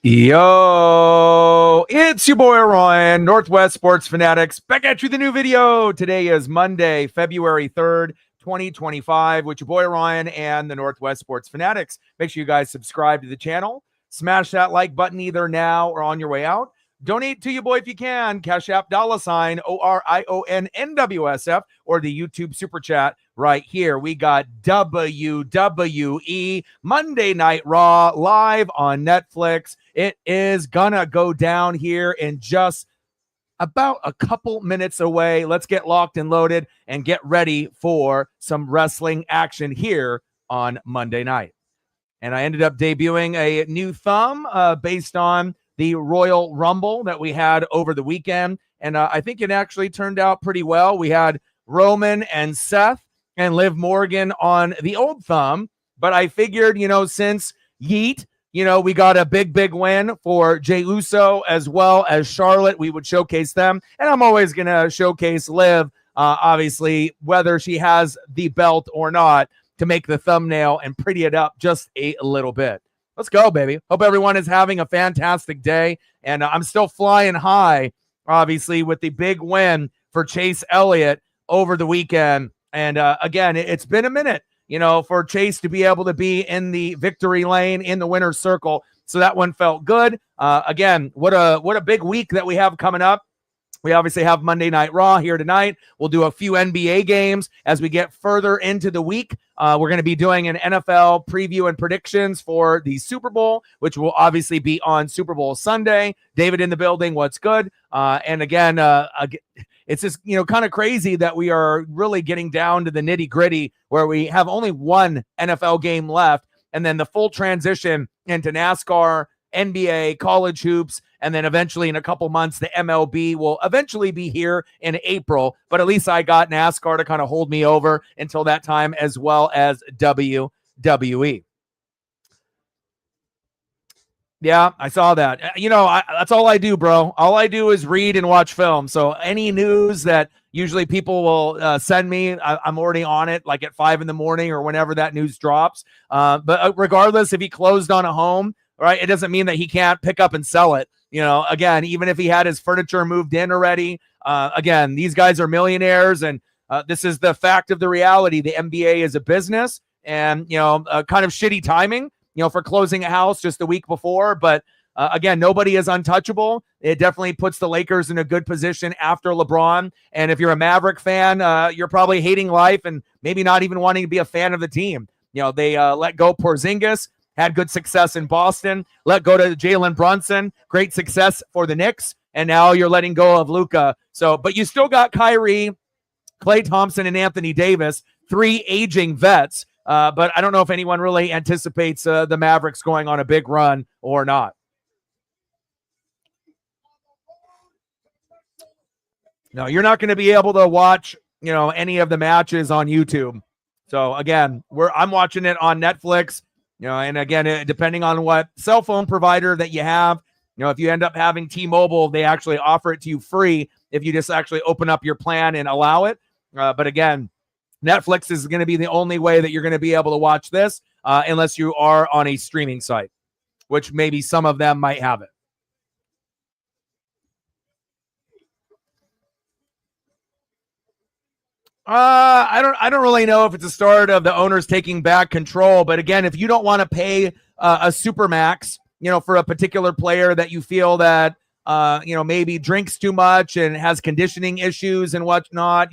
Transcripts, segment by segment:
Yo, it's your boy Ryan, Northwest Sports Fanatics, back at you with a new video. Today is Monday, February 3rd, 2025, with your boy Ryan and the Northwest Sports Fanatics. Make sure you guys subscribe to the channel. Smash that like button either now or on your way out. Donate to your boy if you can. Cash App $, ORIONNWSF, or the YouTube Super Chat right here. We got WWE Monday Night Raw live on Netflix. It is gonna go down here in just about a couple minutes away. Let's get locked and loaded and get ready for some wrestling action here on Monday night. And I ended up debuting a new thumb based on the Royal Rumble that we had over the weekend. And I think it actually turned out pretty well. We had Roman and Seth and Liv Morgan on the old thumb. But I figured, since Yeet, we got a big win for Jey Uso as well as Charlotte, we would showcase them. And I'm always going to showcase Liv, obviously, whether she has the belt or not, to make the thumbnail and pretty it up just a little bit. Let's go, baby. Hope everyone is having a fantastic day. And I'm still flying high, obviously, with the big win for Chase Elliott over the weekend. And again, it's been a minute, for Chase to be able to be in the victory lane, in the winner's circle. So that one felt good. Again, what a big week that we have coming up. We obviously have Monday Night Raw here tonight. We'll do a few NBA games as we get further into the week. We're going to be doing an NFL preview and predictions for the Super Bowl, which will obviously be on Super Bowl Sunday. David in the building, what's good? And again, it's just, kind of crazy that we are really getting down to the nitty gritty where we have only one NFL game left, and then the full transition into NASCAR, NBA, college hoops, and then eventually in a couple months, the MLB will eventually be here in April. But at least I got NASCAR to kind of hold me over until that time, as well as WWE. Yeah, I saw that. That's all I do, bro. All I do is read and watch film. So any news that usually people will send me, I'm already on it, like at 5 a.m. or whenever that news drops. But regardless, if he closed on a home, right, it doesn't mean that he can't pick up and sell it. Again, even if he had his furniture moved in already, again, these guys are millionaires, and this is the fact of the reality. The NBA is a business, and, kind of shitty timing, for closing a house just a week before. But again, nobody is untouchable. It definitely puts the Lakers in a good position after LeBron. And if you're a Maverick fan, you're probably hating life and maybe not even wanting to be a fan of the team. They let go Porzingis. Had good success in Boston. Let go to Jalen Brunson. Great success for the Knicks. And now you're letting go of Luka. But you still got Kyrie, Klay Thompson, and Anthony Davis, 3 aging vets. But I don't know if anyone really anticipates the Mavericks going on a big run or not. No, you're not going to be able to watch, any of the matches on YouTube. So again, I'm watching it on Netflix. And again, depending on what cell phone provider that you have, if you end up having T-Mobile, they actually offer it to you free if you just actually open up your plan and allow it. But again, Netflix is going to be the only way that you're going to be able to watch this unless you are on a streaming site, which maybe some of them might have it. I don't really know if it's a start of the owners taking back control, but again, if you don't want to pay a supermax, for a particular player that you feel that maybe drinks too much and has conditioning issues and whatnot,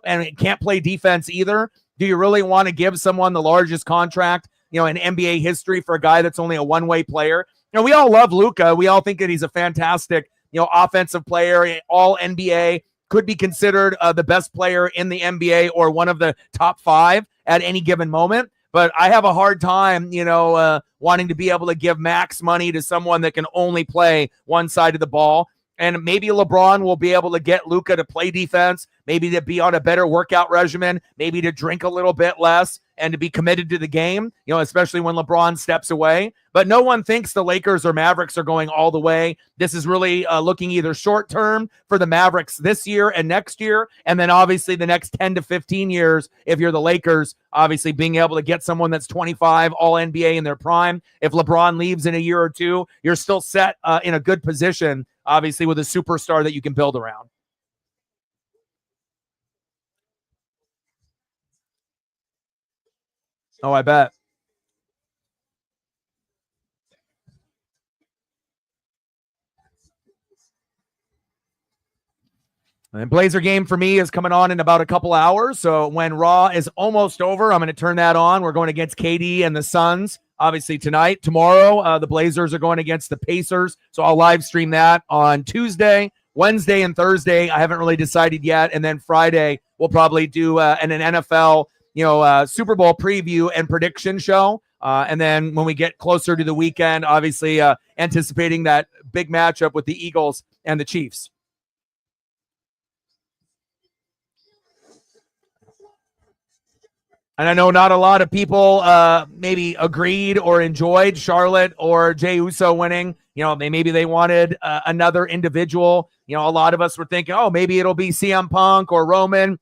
and can't play defense either, do you really want to give someone the largest contract, in NBA history for a guy that's only a one-way player? We all love Luka. We all think that he's a fantastic, offensive player, all NBA. Could be considered the best player in the NBA or one of the top 5 at any given moment. But I have a hard time, wanting to be able to give max money to someone that can only play one side of the ball. And maybe LeBron will be able to get Luka to play defense. maybe to be on a better workout regimen, maybe to drink a little bit less and to be committed to the game, especially when LeBron steps away. But no one thinks the Lakers or Mavericks are going all the way. This is really looking either short term for the Mavericks this year and next year, and then obviously the next 10 to 15 years if you're the Lakers, obviously being able to get someone that's 25, all NBA in their prime. If LeBron leaves in a year or two, you're still set in a good position, obviously, with a superstar that you can build around. Oh, I bet. And Blazer game for me is coming on in about a couple hours. So when Raw is almost over, I'm going to turn that on. We're going against KD and the Suns, obviously, tonight. Tomorrow, the Blazers are going against the Pacers. So I'll live stream that on Tuesday, Wednesday, and Thursday. I haven't really decided yet. And then Friday, we'll probably do an NFL, Super Bowl preview and prediction show. And then when we get closer to the weekend, obviously anticipating that big matchup with the Eagles and the Chiefs. And I know not a lot of people maybe agreed or enjoyed Charlotte or Jey Uso winning. Maybe they wanted another individual. A lot of us were thinking, oh, maybe it'll be CM Punk or Roman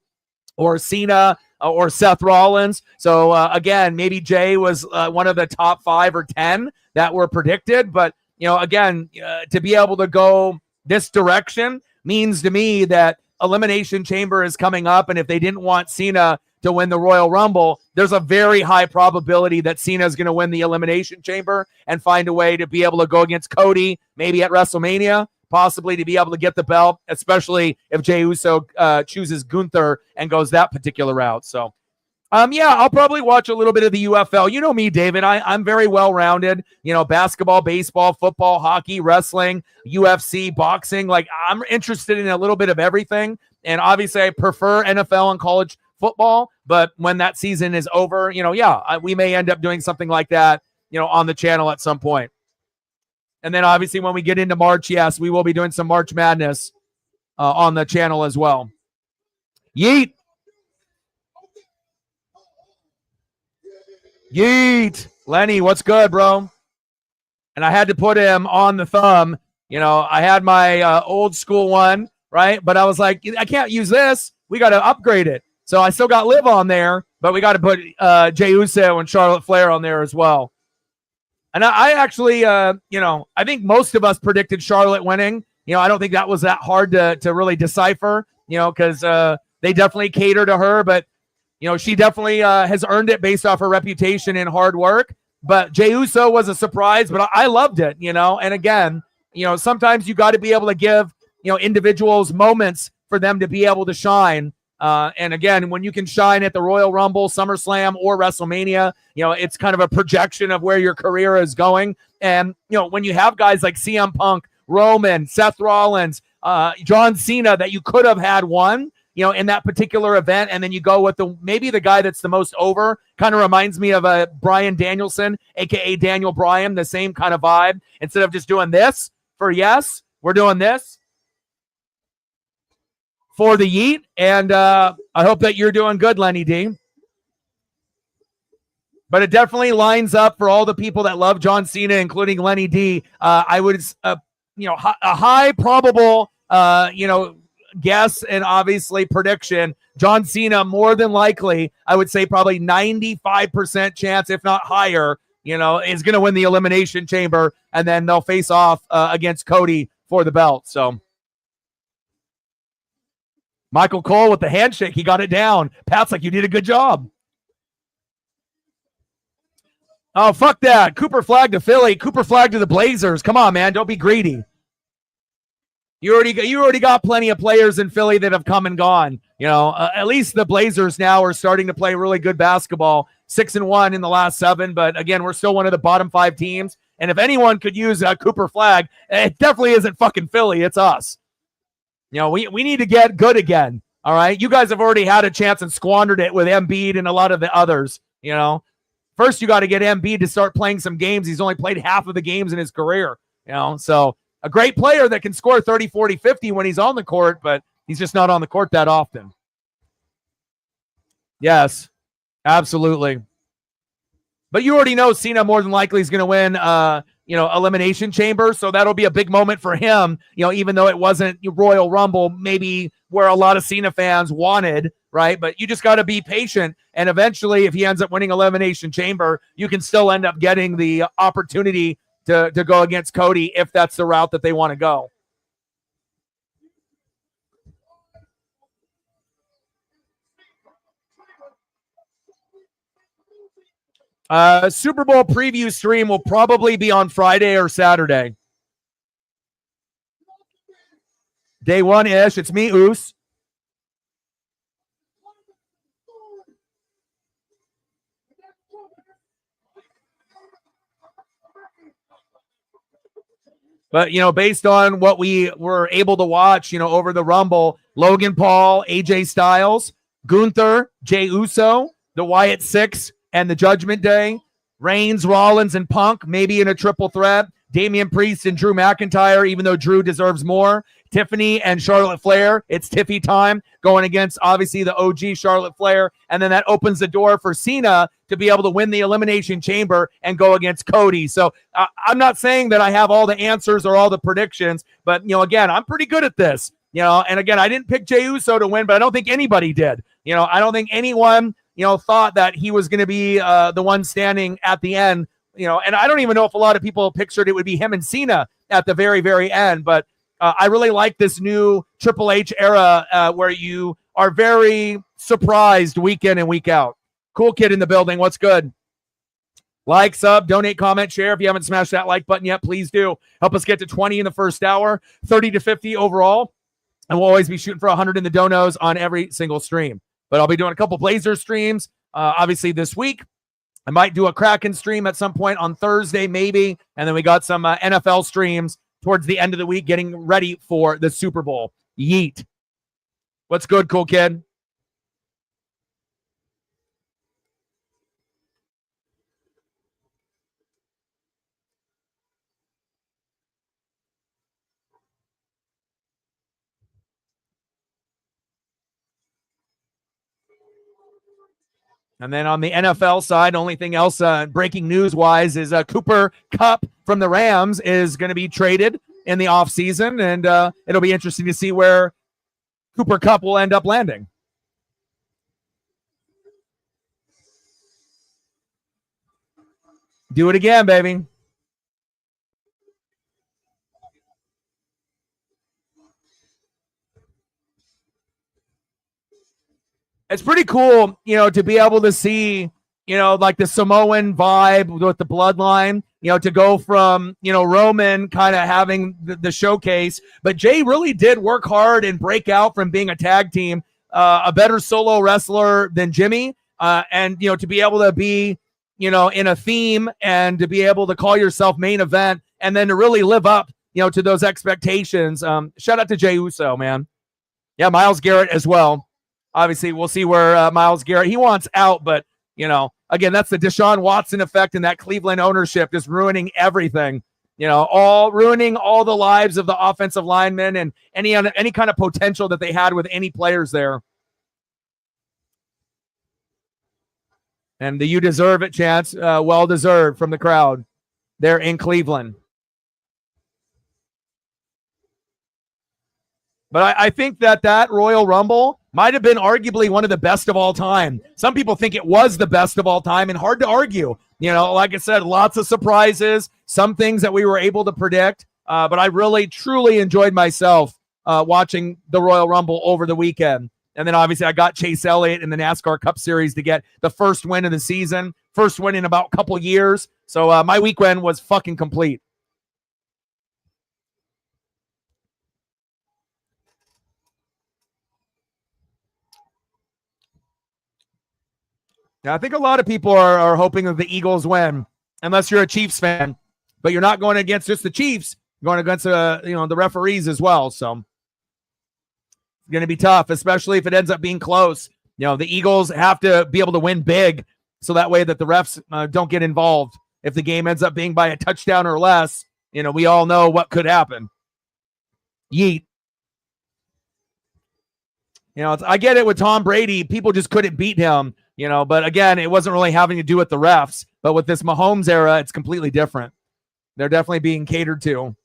or Cena or Seth Rollins. So, again, maybe Jey was one of the top 5 or 10 that were predicted. But, again, to be able to go this direction means to me that Elimination Chamber is coming up. And if they didn't want Cena to win the Royal Rumble, there's a very high probability that Cena is going to win the Elimination Chamber and find a way to be able to go against Cody, maybe at WrestleMania, possibly to be able to get the belt, especially if Jey Uso chooses Gunther and goes that particular route. So, I'll probably watch a little bit of the UFL. You know me, David. I'm very well-rounded. Basketball, baseball, football, hockey, wrestling, UFC, boxing. Like, I'm interested in a little bit of everything. And obviously, I prefer NFL and college football, but when that season is over, we may end up doing something like that, on the channel at some point. And then obviously when we get into March, yes, we will be doing some March Madness on the channel as well. Yeet. Yeet. Lenny, what's good, bro? And I had to put him on the thumb. I had my old school one, right? But I was like, I can't use this. We got to upgrade it. So I still got Liv on there, but we got to put Jey Uso and Charlotte Flair on there as well. And I actually, I think most of us predicted Charlotte winning. I don't think that was that hard to really decipher, because they definitely cater to her. But, she definitely has earned it based off her reputation and hard work. But Jey Uso was a surprise, but I loved it, And again, sometimes you got to be able to give, individuals moments for them to be able to shine. And again, when you can shine at the Royal Rumble, SummerSlam, or WrestleMania, it's kind of a projection of where your career is going. And, when you have guys like CM Punk, Roman, Seth Rollins, John Cena that you could have had one, in that particular event, and then you go with maybe the guy that's the most over, kind of reminds me of a Bryan Danielson, a.k.a. Daniel Bryan, the same kind of vibe. Instead of just doing this for yes, we're doing this for the yeet, and I hope that you're doing good, Lenny D. But it definitely lines up for all the people that love John Cena, including Lenny D. I would, a high probable, guess and obviously prediction. John Cena, more than likely, I would say probably 95% chance, if not higher, is going to win the Elimination Chamber, and then they'll face off against Cody for the belt. So. Michael Cole with the handshake. He got it down. Pat's like, you did a good job. Oh, fuck that. Cooper Flag to Philly. Cooper Flag to the Blazers. Come on, man. Don't be greedy. You already got plenty of players in Philly that have come and gone. At least the Blazers now are starting to play really good basketball. 6-1 in the last 7. But again, we're still one of the bottom 5 teams. And if anyone could use Cooper Flag, it definitely isn't fucking Philly. It's us. We need to get good again. All right. You guys have already had a chance and squandered it with Embiid and a lot of the others. First you got to get Embiid to start playing some games. He's only played half of the games in his career. So a great player that can score 30, 40, 50 when he's on the court, but he's just not on the court that often. Yes, absolutely. But you already know Cena more than likely is going to win, Elimination Chamber. So that'll be a big moment for him, even though it wasn't Royal Rumble, maybe where a lot of Cena fans wanted, right? But you just got to be patient. And eventually, if he ends up winning Elimination Chamber, you can still end up getting the opportunity to go against Cody if that's the route that they want to go. Super Bowl preview stream will probably be on Friday or Saturday. Day one-ish. It's me, Oos. But, based on what we were able to watch, over the Rumble, Logan Paul, AJ Styles, Gunther, Jey Uso, the Wyatt Six, and the Judgment Day, Reigns, Rollins, and Punk, maybe in a triple threat, Damian Priest and Drew McIntyre, even though Drew deserves more, Tiffany and Charlotte Flair. It's Tiffy time going against, obviously, the OG Charlotte Flair. And then that opens the door for Cena to be able to win the Elimination Chamber and go against Cody. So I'm not saying that I have all the answers or all the predictions, but, again, I'm pretty good at this. And again, I didn't pick Jey Uso to win, but I don't think anybody did. I don't think anyone, thought that he was going to be the one standing at the end. And I don't even know if a lot of people pictured it would be him and Cena at the very, very end. But I really like this new Triple H era where you are very surprised week in and week out. Cool Kid in the building. What's good? Like, sub, donate, comment, share. If you haven't smashed that like button yet, please do. Help us get to 20 in the first hour, 30 to 50 overall. And we'll always be shooting for 100 in the donos on every single stream. But I'll be doing a couple Blazers streams, obviously, this week. I might do a Kraken stream at some point on Thursday, maybe. And then we got some NFL streams towards the end of the week getting ready for the Super Bowl. Yeet. What's good, Cool Kid? And then on the NFL side, only thing else breaking news-wise is Cooper Kupp from the Rams is going to be traded in the offseason, and it'll be interesting to see where Cooper Kupp will end up landing. Do it again, baby. It's pretty cool, to be able to see, like the Samoan vibe with the bloodline, to go from, Roman kind of having the showcase. But Jay really did work hard and break out from being a tag team, a better solo wrestler than Jimmy. And, to be able to be, in a theme and to be able to call yourself main event and then to really live up, to those expectations. Shout out to Jey Uso, man. Yeah, Myles Garrett as well. Obviously, we'll see where Myles Garrett, he wants out, but, again, that's the Deshaun Watson effect and that Cleveland ownership just ruining everything, ruining all the lives of the offensive linemen and any kind of potential that they had with any players there. And the "you deserve it" chants, well deserved from the crowd there in Cleveland. But I think that Royal Rumble might have been arguably one of the best of all time. Some people think it was the best of all time, and hard to argue. Like I said, lots of surprises, some things that we were able to predict. But I really, truly enjoyed myself watching the Royal Rumble over the weekend. And then obviously I got Chase Elliott in the NASCAR Cup Series to get the first win of the season, first win in about a couple years. So my weekend was fucking complete. Now, I think a lot of people are hoping that the Eagles win, unless you're a Chiefs fan. But you're not going against just the Chiefs, you're going against the referees as well. So it's going to be tough, especially if it ends up being close. The Eagles have to be able to win big, so that way that the refs don't get involved. If the game ends up being by a touchdown or less, we all know what could happen. Yeet. I get it with Tom Brady. People just couldn't beat him, but again, it wasn't really having to do with the refs. But with this Mahomes era, it's completely different. They're definitely being catered to.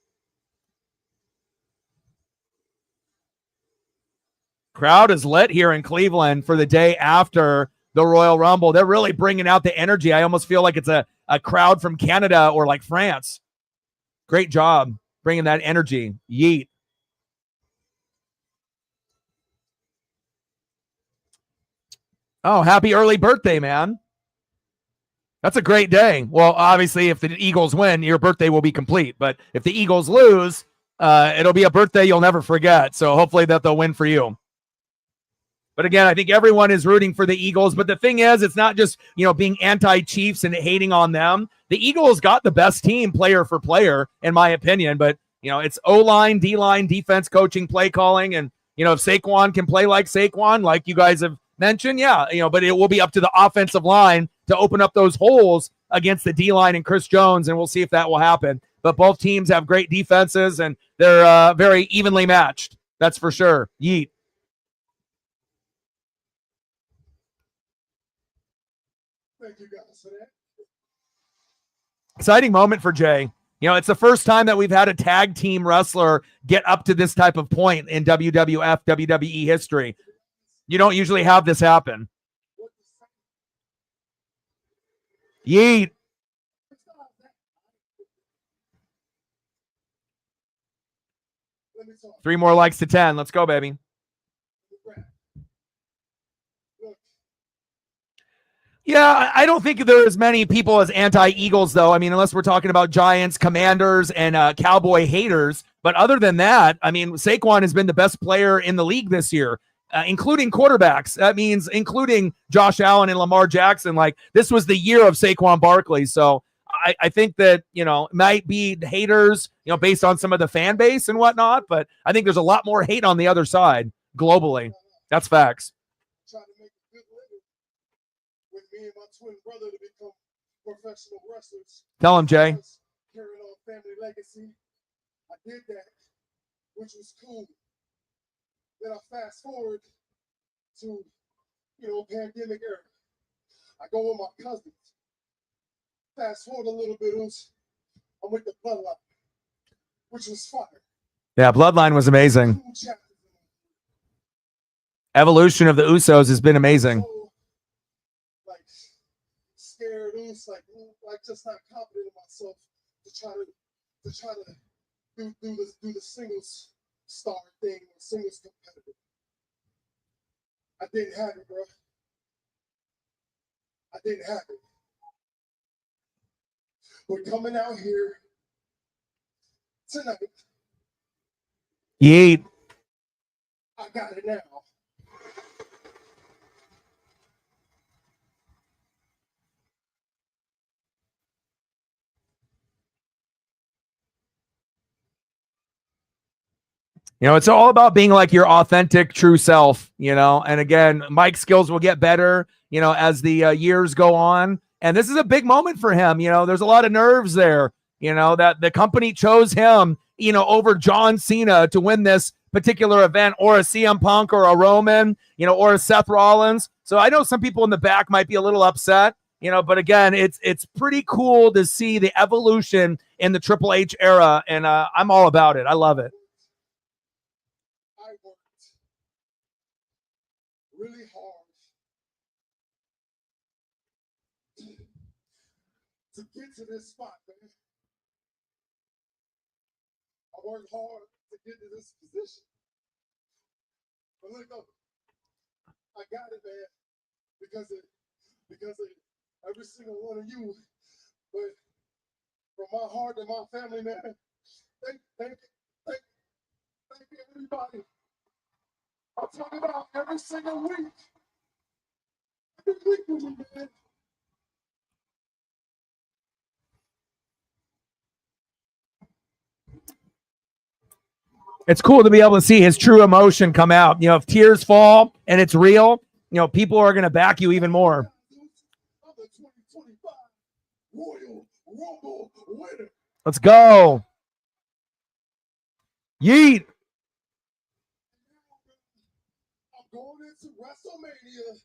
Crowd is lit here in Cleveland for the day after the Royal Rumble. They're really bringing out the energy. I almost feel like it's a crowd from Canada or like France. Great job bringing that energy. Yeet. Oh, happy early birthday, man. That's a great day. Well, obviously, if the Eagles win, your birthday will be complete. But if the Eagles lose, it'll be a birthday you'll never forget. So hopefully that they'll win for you. But again, I think everyone is rooting for the Eagles. But the thing is, it's not just, being anti-Chiefs and hating on them. The Eagles got the best team player for player, in my opinion. But, it's O-line, D-line, defense coaching, play calling. And, if Saquon can play like Saquon, like you guys have mentioned, yeah, but it will be up to the offensive line to open up those holes against the D-line and Chris Jones, and we'll see if that will happen. But both teams have great defenses, and they're very evenly matched. That's for sure. Yeet. Thank you guys for that. Exciting moment for Jay. It's the first time that we've had a tag team wrestler get up to this type of point in WWF, WWE history. You don't usually have this happen. Yeet. 3 more likes to 10. Let's go, baby. Yeah, I don't think there are as many people as anti-Eagles, though. I mean, unless we're talking about Giants, Commanders, and Cowboy haters. But other than that, I mean, Saquon has been the best player in the league this year, including quarterbacks. That means including Josh Allen and Lamar Jackson. Like, this was the year of Saquon Barkley. So I think that, might be haters, based on some of the fan base and whatnot. But I think there's a lot more hate on the other side globally. That's facts. Me and my twin brother to become professional wrestlers. Tell him, Jay. Carrying on family legacy. I did that, which was cool. Then I fast forward to, pandemic era. I go with my cousins. Fast forward a little bit, I'm with the Bloodline, which was fire. Yeah, Bloodline was amazing. Evolution of the Usos has been amazing. Scared, like just not confident in myself to try to do the singles star thing, singles competitive. I didn't have it, bro. I didn't have it. But coming out here tonight, Yeet. I got it now. It's all about being like your authentic, true self, and again, Mike's skills will get better, as the years go on. And this is a big moment for him. There's a lot of nerves there, that the company chose him, over John Cena to win this particular event, or a CM Punk or a Roman, or a Seth Rollins. So I know some people in the back might be a little upset, but again, it's pretty cool to see the evolution in the Triple H era. And I'm all about it. I love it. Really hard to get to this spot, man. I worked hard to get to this position. But look up, I got it, man, because of every single one of you. But from my heart and my family, man, thank you, everybody. I'm talking about every single week. Every week with me, man. It's cool to be able to see his true emotion come out. If tears fall and it's real, people are going to back you even more. Let's go. Yeet. I'm going WrestleMania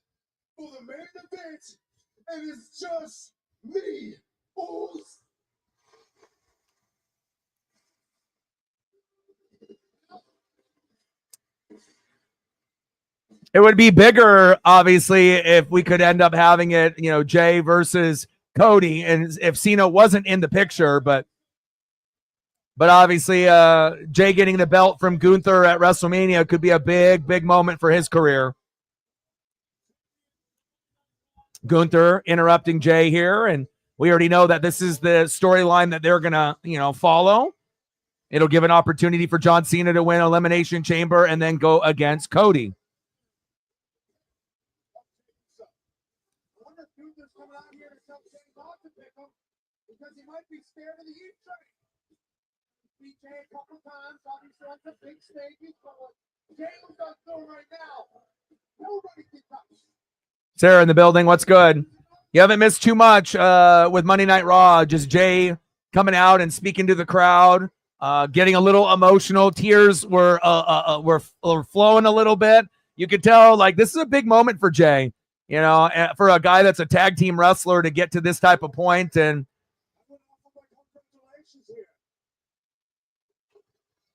for the main event, and it's just me, fools. It would be bigger, obviously, if we could end up having it, Jay versus Cody, and if Cena wasn't in the picture, but obviously, Jay getting the belt from Gunther at WrestleMania could be a big, big moment for his career. Gunther interrupting Jay here, and we already know that this is the storyline that they're gonna, follow. It'll give an opportunity for John Cena to win Elimination Chamber and then go against Cody. Because he might be scared of the heat train. Beat Jay a couple times, obviously that's a big stage, but what Jay does do right now, nobody can touch. Sarah in the building, what's good? You haven't missed too much with Monday Night Raw. Just Jay coming out and speaking to the crowd, getting a little emotional. Tears were flowing a little bit. You could tell, like, this is a big moment for Jay. For a guy that's a tag team wrestler to get to this type of point, and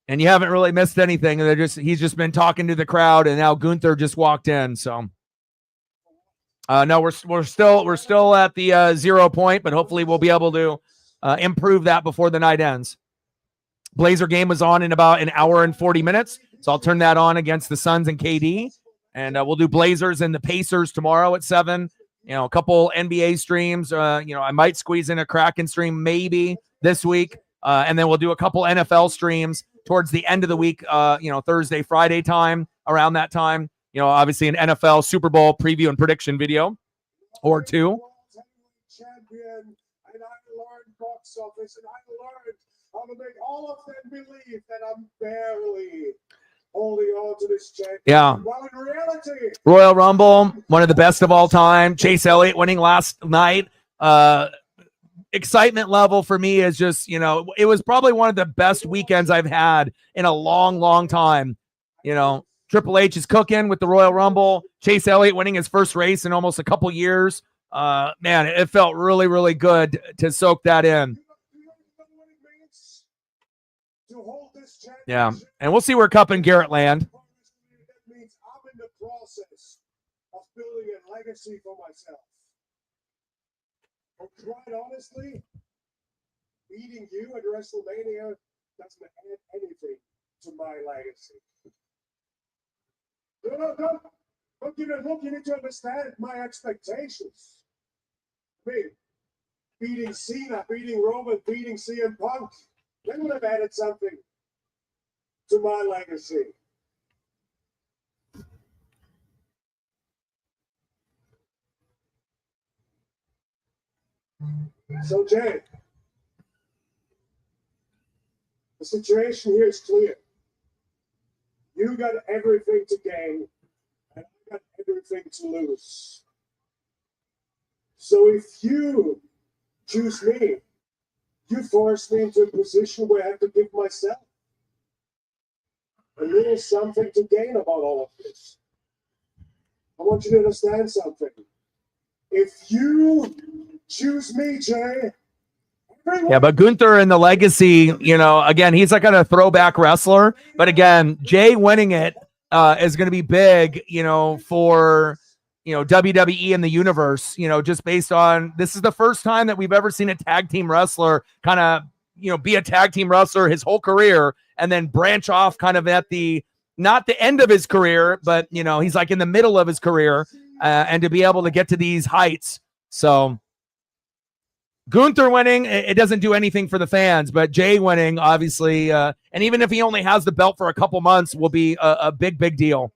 you haven't really missed anything. He's just been talking to the crowd, and now Gunther just walked in. So, no, we're still at the 0 point, but hopefully we'll be able to improve that before the night ends. Blazer game was on in about an hour and 40 minutes, so I'll turn that on against the Suns and KD, and we'll do Blazers and the Pacers tomorrow at 7. A couple NBA streams. I might squeeze in a Kraken stream maybe this week, and then we'll do a couple NFL streams towards the end of the week, Thursday, Friday time, around that time. Obviously an NFL Super Bowl preview and prediction video or two. Champion, and I learned box office, and I learned how to make all of them believe that I'm barely holding on to this champion. Yeah. While in reality, Royal Rumble, one of the best of all time. Chase Elliott winning last night. Excitement level for me is just, it was probably one of the best weekends I've had in a long, long time. Triple H is cooking with the Royal Rumble. Chase Elliott winning his first race in almost a couple years. Man, it felt really, really good to soak that in. Yeah, and we'll see where Cup and Garrett land. That means I'm in the process of building a legacy for myself. But quite honestly, beating you at WrestleMania doesn't add anything to my legacy. Don't even look, you need to understand my expectations. I mean, beating Cena, beating Roman, beating CM Punk, they would have added something to my legacy. So, Jay, the situation here is clear. You got everything to gain, and I got everything to lose. So if you choose me, you force me into a position where I have to give myself a little something to gain about all of this. I want you to understand something. If you choose me, Jay. Yeah, but Gunther and the legacy, again, he's like kind of throwback wrestler. But again, Jay winning it is going to be big, for, WWE and the universe, just based on this is the first time that we've ever seen a tag team wrestler kind of, be a tag team wrestler his whole career and then branch off kind of at not the end of his career, but, he's like in the middle of his career and to be able to get to these heights. So Gunther winning, it doesn't do anything for the fans, but Jay winning, obviously, and even if he only has the belt for a couple months, will be a big, big deal.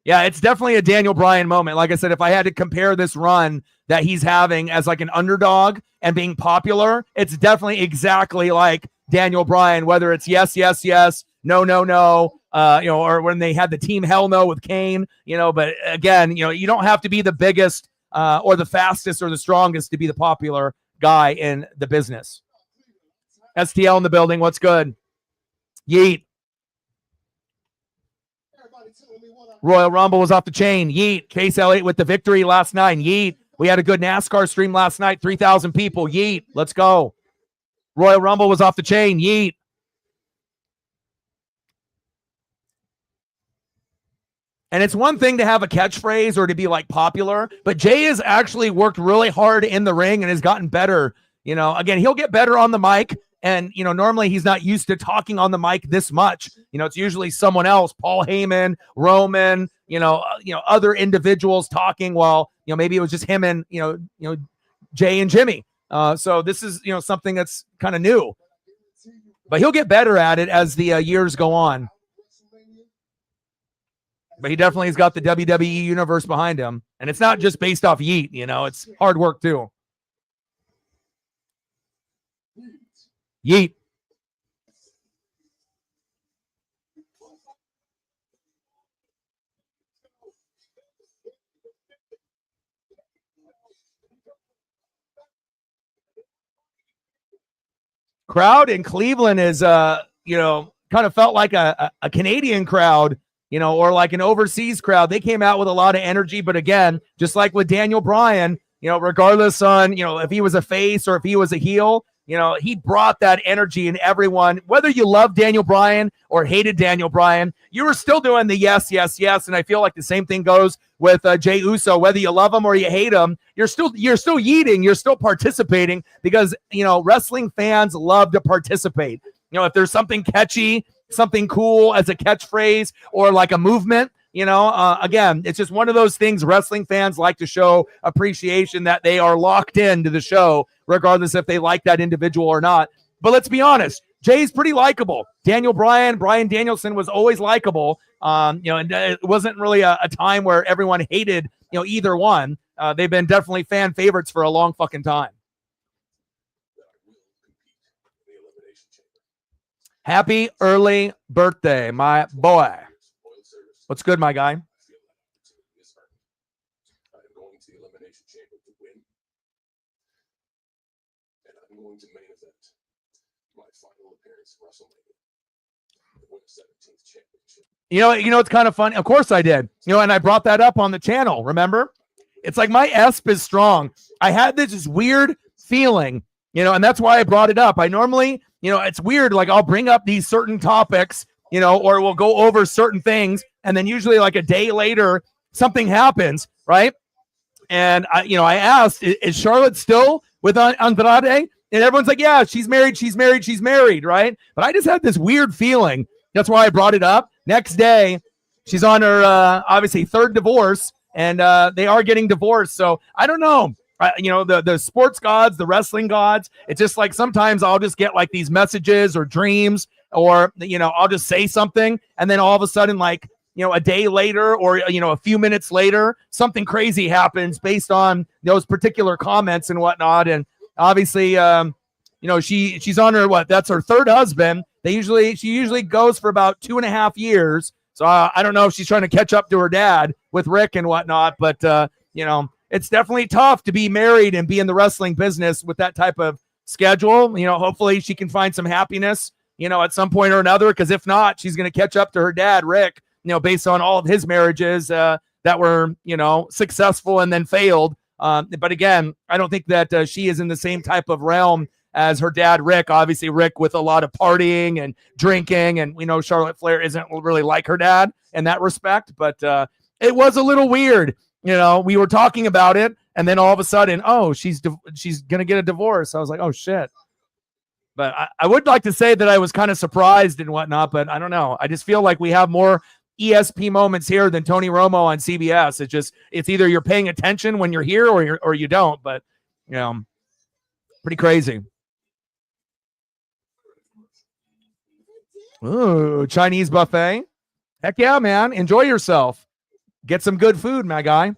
Yeah, it's definitely a Daniel Bryan moment. Like I said, if I had to compare this run that he's having as like an underdog and being popular, it's definitely exactly like Daniel Bryan, whether it's yes, yes, yes, no, no, no, or when they had the team Hell No with Kane, but again, you don't have to be the biggest or the fastest or the strongest to be the popular guy in the business. STL in the building. What's good? Yeet. Everybody telling me what I Royal Rumble was off the chain. Yeet. Case Elliott with the victory last night. Yeet. We had a good NASCAR stream last night. 3,000 people. Yeet. Let's go. Royal Rumble was off the chain. Yeet. And it's one thing to have a catchphrase or to be like popular, but Jay has actually worked really hard in the ring and has gotten better. You know, again, he'll get better on the mic. And, you know, normally he's not used to talking on the mic this much. You know, it's usually someone else, Paul Heyman, Roman, other individuals talking while, maybe it was just him and, Jay and Jimmy. So this is, something that's kind of new. But he'll get better at it as the years go on. But he definitely has got the WWE universe behind him. And it's not just based off Yeet, it's hard work too. Yeet. Crowd in Cleveland is, kind of felt like a Canadian crowd, or like an overseas crowd. They came out with a lot of energy. But again, just like with Daniel Bryan, regardless on, if he was a face or if he was a heel, he brought that energy in everyone. Whether you love Daniel Bryan or hated Daniel Bryan, you were still doing the yes, yes, yes. And I feel like the same thing goes with Jey Uso. Whether you love him or you hate him, you're still yeeting, you're still participating because, wrestling fans love to participate. If there's something catchy, something cool as a catchphrase or like a movement, again, it's just one of those things wrestling fans like to show appreciation that they are locked into the show, regardless if they like that individual or not. But let's be honest, Jay's pretty likable. Daniel Bryan, Bryan Danielson was always likable. And it wasn't really a time where everyone hated, either one. They've been definitely fan favorites for a long fucking time. Happy early birthday, my boy. What's good, my guy? I'm going to the Elimination Chamber to win. And I'm going to main event my final appearance at WrestleMania to win a 17th championship. It's kind of funny. Of course I did. And I brought that up on the channel, remember? It's like my ESP is strong. I had this weird feeling, and that's why I brought it up. I normally, it's weird. Like I'll bring up these certain topics, or we'll go over certain things. And then usually like a day later, something happens, right? And I asked, is Charlotte still with Andrade? And everyone's like, yeah, she's married, right? But I just had this weird feeling. That's why I brought it up. Next day, she's on her, obviously, third divorce, and they are getting divorced. So I don't know. The sports gods, the wrestling gods, it's just like sometimes I'll just get like these messages or dreams or, I'll just say something. And then all of a sudden, like, a day later or, a few minutes later, something crazy happens based on those particular comments and whatnot. And obviously, she's on her, that's her third husband. She usually goes for about 2.5 years. So I don't know if she's trying to catch up to her dad with Rick and whatnot, but, it's definitely tough to be married and be in the wrestling business with that type of schedule. Hopefully she can find some happiness, at some point or another, because if not, she's going to catch up to her dad, Rick, based on all of his marriages that were, successful and then failed. But again, I don't think that she is in the same type of realm as her dad, Rick. Obviously, Rick with a lot of partying and drinking. And we know Charlotte Flair isn't really like her dad in that respect. But it was a little weird. We were talking about it. And then all of a sudden, she's going to get a divorce. I was like, oh, shit. But I would like to say that I was kind of surprised and whatnot. But I don't know. I just feel like we have more ESP moments here than Tony Romo on CBS. It's either you're paying attention when you're here or you don't, but pretty crazy. Ooh, Chinese buffet. Heck yeah, man. Enjoy yourself. Get some good food, my guy.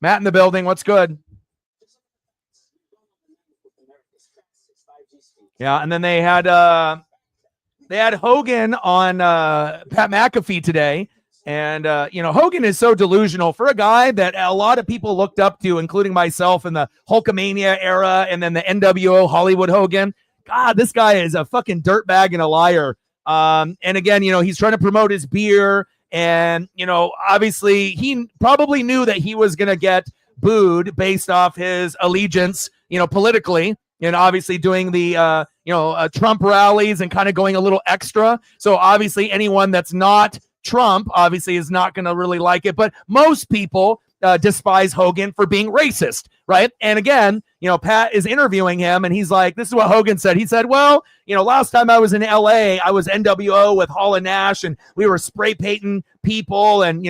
Matt in the building. What's good? Yeah, and then they had Hogan on Pat McAfee today. And, Hogan is so delusional for a guy that a lot of people looked up to, including myself in the Hulkamania era and then the NWO Hollywood Hogan. God, this guy is a fucking dirtbag and a liar. And again, he's trying to promote his beer And, obviously he probably knew that he was going to get booed based off his allegiance, politically, and obviously doing the, Trump rallies and kind of going a little extra. So obviously anyone that's not Trump obviously is not going to really like it. But most people despise Hogan for being racist, right? And again, Pat is interviewing him and he's like, this is what Hogan said. He said, well, last time I was in LA, I was NWO with Hall and Nash and we were spray painting people and,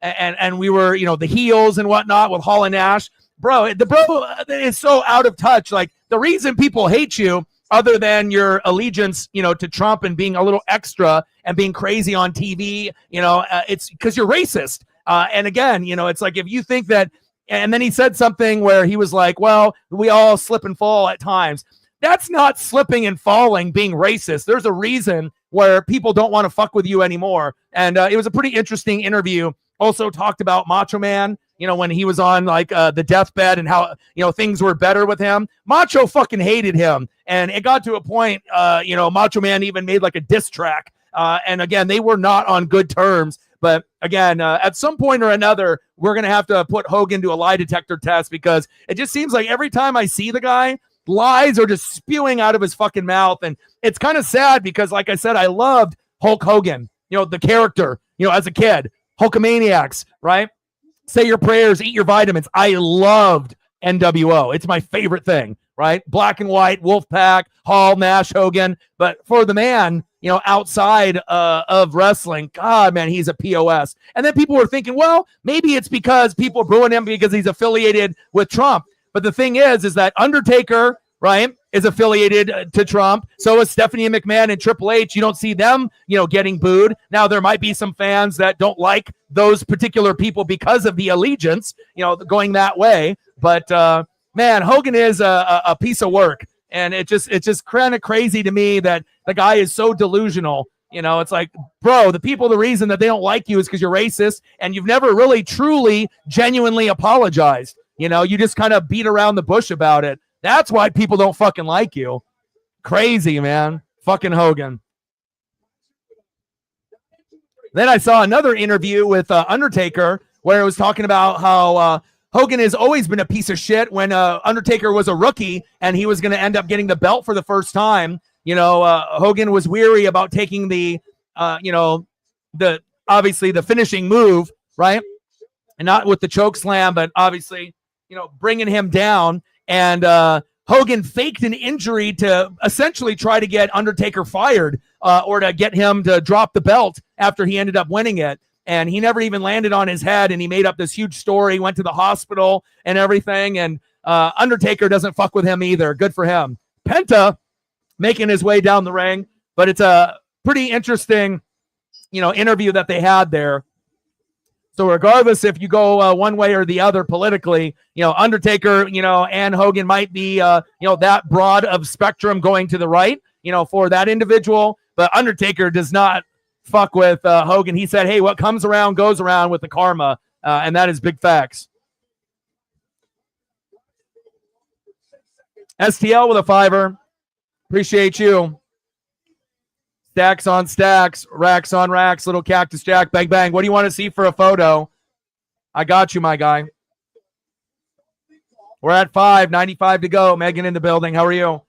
and we were, the heels and whatnot with Hall and Nash. Bro, the bro is so out of touch. Like the reason people hate you, other than your allegiance, to Trump and being a little extra and being crazy on TV, it's because you're racist. And again, it's like if you think that, and then he said something where he was like, well, we all slip and fall at times. That's not slipping and falling, being racist. There's a reason where people don't want to fuck with you anymore. And it was a pretty interesting interview. Also talked about Macho Man, when he was on like the deathbed and how, things were better with him. Macho fucking hated him. And it got to a point, Macho Man even made like a diss track. And again, they were not on good terms. But again, at some point or another, we're going to have to put Hogan to a lie detector test because it just seems like every time I see the guy, lies are just spewing out of his fucking mouth. And it's kind of sad because, like I said, I loved Hulk Hogan, the character, as a kid. Hulkamaniacs, right? Say your prayers, eat your vitamins. I loved NWO. It's my favorite thing, right? Black and white, Wolfpack, Hall, Nash, Hogan. But for the man, outside of wrestling, God, man, he's a POS. And then people were thinking, well, maybe it's because people are booing him because he's affiliated with Trump. But the thing is that Undertaker, right, is affiliated to Trump. So is Stephanie McMahon and Triple H. You don't see them, getting booed. Now, there might be some fans that don't like those particular people because of the allegiance, going that way. But, man, Hogan is a piece of work. And it's just kind of crazy to me that the guy is so delusional. It's like, bro, the reason that they don't like you is because you're racist and you've never really, truly, genuinely apologized. You just kind of beat around the bush about it. That's why people don't fucking like you. Crazy, man. Fucking Hogan. Then I saw another interview with Undertaker where it was talking about how Hogan has always been a piece of shit when Undertaker was a rookie and he was going to end up getting the belt for the first time. Hogan was weary about taking the obviously the finishing move, right? And not with the choke slam, but obviously, bringing him down. And Hogan faked an injury to essentially try to get Undertaker fired or to get him to drop the belt after he ended up winning it. And he never even landed on his head. And he made up this huge story, went to the hospital and everything. And Undertaker doesn't fuck with him either. Good for him. Penta making his way down the ring. But it's a pretty interesting, interview that they had there. So regardless if you go one way or the other politically, Undertaker, and Hogan might be, that broad of spectrum going to the right, for that individual. But Undertaker does not fuck with Hogan. He said, hey, what comes around goes around with the karma. And that is big facts. STL with a $5. Appreciate you. Stacks on stacks, racks on racks, little Cactus Jack, bang, bang. What do you want to see for a photo? I got you, my guy. We're at 5:95 to go. Megan in the building. How are you?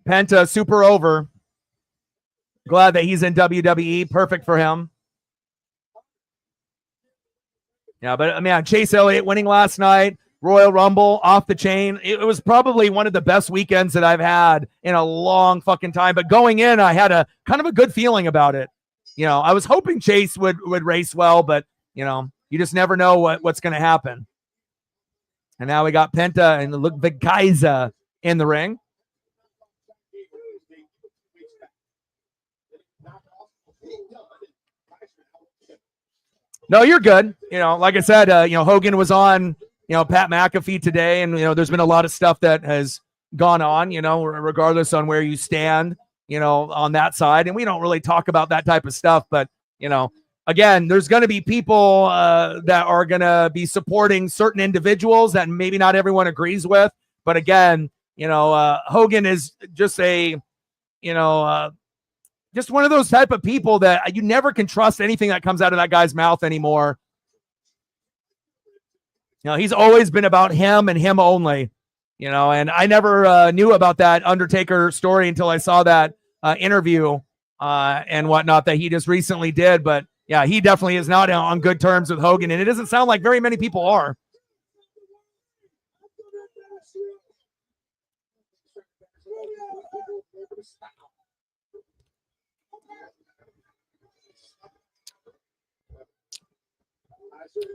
Penta, super over. Glad that he's in WWE. Perfect for him. Yeah, but, man, Chase Elliott winning last night. Royal Rumble, off the chain. It was probably one of the best weekends that I've had in a long fucking time. But going in, I had a kind of a good feeling about it. I was hoping Chase would race well, but, you just never know what's going to happen. And now we got Penta and look the Kaiser in the ring. No, you're good. Like I said, Hogan was on Pat McAfee today, and there's been a lot of stuff that has gone on, regardless on where you stand, on that side. And we don't really talk about that type of stuff, but again, there's going to be people that are going to be supporting certain individuals that maybe not everyone agrees with. But again, Hogan is just a just one of those type of people that you never can trust anything that comes out of that guy's mouth anymore. He's always been about him and him only, and I never knew about that Undertaker story until I saw that interview and whatnot that he just recently did. But yeah, he definitely is not on good terms with Hogan, and it doesn't sound like very many people are.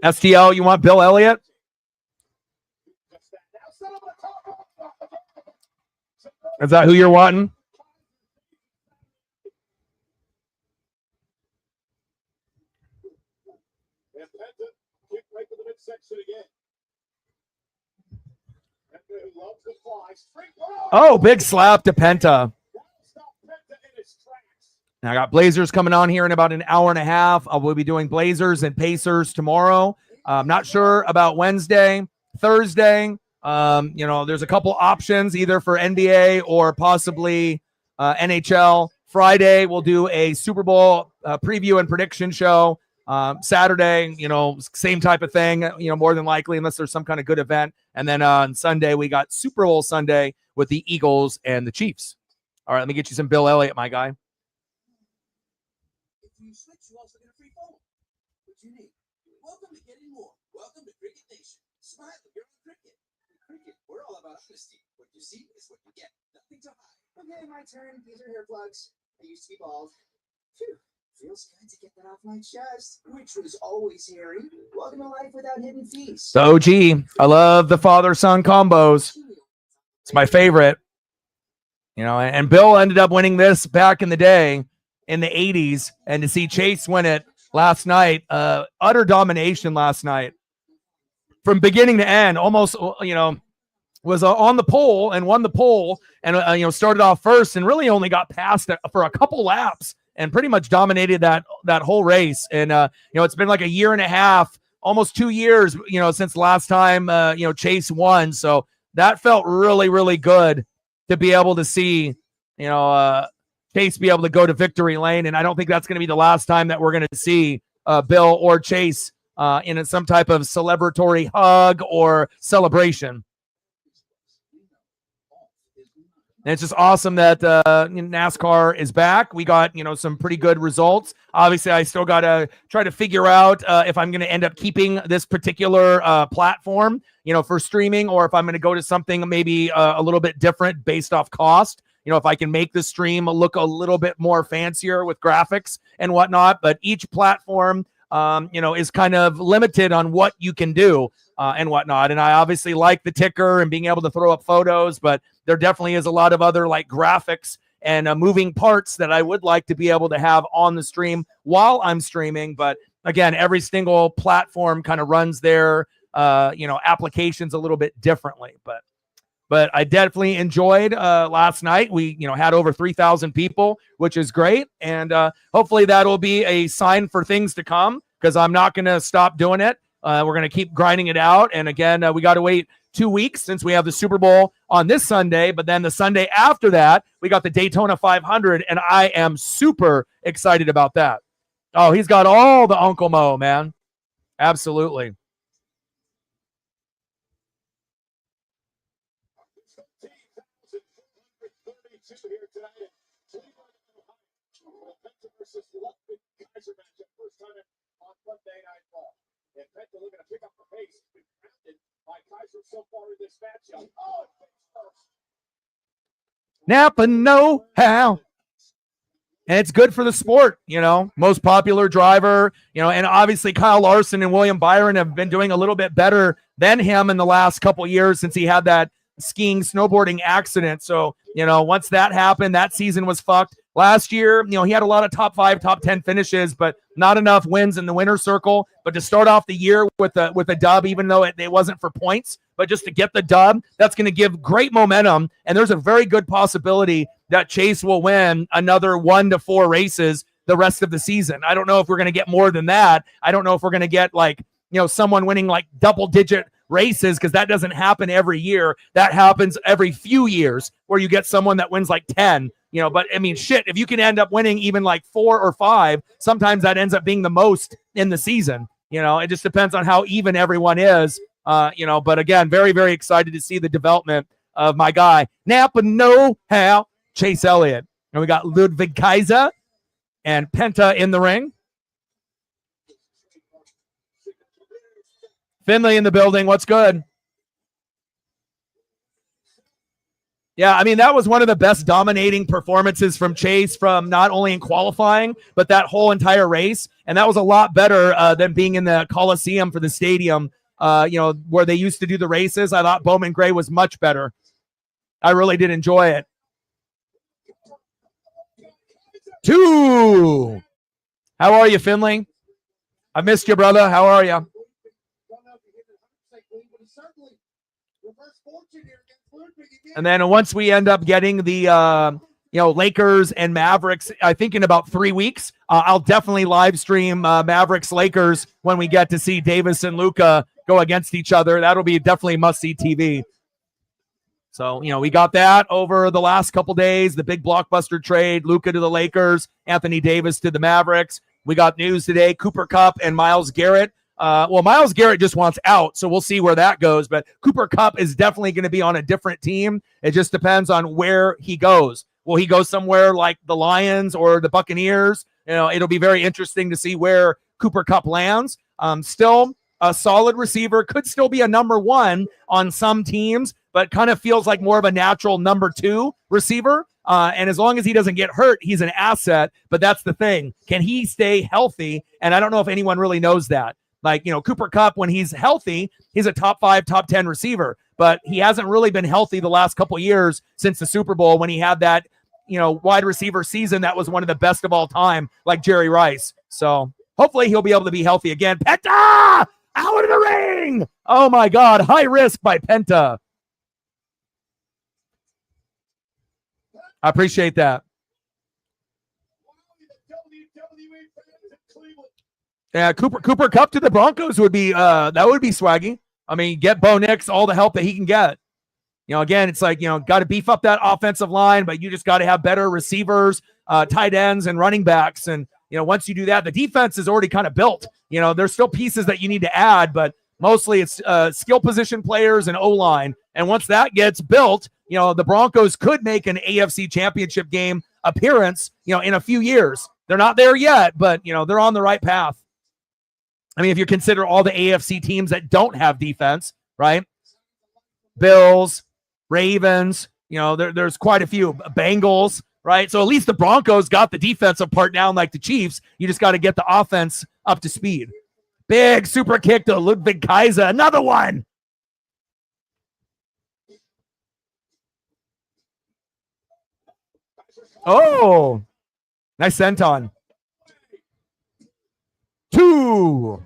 STL, you want Bill Elliott? Is that who you're wanting? Oh, big slap to Penta. Now I got Blazers coming on here in about an hour and a half. We'll be doing Blazers and Pacers tomorrow. I'm not sure about Wednesday, Thursday. There's a couple options either for NBA or possibly NHL. Friday, we'll do a Super Bowl preview and prediction show. Saturday, same type of thing, more than likely, unless there's some kind of good event. And then on Sunday, we got Super Bowl Sunday with the Eagles and the Chiefs. All right, let me get you some Bill Elliott, my guy. If you switch, you also get a free phone. What you need? Welcome to Getting More. Welcome to Cricket Nation. Smile if you're on cricket. In cricket, we're all about honesty. What you see is what you get. Nothing to hide. Okay, my turn. These are hair plugs. I used to be bald. Phew. Feels good to get that off my chest, which was always hairy. Welcome to life without hidden fees. The OG. I love the father-son combos. It's my favorite. And Bill ended up winning this back in the day in the 80s. And to see Chase win it last night, utter domination last night. From beginning to end, almost, was on the pole and won the pole and, started off first and really only got past for a couple laps and pretty much dominated that whole race. And, it's been like a year and a half, almost 2 years, since last time, Chase won. So that felt really, really good to be able to see, Chase be able to go to victory lane. And I don't think that's going to be the last time that we're going to see Bill or Chase in some type of celebratory hug or celebration. And it's just awesome that NASCAR is back. We got, some pretty good results. Obviously, I still got to try to figure out if I'm going to end up keeping this particular platform, for streaming, or if I'm going to go to something maybe a little bit different based off cost. If I can make the stream look a little bit more fancier with graphics and whatnot. But each platform, is kind of limited on what you can do and whatnot. And I obviously like the ticker and being able to throw up photos, but there definitely is a lot of other like graphics and moving parts that I would like to be able to have on the stream while I'm streaming. But again, every single platform kind of runs their, applications a little bit differently. But I definitely enjoyed last night. We, had over 3,000 people, which is great. And hopefully that'll be a sign for things to come because I'm not going to stop doing it. We're going to keep grinding it out. And again, we got to wait 2 weeks since we have the Super Bowl on this Sunday. But then the Sunday after that, we got the Daytona 500. And I am super excited about that. Oh, he's got all the Uncle Mo, man. Absolutely. Here tonight in Cleveland, Ohio. Penta versus Ludwig Kaiser matchup, first time on Monday Night Raw. And Penta looking to pick up the pace. Been grounded by Kaiser so far in this matchup. Oh, Napa know-how. And it's good for the sport, most popular driver, and obviously Kyle Larson and William Byron have been doing a little bit better than him in the last couple years since he had that skiing, snowboarding accident. So, once that happened, that season was fucked. Last year, he had a lot of top 5, top 10 finishes, but not enough wins in the winner's circle. But to start off the year with a dub, even though it wasn't for points, but just to get the dub, that's going to give great momentum. And there's a very good possibility that Chase will win another 1 to 4 races the rest of the season. I don't know if we're going to get more than that. I don't know if we're going to get someone winning like double-digit races because that doesn't happen every year. That happens every few years where you get someone that wins like 10. But I mean, shit, if you can end up winning even like 4 or 5, sometimes that ends up being the most in the season. It just depends on how even everyone is. But again, very, very excited to see the development of my guy, Napa Know-How, Chase Elliott. And we got Ludwig Kaiser and Penta in the ring. Finley in the building. What's good? Yeah, I mean, that was one of the best dominating performances from Chase from not only in qualifying, but that whole entire race. And that was a lot better than being in the Coliseum for the stadium, where they used to do the races. I thought Bowman Gray was much better. I really did enjoy it. 2. How are you, Finley? I missed you, brother. How are you? And then once we end up getting the Lakers and Mavericks, I think in about 3 weeks, I'll definitely live stream Mavericks Lakers when we get to see Davis and Luka go against each other. That'll be definitely must-see TV. So, we got that over the last couple days, the big blockbuster trade, Luka to the Lakers, Anthony Davis to the Mavericks. We got news today, Cooper Kupp and Myles Garrett. Myles Garrett just wants out, so we'll see where that goes. But Cooper Kupp is definitely going to be on a different team. It just depends on where he goes. Will he go somewhere like the Lions or the Buccaneers? It'll be very interesting to see where Cooper Kupp lands. Still a solid receiver, could still be a number 1 on some teams, but kind of feels like more of a natural number 2 receiver. And as long as he doesn't get hurt, he's an asset. But that's the thing. Can he stay healthy? And I don't know if anyone really knows that. Like, Cooper Kupp, when he's healthy, he's a top 5, top 10 receiver. But he hasn't really been healthy the last couple years since the Super Bowl when he had that, wide receiver season that was one of the best of all time, like Jerry Rice. So hopefully he'll be able to be healthy again. Penta! Out of the ring! Oh, my God. High risk by Penta. I appreciate that. Yeah, Cooper Kupp to the Broncos would be that would be swaggy. I mean, get Bo Nix all the help that he can get. Again, it's like, got to beef up that offensive line, but you just got to have better receivers, tight ends, and running backs. And, once you do that, the defense is already kind of built. There's still pieces that you need to add, but mostly it's skill position players and O-line. And once that gets built, the Broncos could make an AFC championship game appearance, in a few years. They're not there yet, but, they're on the right path. I mean, if you consider all the AFC teams that don't have defense, right? Bills, Ravens, there's quite a few. Bengals, right? So at least the Broncos got the defensive part down like the Chiefs. You just got to get the offense up to speed. Big super kick to Ludwig Kaiser. Another one. Oh, nice senton. 2.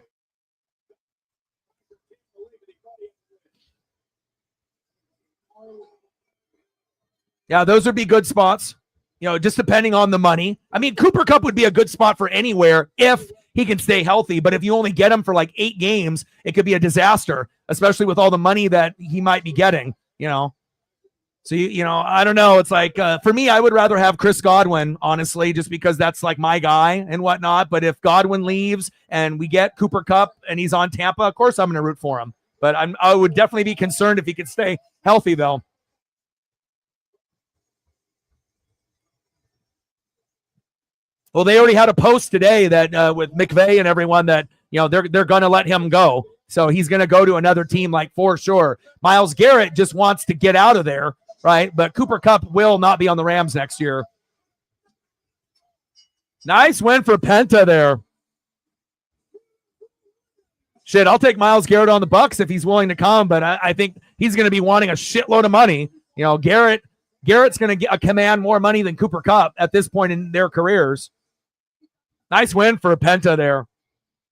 Yeah, those would be good spots, just depending on the money. I mean, Cooper Kupp would be a good spot for anywhere if he can stay healthy. But if you only get him for like 8 games, it could be a disaster, especially with all the money that he might be getting, So, I don't know. It's like, for me, I would rather have Chris Godwin, honestly, just because that's like my guy and whatnot. But if Godwin leaves and we get Cooper Kupp and he's on Tampa, of course I'm going to root for him. But I would definitely be concerned if he could stay healthy, though. Well, they already had a post today that with McVay and everyone that, they're going to let him go. So he's going to go to another team, like, for sure. Myles Garrett just wants to get out of there. Right, but Cooper Kupp will not be on the Rams next year. Nice win for Penta there. Shit, I'll take Myles Garrett on the Bucs if he's willing to come, but I think he's going to be wanting a shitload of money. Garrett's going to command more money than Cooper Kupp at this point in their careers. Nice win for Penta there.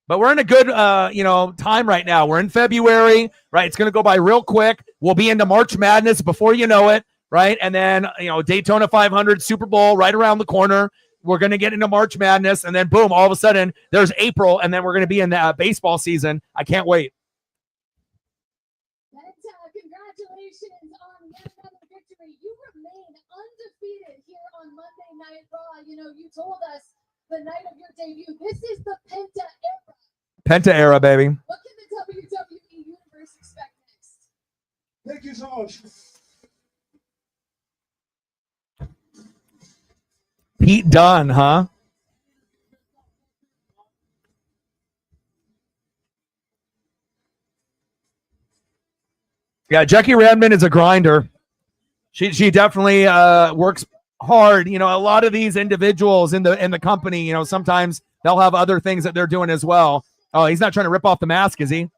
But we're in a good, time right now. We're in February, right? It's going to go by real quick. We'll be into March Madness before you know it, right? And then, Daytona 500 Super Bowl right around the corner. We're going to get into March Madness, and then boom, all of a sudden there's April, and then we're going to be in the baseball season. I can't wait. Congratulations on yet another victory. You remain undefeated here on Monday Night Raw. You know, you told us the night of your debut, this is the Penta era. Penta era, baby. What can the WWE Universe expect next? Thank you so much. Pete Dunne, huh? Yeah, Jackie Redmond is a grinder. She definitely works hard. You know, a lot of these individuals in the company, you know, sometimes they'll have other things that they're doing as well. Oh, he's not trying to rip off the mask, is he?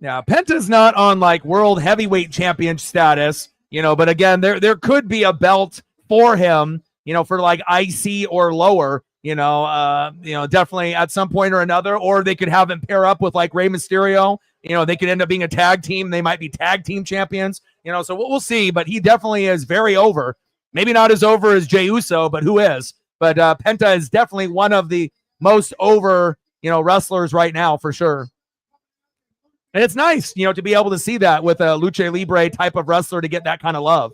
Yeah, Penta's not on like world heavyweight champion status, you know, but again, there could be a belt for him, you know, for like IC or lower, you know, definitely at some point or another, or they could have him pair up with like Rey Mysterio. You know, they could end up being a tag team. They might be tag team champions, you know, so we'll see, but he definitely is very over. Maybe not as over as Jey Uso, but who is? But Penta is definitely one of the most over, you know, wrestlers right now for sure. And it's nice, you know, to be able to see that with a Lucha Libre type of wrestler to get that kind of love.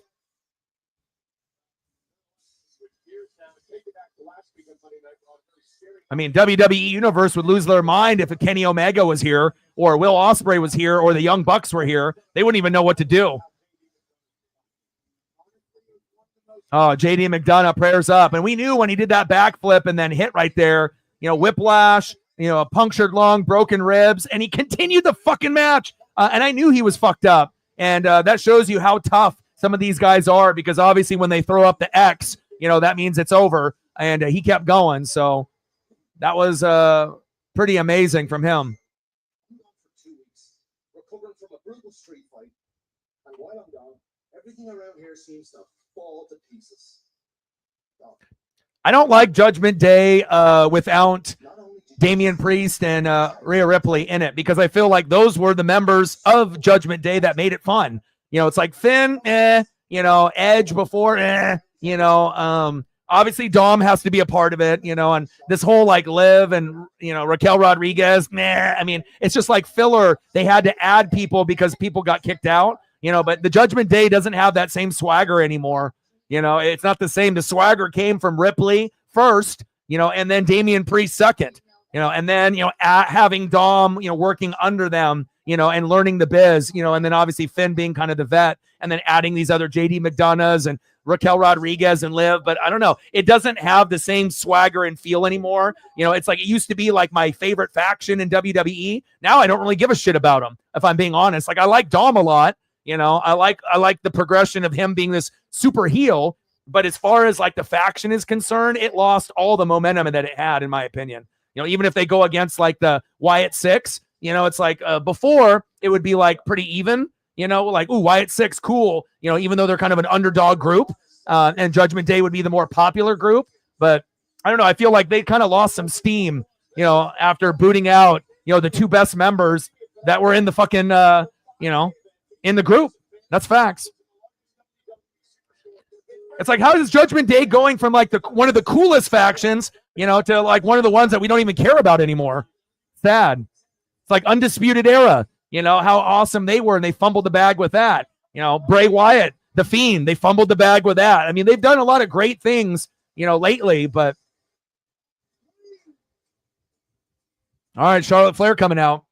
I mean, WWE Universe would lose their mind if a Kenny Omega was here or Will Ospreay was here or the Young Bucks were here. They wouldn't even know what to do. Oh, JD McDonough, prayers up. And we knew when he did that backflip and then hit right there, you know, whiplash, you know, a punctured lung, broken ribs, and he continued the fucking match. And I knew he was fucked up. And that shows you how tough some of these guys are, because obviously when they throw up the X, you know, that means it's over. And he kept going. So that was pretty amazing from him. Recovering from a brutal street fight. And while I'm gone, everything around here seems to fall to pieces. I don't like Judgment Day without Damian Priest and Rhea Ripley in it, because I feel like those were the members of Judgment Day that made it fun. You know, it's like Finn, you know, Edge before, you know, obviously Dom has to be a part of it, you know, and this whole like Liv and, you know, Raquel Rodriguez, I mean, it's just like filler. They had to add people because people got kicked out, you know, but the Judgment Day doesn't have that same swagger anymore. You know, it's not the same. The swagger came from Ripley first, you know, and then Damian Priest second, you know, and then, you know, having Dom, you know, working under them, you know, and learning the biz, you know, and then obviously Finn being kind of the vet, and then adding these other JD McDonoughs and Raquel Rodriguez and Liv. But I don't know, it doesn't have the same swagger and feel anymore. You know, it's like it used to be like my favorite faction in WWE. Now I don't really give a shit about them, if I'm being honest. Like I like Dom a lot. You know, I like the progression of him being this super heel, but as far as like the faction is concerned, it lost all the momentum that it had, in my opinion. You know, even if they go against like the Wyatt Six, you know, it's like before it would be like pretty even, you know, like, ooh, Wyatt Six, cool. You know, even though they're kind of an underdog group, and Judgment Day would be the more popular group. But I don't know, I feel like they kind of lost some steam, you know, after booting out, you know, the two best members that were in the fucking, you know, in the group. That's facts. It's like, how is Judgment Day going from like one of the coolest factions, you know, to like one of the ones that we don't even care about anymore? Sad. It's like Undisputed Era, you know, how awesome they were, and they fumbled the bag with that. You know, Bray Wyatt, The Fiend, they fumbled the bag with that. I mean, they've done a lot of great things, you know, lately, but all right, Charlotte Flair coming out.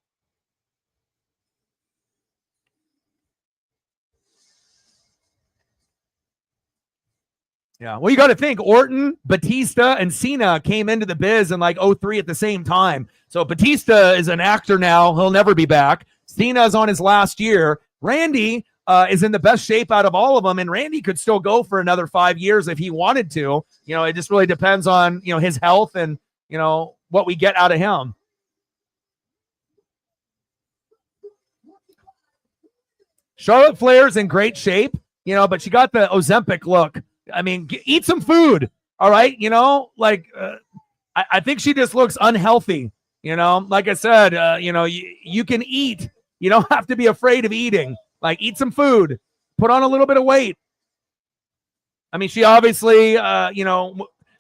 Yeah, well, you got to think Orton, Batista, and Cena came into the biz in like 03 at the same time. So Batista is an actor now. He'll never be back. Cena's on his last year. Randy is in the best shape out of all of them, and Randy could still go for another 5 years if he wanted to. You know, it just really depends on, you know, his health and, you know, what we get out of him. Charlotte Flair's in great shape, you know, but she got the Ozempic look. I mean, eat some food, all right? You know, like I think she just looks unhealthy, you know? Like I said, you know, you can eat. You don't have to be afraid of eating. Like, eat some food. put on a little bit of weight. I mean, she obviously,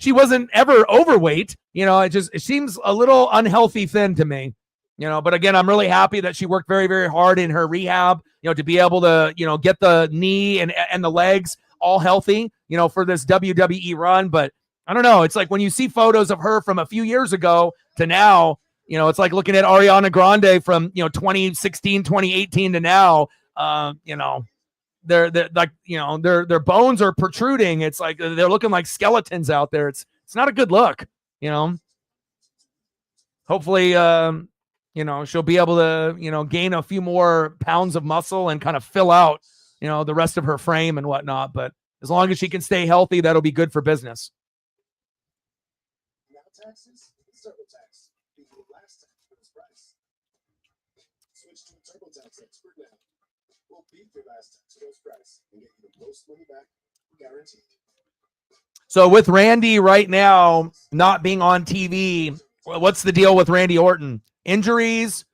she wasn't ever overweight. It seems a little unhealthy thin to me. But again, I'm really happy that she worked very, very hard in her rehab, to be able to, get the knee and the legs all healthy, for this WWE run. But I don't know. It's like when you see photos of her from a few years ago to now, it's like looking at Ariana Grande from, 2016, 2018 to now, they're like, their bones are protruding. It's like they're looking like skeletons out there. It's not a good look, Hopefully, she'll be able to, gain a few more pounds of muscle and kind of fill out, the rest of her frame and whatnot. But as long as she can stay healthy, that'll be good for business. Now taxes, TurboTax. Beat your last tax for this price. Switch to a TurboTax expert now. We'll beat your last tax for this price and get you the most money back, guaranteed. So with Randy right now not being on TV, what's the deal with Randy Orton? Injuries,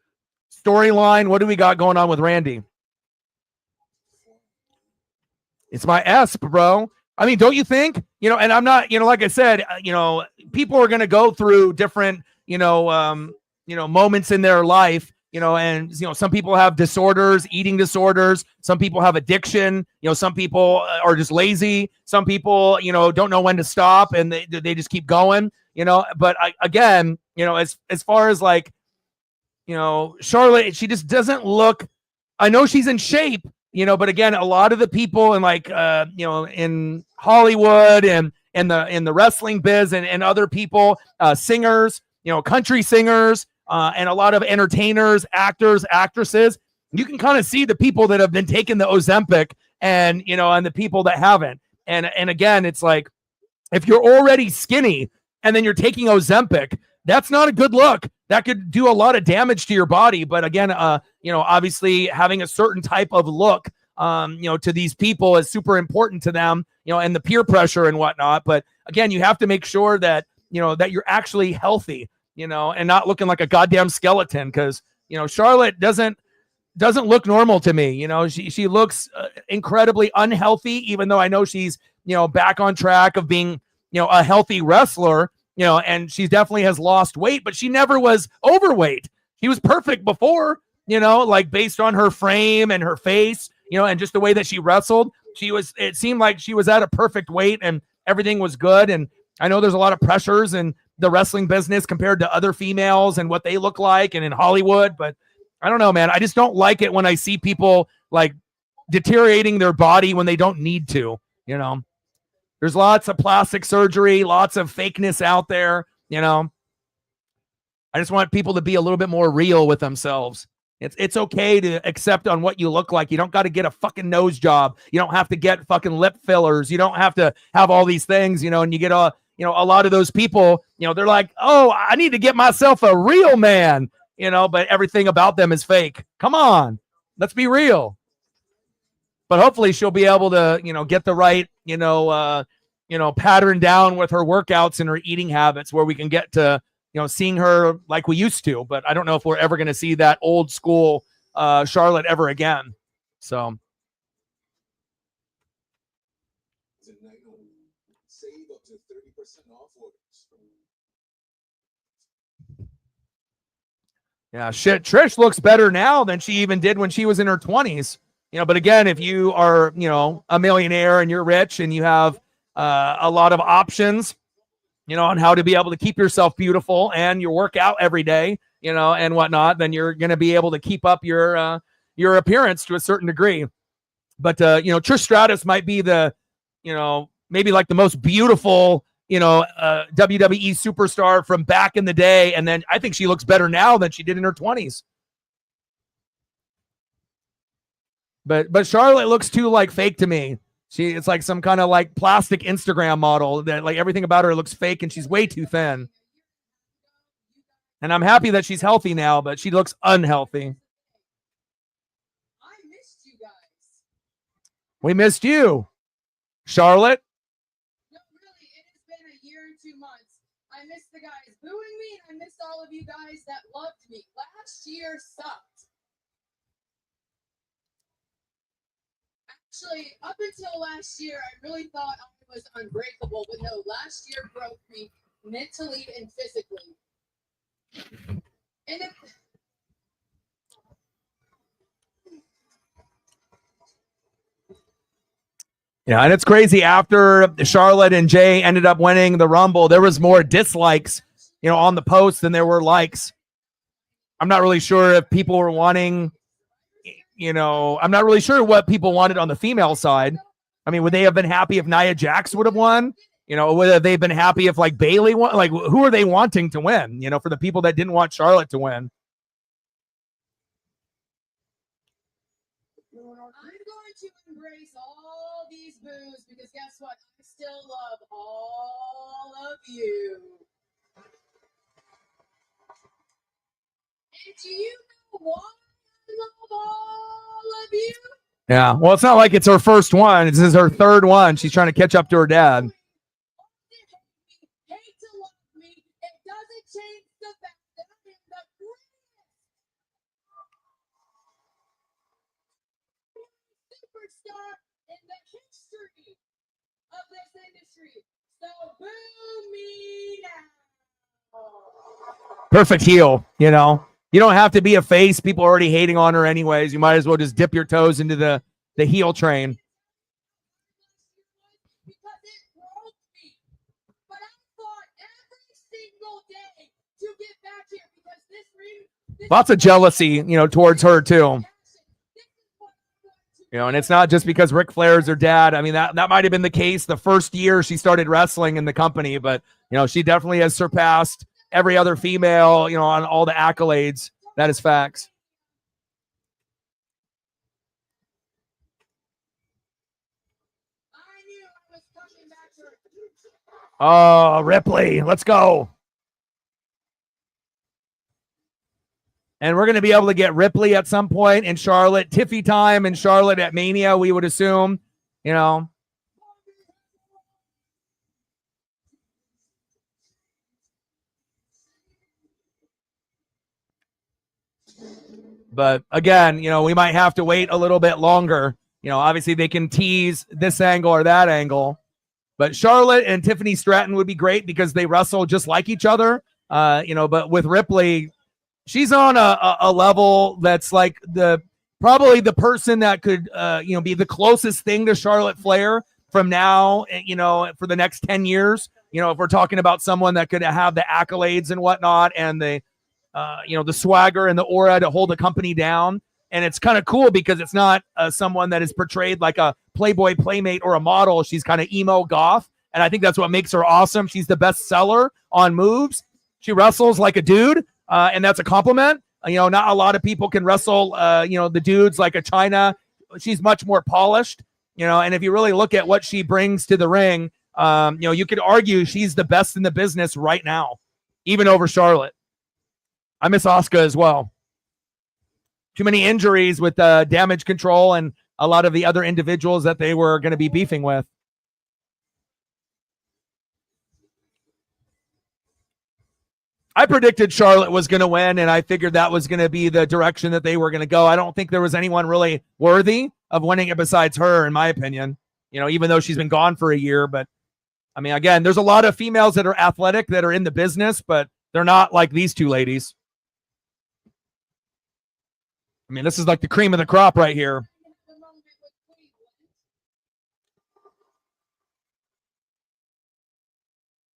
storyline, what do we got going on with Randy? It's my S, bro. I mean, don't you think? And I'm not, like I said, people are going to go through different, moments in their life, and, some people have disorders, eating disorders. Some people have addiction. Some people are just lazy. Some people, don't know when to stop and they just keep going, but again, as far as like, Charlotte, she just doesn't look, I know she's in shape, but again, a lot of the people in like, in Hollywood and in the wrestling biz and other people, singers, country singers, and a lot of entertainers, actors, actresses, you can kind of see the people that have been taking the Ozempic and, and the people that haven't. And again, it's like, if you're already skinny and then you're taking Ozempic, that's not a good look. That could do a lot of damage to your body. But again, obviously having a certain type of look, to these people is super important to them, and the peer pressure and whatnot. But again, you have to make sure that, that you're actually healthy, and not looking like a goddamn skeleton. Cause, Charlotte doesn't look normal to me. She looks incredibly unhealthy, even though I know she's, back on track of being, a healthy wrestler. And she definitely has lost weight, but she never was overweight. She was perfect before, like based on her frame and her face, and just the way that she wrestled. It seemed like she was at a perfect weight and everything was good. And I know there's a lot of pressures in the wrestling business compared to other females and what they look like and in Hollywood, but I don't know, man. I just don't like it when I see people like deteriorating their body when they don't need to, There's lots of plastic surgery, lots of fakeness out there, I just want people to be a little bit more real with themselves. It's okay to accept on what you look like. You don't got to get a fucking nose job. You don't have to get fucking lip fillers. You don't have to have all these things, and you get a lot of those people, they're like, oh, I need to get myself a real man, but everything about them is fake. Come on, let's be real. But hopefully she'll be able to, get the right, pattern down with her workouts and her eating habits where we can get to, seeing her like we used to. But I don't know if we're ever going to see that old school Charlotte ever again. So. Tonight only, save up to 30% off orders. Yeah, shit. Trish looks better now than she even did when she was in her 20s. But again, if you are, a millionaire and you're rich and you have a lot of options, on how to be able to keep yourself beautiful and you work out every day, and whatnot, then you're going to be able to keep up your appearance to a certain degree. But, Trish Stratus might be the, maybe like the most beautiful, WWE superstar from back in the day. And then I think she looks better now than she did in her 20s. But Charlotte looks too like fake to me. It's like some kind of like plastic Instagram model that like everything about her looks fake and she's way too thin. And I'm happy that she's healthy now, but she looks unhealthy. I missed you guys. We missed you, Charlotte. No, really, it has been a year and 2 months. I missed the guys booing me, and I missed all of you guys that loved me. Last year sucked. Actually, up until last year, I really thought I was unbreakable, but no, last year broke me mentally and physically. And if, Yeah, and it's crazy. After Charlotte and Jay ended up winning the Rumble, there was more dislikes, on the post than there were likes. I'm not really sure if people were wanting, I'm not really sure what people wanted on the female side. I mean, would they have been happy if Nia Jax would have won? Would have they been happy if like Bayley won? Like, who are they wanting to win? For the people that didn't want Charlotte to win. I'm going to embrace all these boos because guess what? I still love all of you. And do you know why I love all of you? Yeah. Well, it's not like it's her first one. This is her third one. She's trying to catch up to her dad. Hate to love me. It doesn't change the fact that I am the greatest superstar in the history of this industry. So boo me now. Perfect heel, You don't have to be a face. People are already hating on her anyways. You might as well just dip your toes into the heel train. Because it broke me. But I fought every single day to get back here because this ring. Lots of jealousy, towards her too. And it's not just because Ric Flair is her dad. I mean, that might have been the case the first year she started wrestling in the company, but she definitely has surpassed every other female, on all the accolades. That is facts. Oh, Ripley, let's go. And we're going to be able to get Ripley at some point in Charlotte. Tiffy time in Charlotte at Mania, we would assume, But again, we might have to wait a little bit longer. Obviously they can tease this angle or that angle. But Charlotte and Tiffany Stratton would be great because they wrestle just like each other. But with Ripley, she's on a level that's like probably the person that could be the closest thing to Charlotte Flair from now, for the next 10 years. If we're talking about someone that could have the accolades and whatnot and the swagger and the aura to hold the company down. And it's kind of cool because it's not someone that is portrayed like a Playboy playmate or a model. She's kind of emo goth. And I think that's what makes her awesome. She's the best seller on moves. She wrestles like a dude. And that's a compliment. Not a lot of people can wrestle, the dudes like a China. She's much more polished, and if you really look at what she brings to the ring, you could argue she's the best in the business right now, even over Charlotte. I miss Asuka as well. Too many injuries with Damage Control and a lot of the other individuals that they were going to be beefing with. I predicted Charlotte was going to win, and I figured that was going to be the direction that they were going to go. I don't think there was anyone really worthy of winning it besides her, in my opinion, even though she's been gone for a year. But, I mean, again, there's a lot of females that are athletic that are in the business, but they're not like these two ladies. I mean, this is like the cream of the crop right here.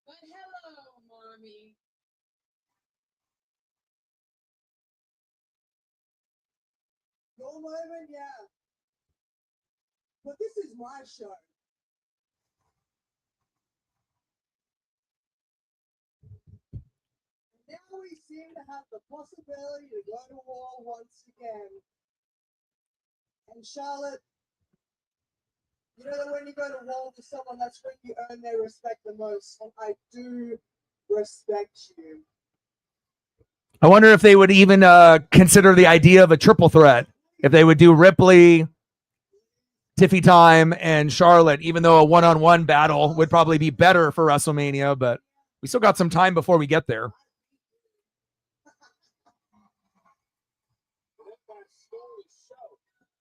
But hello, mommy. Your moment, yeah. But this is my show. Now we seem to have the possibility to go to war once again. And Charlotte, you know that when you go to war with someone, that's when you earn their respect the most. And I do respect you. I wonder if they would even consider the idea of a triple threat. If they would do Ripley, Tiffy Time, and Charlotte, even though a one-on-one battle would probably be better for WrestleMania, but we still got some time before we get there. I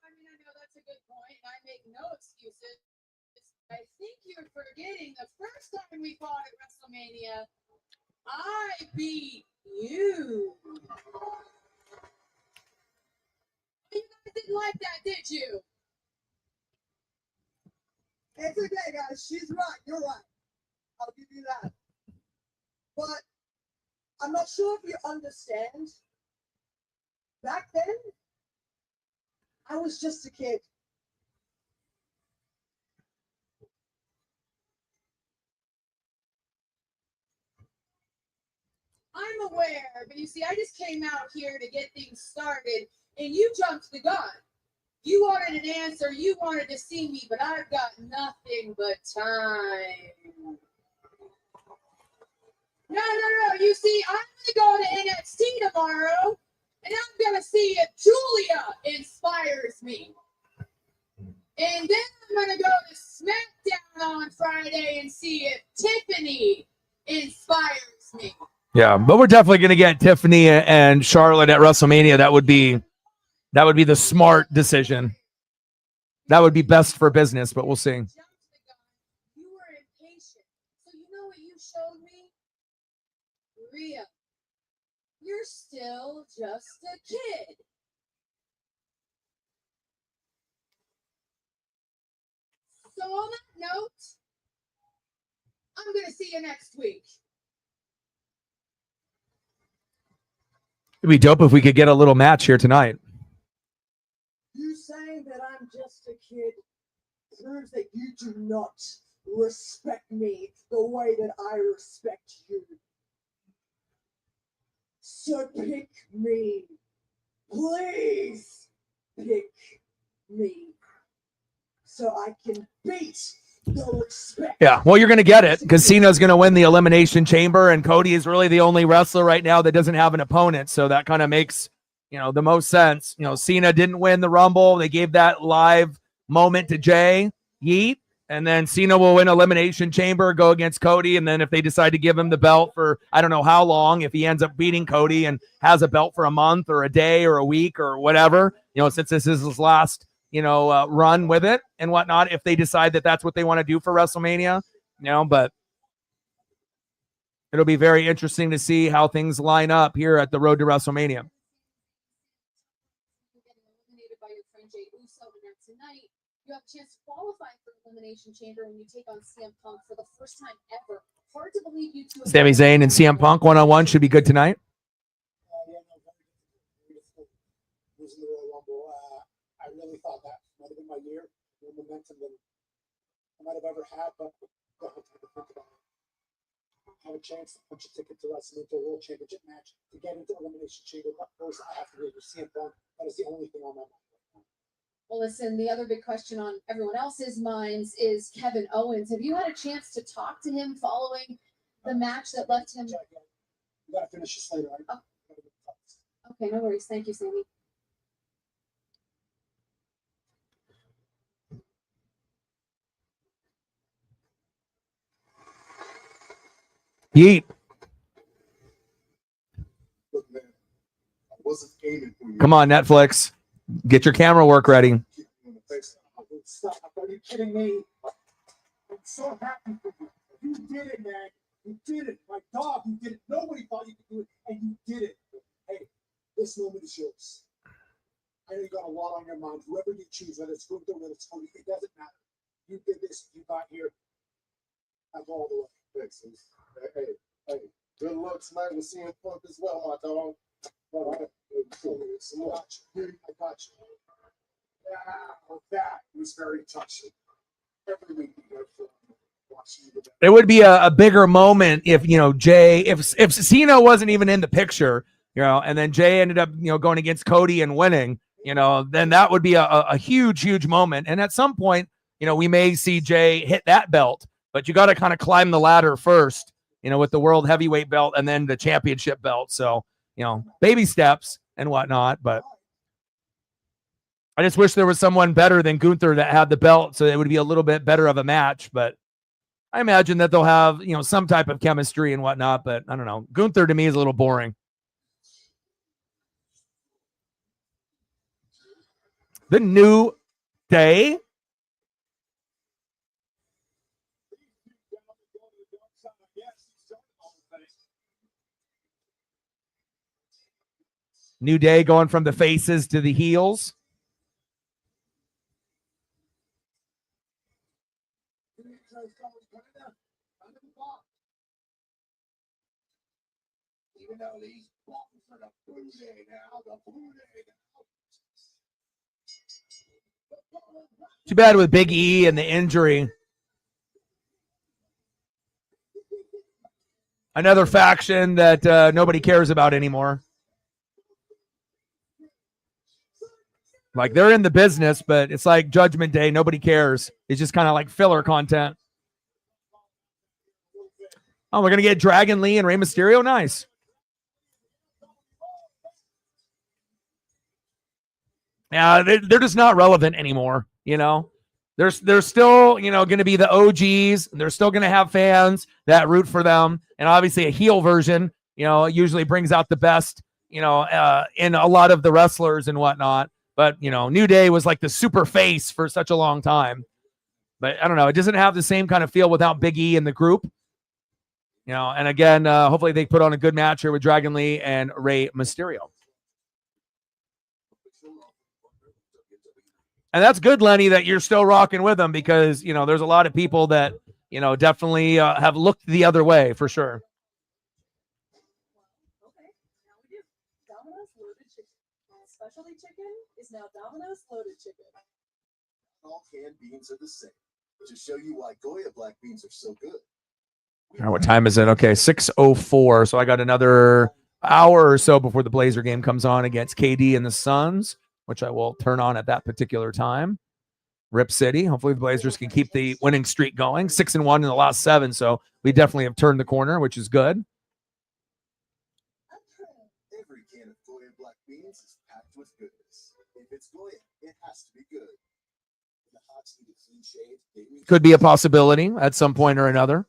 mean, I know that's a good point. I make no you're forgetting the first time we fought at WrestleMania, I beat you. You guys didn't like that, did you? It's okay, guys. She's right. You're right. I'll give you that. But I'm not sure if you understand. Back then, I was just a kid. I'm aware, but you see, I just came out here to get things started, and you jumped the gun. You wanted an answer, you wanted to see me, but I've got nothing but time. No. You see, I'm going to go to NXT tomorrow, and I'm going to see if Julia inspires me. And then I'm going to go to SmackDown on Friday and see if Tiffany inspires me. Yeah, but we're definitely going to get Tiffany and Charlotte at WrestleMania. That would be the smart decision. That would be best for business, but we'll see. You were impatient. So you know what you showed me? Rhea, you're still just a kid. So on that note, I'm going to see you next week. It'd be dope if we could get a little match here tonight. You saying that I'm just a kid proves that you do not respect me the way that I respect you. So pick me. Please pick me. So I can beat the respect. Yeah, well, you're going to get it because Cena's going to win the Elimination Chamber, and Cody is really the only wrestler right now that doesn't have an opponent. So that kind of makes, the most sense. Cena didn't win the Rumble. They gave that live moment to Jay Yeet, and then Cena will win Elimination Chamber, go against Cody, and then if they decide to give him the belt for I don't know how long, if he ends up beating Cody and has a belt for a month or a day or a week or whatever, since this is his last run with it and whatnot, if they decide that that's what they want to do for WrestleMania, but it'll be very interesting to see how things line up here at the road to WrestleMania. Eliminated by your friend Jey Uso, and tonight you have a chance to qualify for Elimination Chamber when you take on CM Punk for the first time ever. Hard to believe you two. Sami Zayn and CM Punk one-on-one should be good tonight. Losing the Royal Rumble, I really thought that might have been my year, more momentum than I might have ever had, but don't have time to think about it. Have a chance to punch a ticket to wrestle into a World Championship match to get into Elimination Chamber. But first, I have to go to CM Punk. That is the only thing on my mind right now. Well, listen, the other big question on everyone else's minds is Kevin Owens. Have you had a chance to talk to him following the match that left him? You gotta finish this later, right? Oh. Okay, no worries. Thank you, Sammy. Yeet. Look, man, I wasn't aiming for you. Come on, Netflix. Get your camera work ready. Stop. Are you kidding me? I'm so happy for you. You did it, man. You did it. My dog, you did it. Nobody thought you could do it, and you did it. Hey, this moment is yours. I know you got a lot on your mind. Whoever you choose, whether it's Gunther, whether it's Cody, it doesn't matter. You did this. You got here. I'm all the way. Thanks. Hey. Good luck tonight with CM Punk as well, my dog. I got you. That was very touching. Every week watching you. It would be a bigger moment if Jay, if Cena wasn't even in the picture, and then Jay ended up going against Cody and winning, then that would be a huge moment. And at some point, we may see Jay hit that belt, but you got to kind of climb the ladder first, with the world heavyweight belt and then the championship belt. So, baby steps and whatnot, but I just wish there was someone better than Gunther that had the belt, so it would be a little bit better of a match. But I imagine that they'll have, some type of chemistry and whatnot. But I don't know. Gunther to me is a little boring. The New Day. New Day going from the faces to the heels. Even though these buttons are the booty now, the booty Too bad with Big E and the injury. Another faction that nobody cares about anymore. Like, they're in the business, but it's like Judgment Day. Nobody cares. It's just kind of like filler content. Oh, we're going to get Dragon Lee and Rey Mysterio? Nice. Yeah, they're just not relevant anymore, you know? They're still, you know, going to be the OGs. They're still going to have fans that root for them. And obviously a heel version, you know, usually brings out the best, you know, in a lot of the wrestlers and whatnot. But, you know, New Day was like the super face for such a long time. But I don't know. It doesn't have the same kind of feel without Big E in the group. You know, and again, hopefully they put on a good match here with Dragon Lee and Rey Mysterio. And that's good, Lenny, that you're still rocking with them because, you know, there's a lot of people that, you know, definitely have looked the other way for sure. Okay, now we do. Domino's loaded chicken. Specialty chicken is now Domino's loaded chicken. All canned beans are the same. To show you why Goya black beans are so good. All right, what time is it? Okay, 6:04. So I got another hour or so before the Blazer game comes on against KD and the Suns, which I will turn on at that particular time. Rip City. Hopefully the Blazers can keep the winning streak going. 6-1 in the last 7. So we definitely have turned the corner, which is good. Every can of Goya black beans is packed with goodness. If it's Goya, it has to be good. The Hawks need a clean shave. Could be a possibility at some point or another.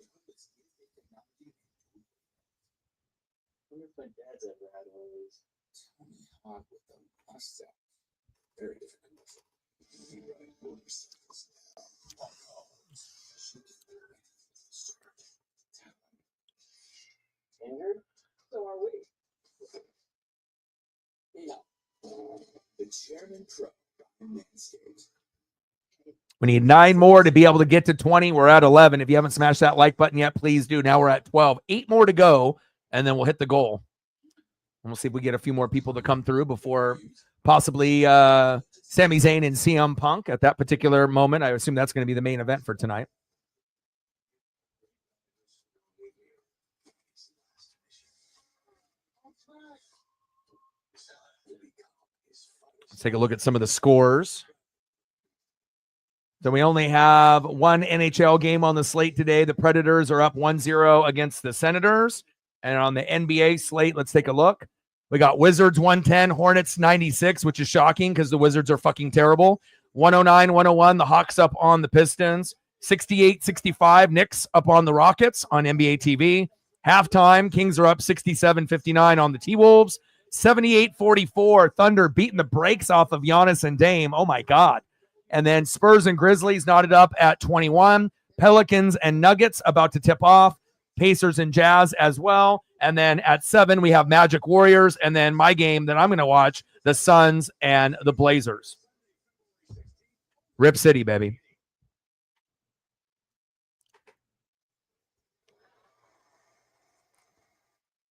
Very different. Injured? So are we. No. The Chairman Pro Manscaped. We need 9 more to be able to get to 20. We're at 11. If you haven't smashed that like button yet, please do. Now we're at 12. 8 more to go, and then we'll hit the goal. And we'll see if we get a few more people to come through before possibly Sami Zayn and CM Punk at that particular moment. I assume that's going to be the main event for tonight. Let's take a look at some of the scores. So we only have one NHL game on the slate today. The Predators are up 1-0 against the Senators. And on the NBA slate, let's take a look. We got Wizards 110, Hornets 96, which is shocking because the Wizards are fucking terrible. 109-101, the Hawks up on the Pistons. 68-65, Knicks up on the Rockets on NBA TV. Halftime, Kings are up 67-59 on the T-Wolves. 78-44, Thunder beating the brakes off of Giannis and Dame. Oh, my God. And then Spurs and Grizzlies knotted up at 21. Pelicans and Nuggets about to tip off. Pacers and Jazz as well. And then at 7, we have Magic Warriors. And then my game that I'm going to watch, the Suns and the Blazers. Rip City, baby.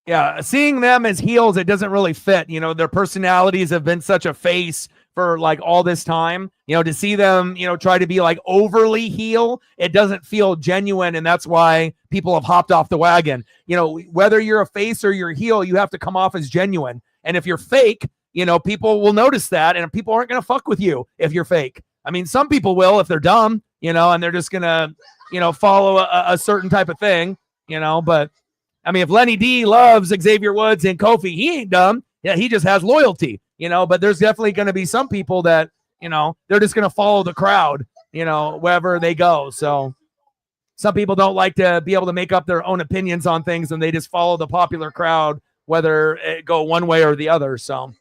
Yeah, seeing them as heels, it doesn't really fit. You know, their personalities have been such a face for like all this time. You know, to see them, you know, try to be like overly heel, it doesn't feel genuine. And that's why people have hopped off the wagon. You know, whether you're a face or you're a heel, you have to come off as genuine. And if you're fake, you know, people will notice that, and people aren't going to fuck with you if you're fake. I mean, some people will if they're dumb, you know, and they're just going to, you know, follow a certain type of thing, you know, but I mean, if Lenny D loves Xavier Woods and Kofi, he ain't dumb. Yeah, he just has loyalty, you know, but there's definitely going to be some people that, you know, they're just going to follow the crowd, you know, wherever they go. So some people don't like to be able to make up their own opinions on things, and they just follow the popular crowd, whether it go one way or the other. So,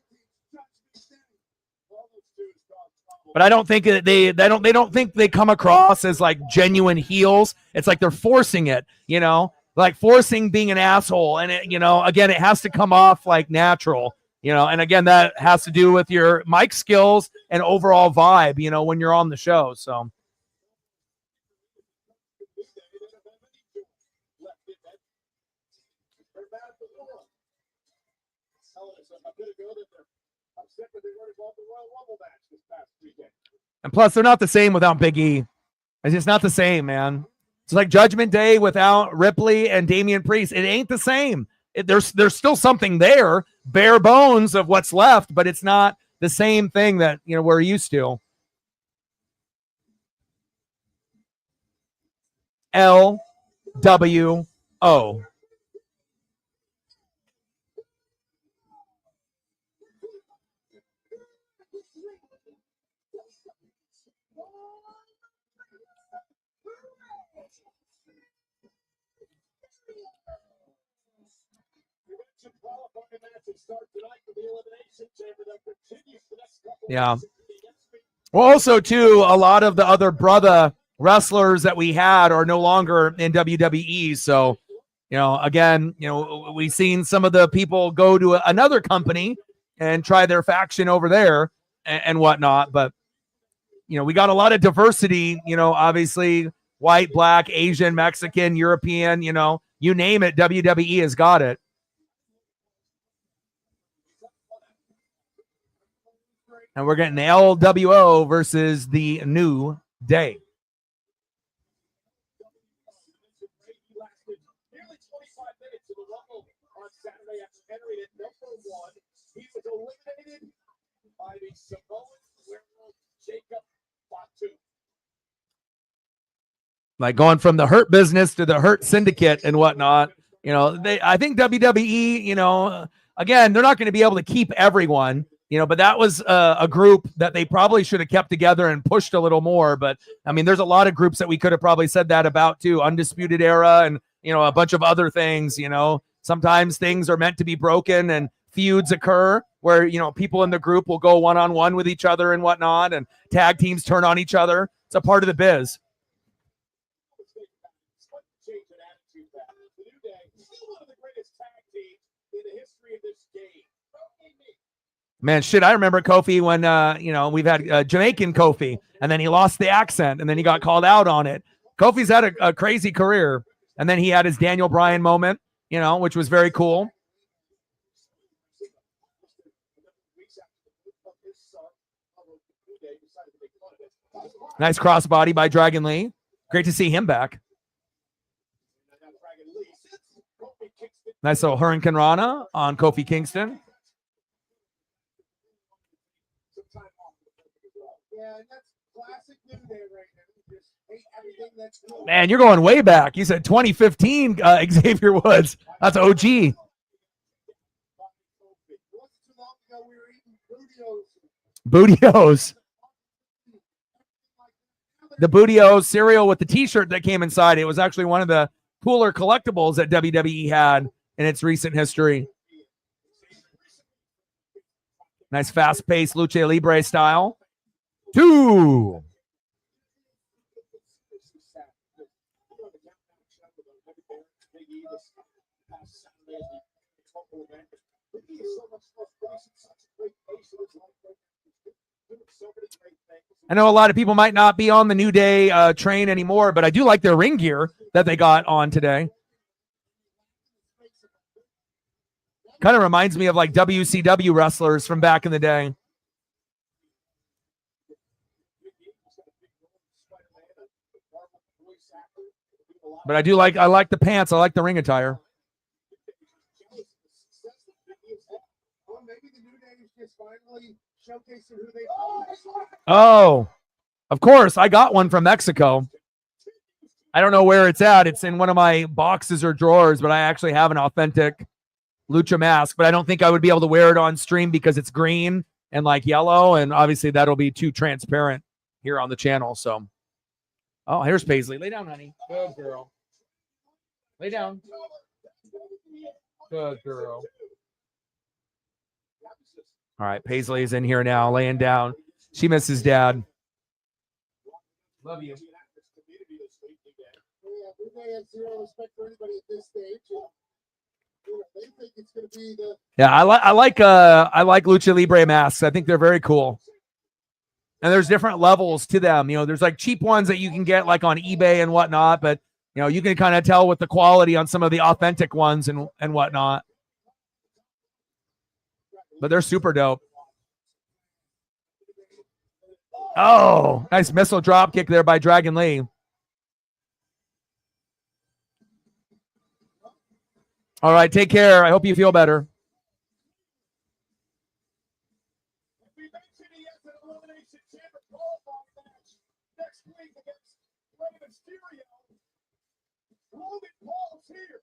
but I don't think they don't think they come across as like genuine heels. It's like they're forcing it, you know, like forcing being an asshole. And it, you know, again, it has to come off like natural, You know, and again, that has to do with your mic skills and overall vibe, you know, when you're on the show. So and plus they're not the same without Big E. It's just not the same, man. It's like Judgment Day without Ripley and Damian Priest. It ain't the same. There's still something there, bare bones of what's left, but it's not the same thing that, you know, we're used to. LWO. Yeah. Well, also too, a lot of the other brother wrestlers that we had are no longer in WWE. So, you know, again, you know, we've seen some of the people go to another company and try their faction over there and whatnot. But, you know, we got a lot of diversity, you know, obviously white, black, Asian, Mexican, European, you know, you name it, WWE has got it. And we're getting the LWO versus the New Day. Like going from the Hurt Business to the Hurt Syndicate and whatnot. You know, I think WWE, you know, again, they're not going to be able to keep everyone, you know, but that was a group that they probably should have kept together and pushed a little more. But I mean, there's a lot of groups that we could have probably said that about too. Undisputed Era and, you know, a bunch of other things, you know, sometimes things are meant to be broken and feuds occur where, you know, people in the group will go one-on-one with each other and whatnot, and tag teams turn on each other. It's a part of the biz. Man, shit, I remember Kofi when, you know, we've had Jamaican Kofi, and then he lost the accent, and then he got called out on it. Kofi's had a crazy career, and then he had his Daniel Bryan moment, you know, which was very cool. Nice crossbody by Dragon Lee. Great to see him back. Nice little Hurricane Rana on Kofi Kingston. Man, you're going way back. You said 2015, Xavier Woods. That's OG. Booty-O's. The Booty-O's cereal with the t-shirt that came inside. It was actually one of the cooler collectibles that WWE had in its recent history. Nice fast-paced Lucha Libre style. 2. I know a lot of people might not be on the New Day train anymore, but I do like their ring gear that they got on today. Kind of reminds me of like WCW wrestlers from back in the day. But I like the pants. I like the ring attire. Oh, of course. I got one from Mexico. I don't know where it's at. It's in one of my boxes or drawers, but I actually have an authentic Lucha mask, but I don't think I would be able to wear it on stream because it's green and like yellow, and obviously that'll be too transparent here on the channel. So, oh, here's Paisley. Lay down, honey. Good girl. Lay down. Good girl. All right, Paisley is in here now, laying down. She misses Dad. Love you. They think it's going to be the Yeah, I like Lucha Libre masks. I think they're very cool. And there's different levels to them. You know, there's like cheap ones that you can get like on eBay and whatnot, but you know, you can kind of tell with the quality on some of the authentic ones and whatnot. But they're super dope. Oh, nice missile drop kick there by Dragon Lee. All right, take care. I hope you feel better. we mentioned he has an elimination chamber qualifying match next week against Rey Mysterio. Logan Paul's here.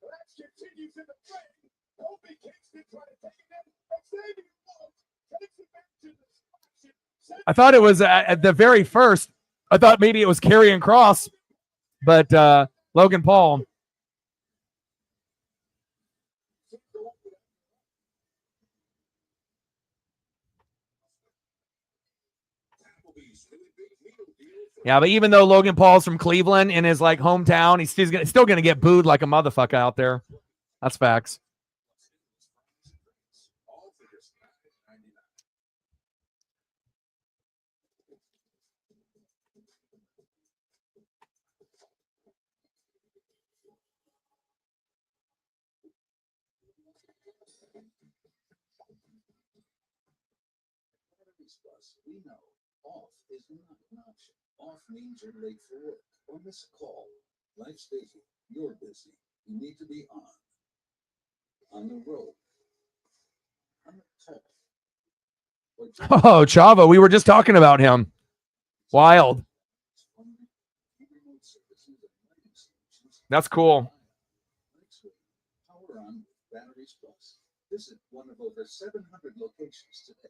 The match continues in the frame. Kofi Kingston trying to take it in. Xavier Woods takes it back to the selection. I thought it was at the very first. I thought maybe it was Karrion Kross, but Logan Paul. Yeah, but even though Logan Paul's from Cleveland in his like hometown, he's still gonna get booed like a motherfucker out there. That's facts. We know off is not an option. Off means you're late for work or miss a call. Life's busy. You're busy. You need to be on the road, on the call. Oh, Chavo, we were just talking about him. Wild. That's cool. Power on Batteries Plus. Visit one of over 700 locations today.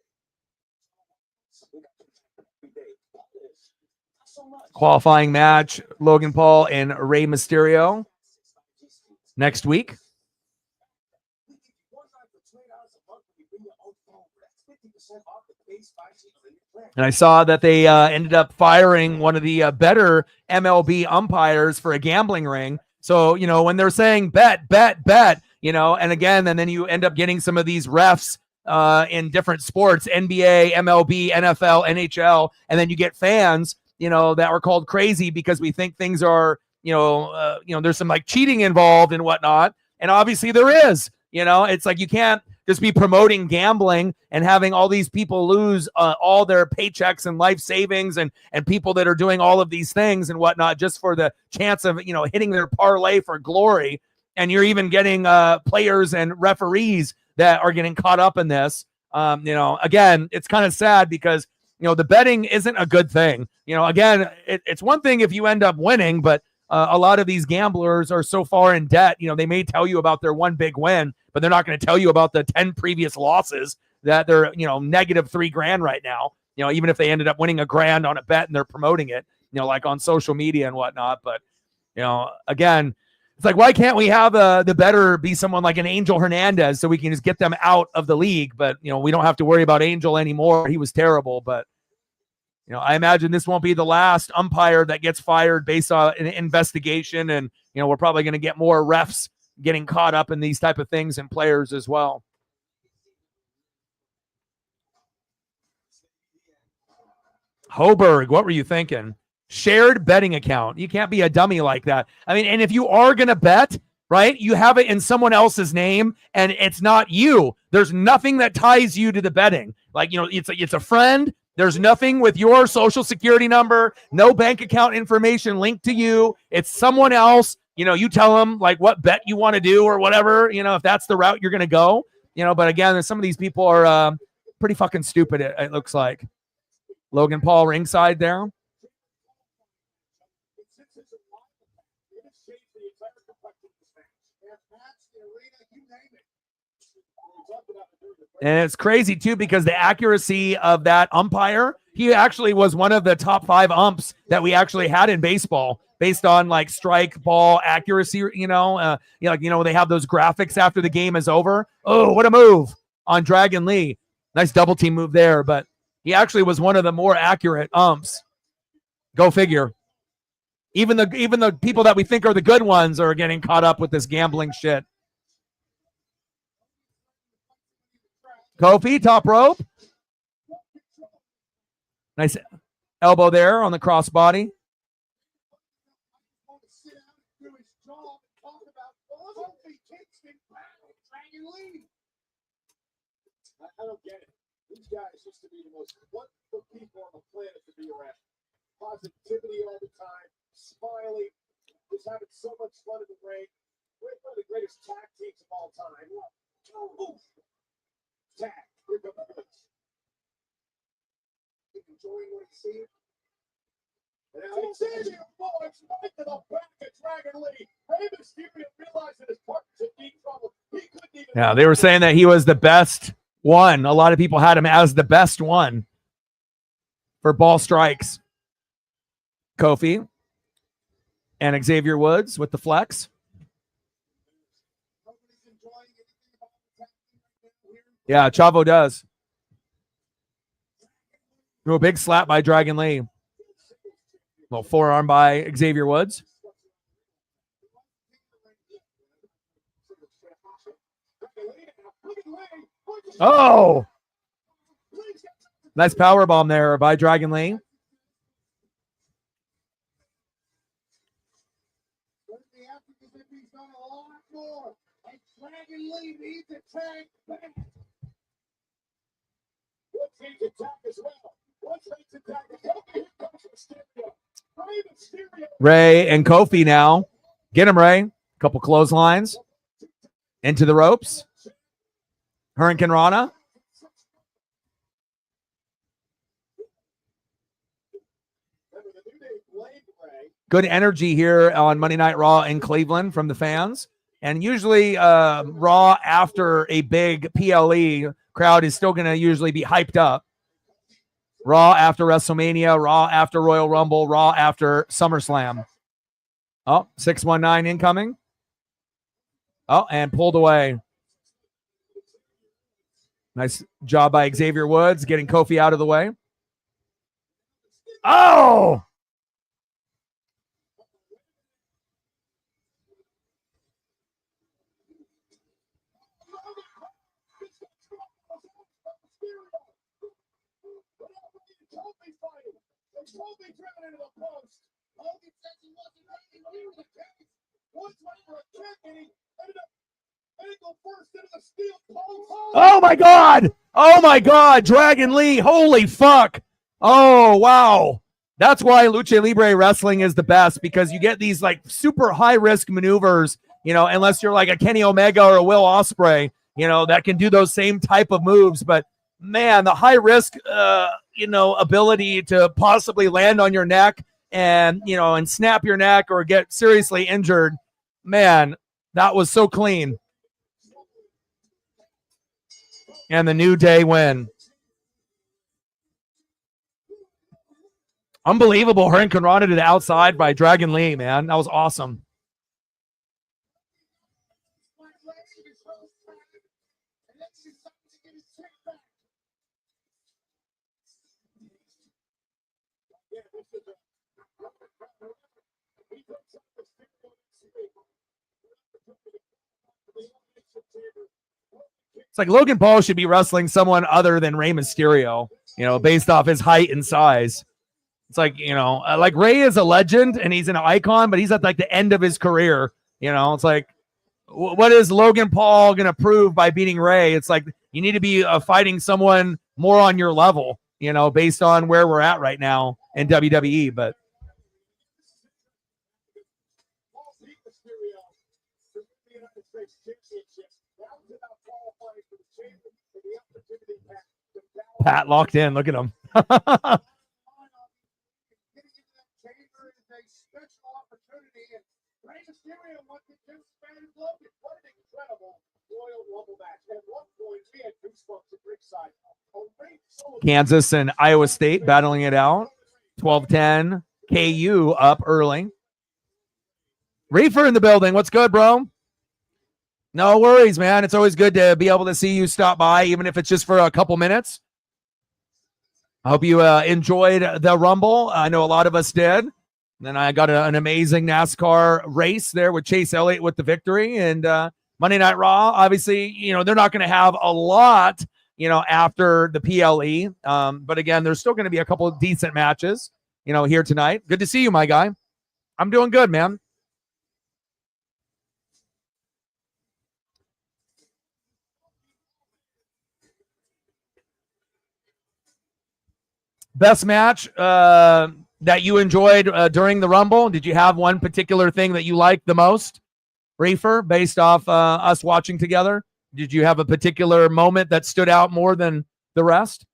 Qualifying match, Logan Paul and Rey Mysterio next week. And I saw that they ended up firing one of the better MLB umpires for a gambling ring. So, you know, when they're saying bet, you know, and then you end up getting some of these refs in different sports, NBA, MLB, NFL, NHL, and then you get fans, you know, that are called crazy because we think things are, there's some like cheating involved and whatnot. And obviously there is, you know, it's like you can't just be promoting gambling and having all these people lose all their paychecks and life savings and people that are doing all of these things and whatnot just for the chance of, you know, hitting their parlay for glory. And you're even getting players and referees that are getting caught up in this. Again, it's kind of sad because, you know, the betting isn't a good thing. You know, again, it's one thing if you end up winning, but a lot of these gamblers are so far in debt. You know, they may tell you about their one big win, but they're not going to tell you about the 10 previous losses that they're, you know, negative $3,000 right now. You know, even if they ended up winning $1,000 on a bet and they're promoting it, you know, like on social media and whatnot. But, you know, again, it's like, why can't we have the bettor be someone like an Angel Hernandez so we can just get them out of the league? But, you know, we don't have to worry about Angel anymore. He was terrible, but, you know, I imagine this won't be the last umpire that gets fired based on an investigation. And, you know, we're probably going to get more refs getting caught up in these type of things and players as well. Hoberg, what were you thinking? Shared betting account. You can't be a dummy like that. I mean, and if you are going to bet, right, you have it in someone else's name and it's not you. There's nothing that ties you to the betting. Like, you know, it's a friend. There's nothing with your social security number, no bank account information linked to you. It's someone else. You know, you tell them like what bet you want to do or whatever, you know, if that's the route you're going to go, you know, but again, some of these people are pretty fucking stupid. It looks like. Logan Paul ringside there. And it's crazy, too, because the accuracy of that umpire, he actually was one of the top 5 umps that we actually had in baseball based on like strike ball accuracy, they have those graphics after the game is over. Oh, what a move on Dragon Lee. Nice double team move there, but he actually was one of the more accurate umps. Go figure. Even the people that we think are the good ones are getting caught up with this gambling shit. Kofi, top rope. Nice elbow there on the crossbody. I don't get it. These guys used to be the most wonderful people on the planet to be around. Positivity all the time, smiling, just having so much fun in the ring. We're one of the greatest tag teams of all time. Tag, here comes the goods. Enjoying what he's seeing. And now Xavier Woods right to the back of Dragon Lee. Rey Mysterio realized that his partner's in deep trouble. He couldn't even. Yeah, they were saying that he was the best one. A lot of people had him as the best one for ball strikes. Kofi and Xavier Woods with the flex. Yeah, Chavo does. Ooh, a big slap by Dragon Lee. Little forearm by Xavier Woods. Oh! Nice power bomb there by Dragon Lee. Rey and Kofi now. Get him, Rey. Couple clotheslines. Into the ropes. Hurricane Rana. Good energy here on Monday Night Raw in Cleveland from the fans. And usually Raw after a big PLE crowd is still going to usually be hyped up. Raw after WrestleMania, Raw after Royal Rumble, Raw after SummerSlam. Oh, 619 incoming. Oh, and pulled away. Nice job by Xavier Woods getting Kofi out of the way. Oh! Oh my God! Oh my God! Dragon Lee! Holy fuck! Oh wow! That's why Lucha Libre wrestling is the best, because you get these like super high risk maneuvers. You know, unless you're like a Kenny Omega or a Will Ospreay, you know, that can do those same type of moves. But man, the high risk, ability to possibly land on your neck and snap your neck or get seriously injured. Man, that was so clean. And the New Day win. Unbelievable. Hurricane Rana to the outside by Dragon Lee, man. That was awesome. It's like Logan Paul should be wrestling someone other than Rey Mysterio, based off his height and size. It's like, like Rey is a legend and he's an icon, but he's at like the end of his career. It's like, what is Logan Paul going to prove by beating Rey? It's like, you need to be fighting someone more on your level, based on where we're at right now in WWE. But Pat locked in. Look at him. Kansas and Iowa State battling it out. 12-10. KU up early. Reefer in the building. What's good, bro? No worries, man. It's always good to be able to see you stop by, even if it's just for a couple minutes. I hope you enjoyed the Rumble. I know a lot of us did. And then I got an amazing NASCAR race there with Chase Elliott with the victory. And Monday Night Raw, obviously, they're not going to have a lot, after the PLE. But again, there's still going to be a couple of decent matches, here tonight. Good to see you, my guy. I'm doing good, man. Best match that you enjoyed during the Rumble? Did you have one particular thing that you liked the most, Reefer, based off us watching together? Did you have a particular moment that stood out more than the rest?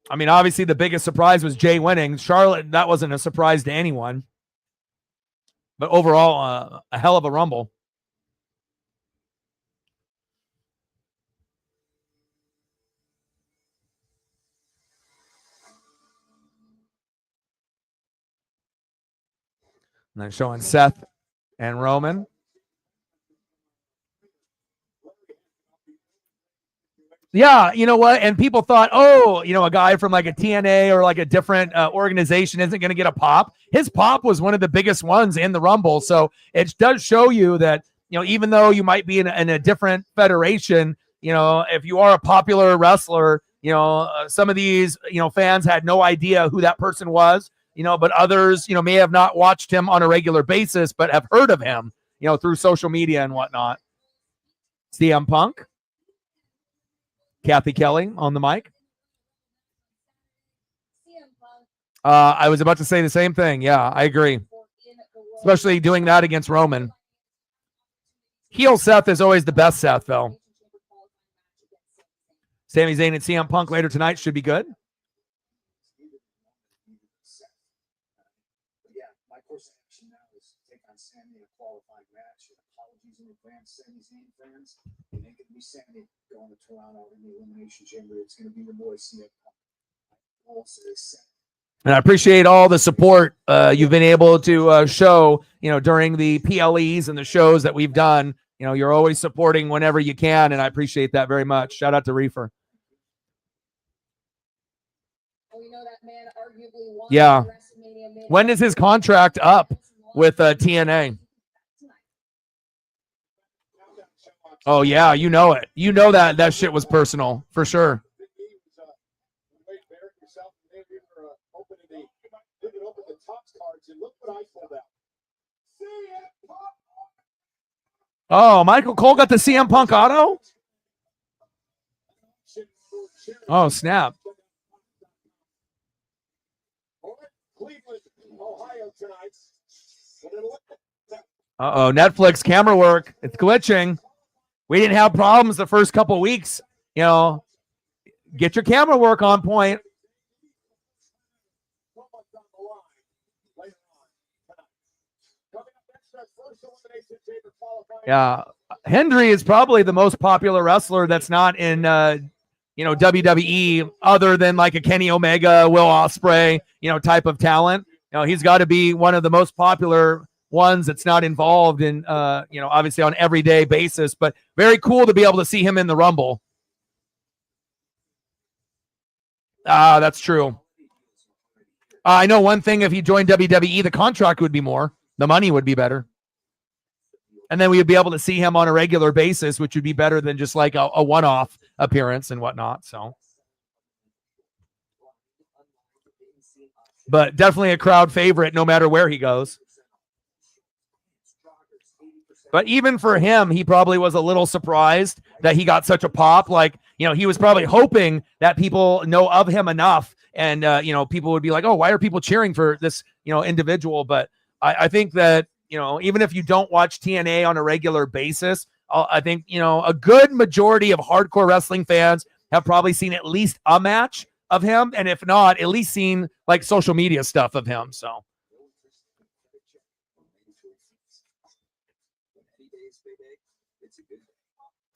I mean, obviously the biggest surprise was Jay winning. Charlotte, that wasn't a surprise to anyone. But overall, a hell of a Rumble. And then showing Seth and Roman. Yeah, you know what? And people thought, a guy from like a TNA or like a different organization isn't going to get a pop. His pop was one of the biggest ones in the Rumble. So it does show you that, even though you might be in a different federation, if you are a popular wrestler, some of these, fans had no idea who that person was, but others, may have not watched him on a regular basis, but have heard of him, through social media and whatnot. CM Punk. Kathy Kelly on the mic. I was about to say the same thing. Yeah, I agree. Especially doing that against Roman. Heel Seth is always the best Seth, though. Sami Zayn and CM Punk later tonight should be good. Yeah, my course of action now is to take on Sami in a qualifying match. Apologies in advance, Sami Zayn fans. It ain't gonna be Sami going to Toronto in the Elimination Chamber. It's gonna be your boy CM Punk. And I appreciate all the support you've been able to show, during the PLEs and the shows that we've done. You're always supporting whenever you can, and I appreciate that very much. Shout out to Reefer. Yeah. When is his contract up with TNA? Oh, yeah, you know it. You know that shit was personal, for sure. Oh, Michael Cole got the CM Punk auto? Oh, snap. Uh-oh, Netflix camera work. It's glitching. We didn't have problems the first couple weeks. Get your camera work on point. Yeah, Hendry is probably the most popular wrestler that's not in, WWE, other than like a Kenny Omega, Will Ospreay, type of talent. He's got to be one of the most popular ones that's not involved in, obviously on everyday basis. But very cool to be able to see him in the Rumble. That's true. I know one thing: if he joined WWE, the contract would be more, the money would be better. And then we would be able to see him on a regular basis, which would be better than just like a one-off appearance and whatnot. So, but definitely a crowd favorite no matter where he goes. But even for him, he probably was a little surprised that he got such a pop. Like, he was probably hoping that people know of him enough and, people would be like, oh, why are people cheering for this, individual? But I think that, even if you don't watch TNA on a regular basis, I think, a good majority of hardcore wrestling fans have probably seen at least a match of him. And if not, at least seen like social media stuff of him. So.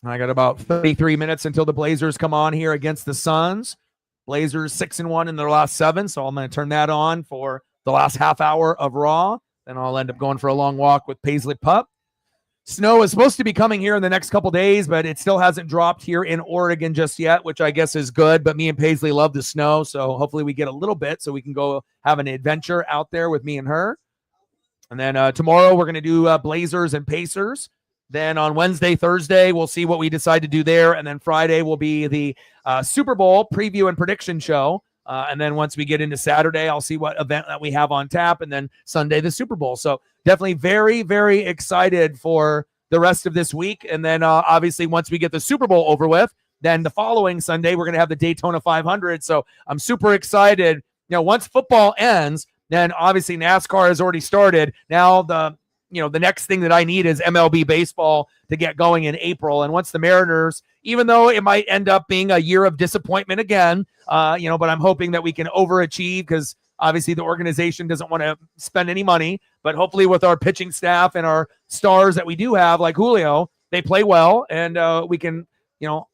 I got about 33 minutes until the Blazers come on here against the Suns. Blazers 6-1 in their last 7. So I'm going to turn that on for the last half hour of Raw. Then I'll end up going for a long walk with Paisley Pup. Snow is supposed to be coming here in the next couple days, but it still hasn't dropped here in Oregon just yet, which I guess is good. But me and Paisley love the snow, so hopefully we get a little bit so we can go have an adventure out there with me and her. And then tomorrow we're going to do Blazers and Pacers. Then on Wednesday, Thursday, we'll see what we decide to do there. And then Friday will be the Super Bowl preview and prediction show. And then once we get into Saturday, I'll see what event that we have on tap. And then Sunday, the Super Bowl. So definitely very, very excited for the rest of this week. And then obviously once we get the Super Bowl over with, then the following Sunday, we're going to have the Daytona 500. So I'm super excited. You know, once football ends, then obviously NASCAR has already started. Now the next thing that I need is MLB baseball to get going in April. And once the Mariners, even though it might end up being a year of disappointment again, but I'm hoping that we can overachieve because obviously the organization doesn't want to spend any money. But hopefully with our pitching staff and our stars that we do have, like Julio, they play well and we can,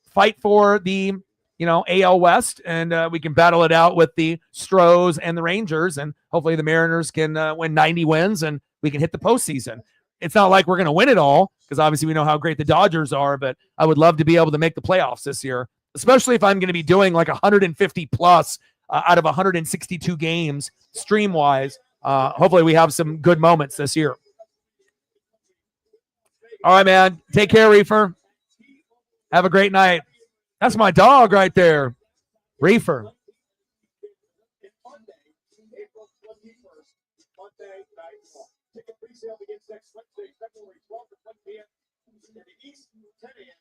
fight for the, AL West and we can battle it out with the Stros and the Rangers. And hopefully the Mariners can win 90 wins and we can hit the postseason. It's not like we're going to win it all because obviously we know how great the Dodgers are, but I would love to be able to make the playoffs this year, especially if I'm going to be doing like 150 plus out of 162 games stream wise. Hopefully we have some good moments this year. All right, man. Take care, Reefer. Have a great night. That's my dog right there. Reefer. Ticket pre-sale begins next Wednesday, February 12th at 1 p.m. In the East, 10 a.m.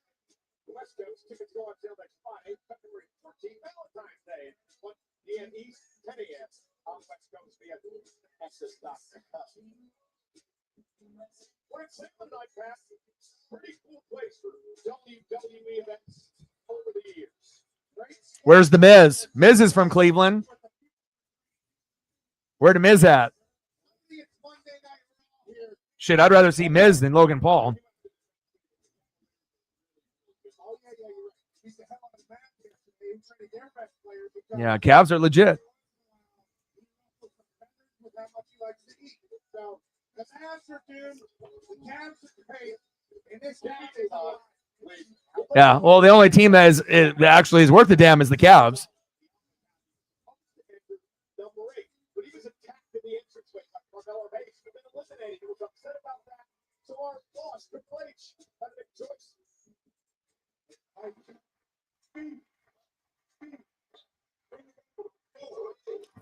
West Coast, tickets go on sale next Friday, February 14th, Valentine's Day. 1 p.m. East, 10 a.m. on West Coast via access.com. We're at Salmon Night Pass. Pretty cool place for WWE events over the years. Right? Where's the Miz? Miz is from Cleveland. Where the Miz at? Shit, I'd rather see Miz than Logan Paul. Yeah, Cavs are legit. Yeah, well, the only team that that actually is worth a damn is the Cavs.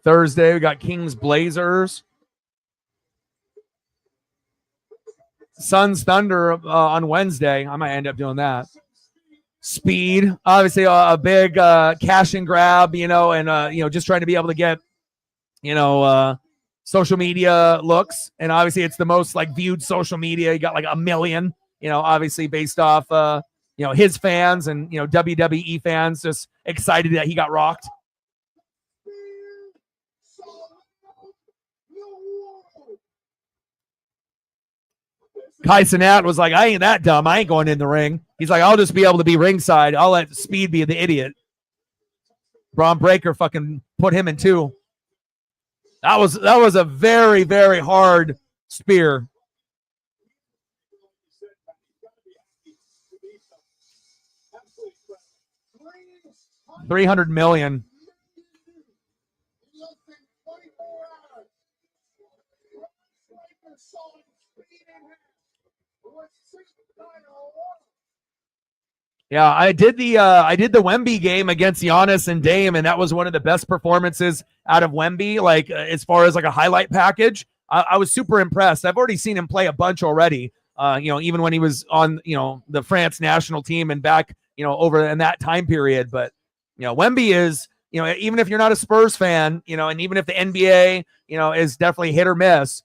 Thursday, we got Kings Blazers. Suns Thunder on Wednesday. I might end up doing that. Speed, obviously a big cash and grab, and just trying to be able to get, social media looks. And obviously it's the most viewed social media. You got 1 million, obviously based off, his fans and, WWE fans just excited that he got rocked. Kai Cenat was like, I ain't that dumb. I ain't going in the ring. He's like, I'll just be able to be ringside. I'll let Speed be the idiot. Braun Breaker fucking put him in 2. That was a very, very hard spear. $300 million. Yeah, I did the Wemby game against Giannis and Dame, and that was one of the best performances out of Wemby. As far as a highlight package, I was super impressed. I've already seen him play a bunch already. Even when he was on the France national team and back over in that time period. But Wemby is even if you're not a Spurs fan, and even if the NBA is definitely hit or miss,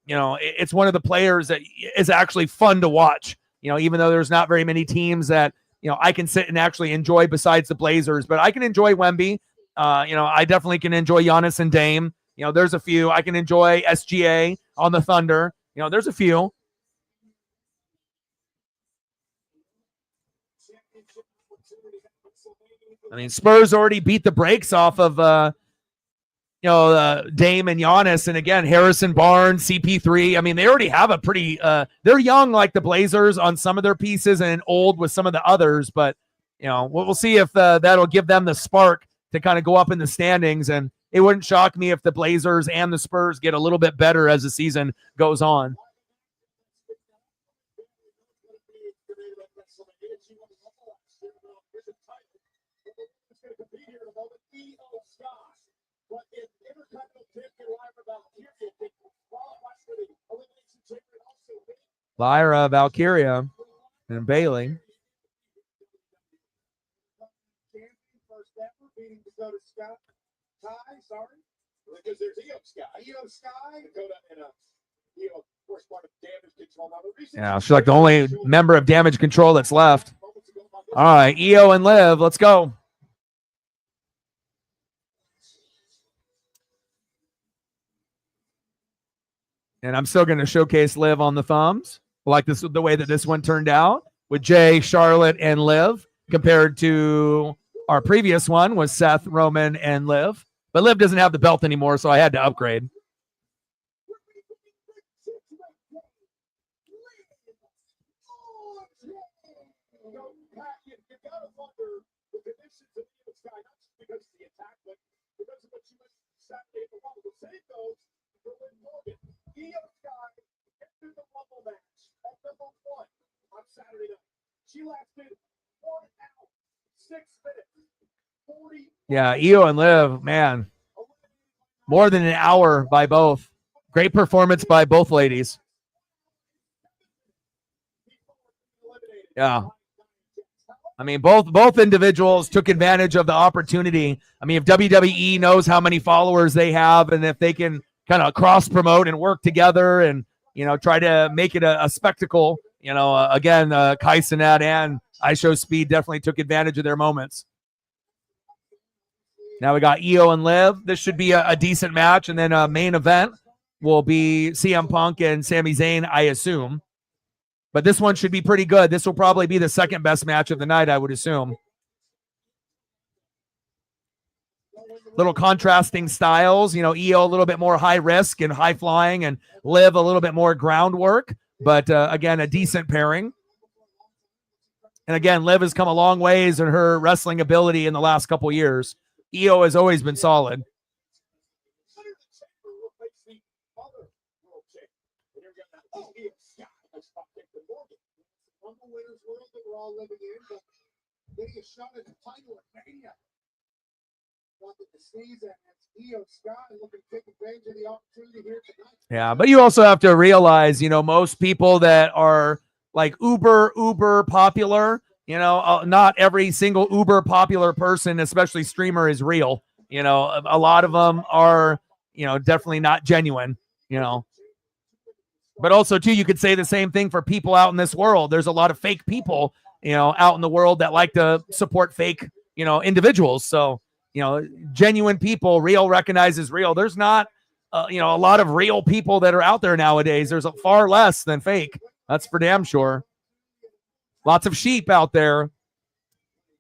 it's one of the players that is actually fun to watch. Even though there's not very many teams that, I can sit and actually enjoy besides the Blazers, but I can enjoy Wemby. I definitely can enjoy Giannis and Dame. There's a few. I can enjoy SGA on the Thunder. There's a few. I mean, Spurs already beat the brakes off of, Dame and Giannis, and again, Harrison Barnes, CP3. I mean, they already have a pretty, they're young like the Blazers on some of their pieces and old with some of the others, but, we'll see if that'll give them the spark to kind of go up in the standings, and it wouldn't shock me if the Blazers and the Spurs get a little bit better as the season goes on. Lyra, Valkyria, and Bailey. First ever beating Dakota Sky. Sorry. Because there's Io Sky, Dakota, and Io, of course, part of Damage Control. Now, the reason Yeah, she's like the only member of Damage Control that's left. All right, Io and Liv, let's go. And I'm still going to showcase Liv on the thumbs. Like this, the way that this one turned out with Jay, Charlotte, and Liv, compared to our previous one was Seth, Roman, and Liv. But Liv doesn't have the belt anymore, so I had to upgrade. She lasted 1 hour, 6 minutes, 40. Yeah, Io and Liv, man, more than an hour by both. Great performance by both ladies. Yeah. I mean, both individuals took advantage of the opportunity. I mean, if WWE knows how many followers they have, and if they can kind of cross promote and work together and, you know, try to make it a spectacle, you know, again, Kai Cenat and IShowSpeed definitely took advantage of their moments. Now we got Io and Liv. This should be a decent match. And then a main event will be CM Punk and Sami Zayn, I assume. But this one should be pretty good. This will probably be the second best match of the night, I would assume. Little contrasting styles. You know, Io a little bit more high risk and high flying, and Liv a little bit more groundwork. But again, a decent pairing. And again, Liv has come a long ways in her wrestling ability in the last couple years. Io has always been solid. Yeah, but you also have to realize, you know, most people that are like uber popular, you know, not every single uber popular person, especially streamer, is real. You know, a lot of them are, you know, definitely not genuine, you know. But also, too, you could say the same thing for people out in this world. There's a lot of fake people, you know, out in the world that like to support fake, you know, individuals. So, you know, genuine people, real recognizes real. There's not, you know, a lot of real people that are out there nowadays. There's far less than fake. That's for damn sure. Lots of sheep out there.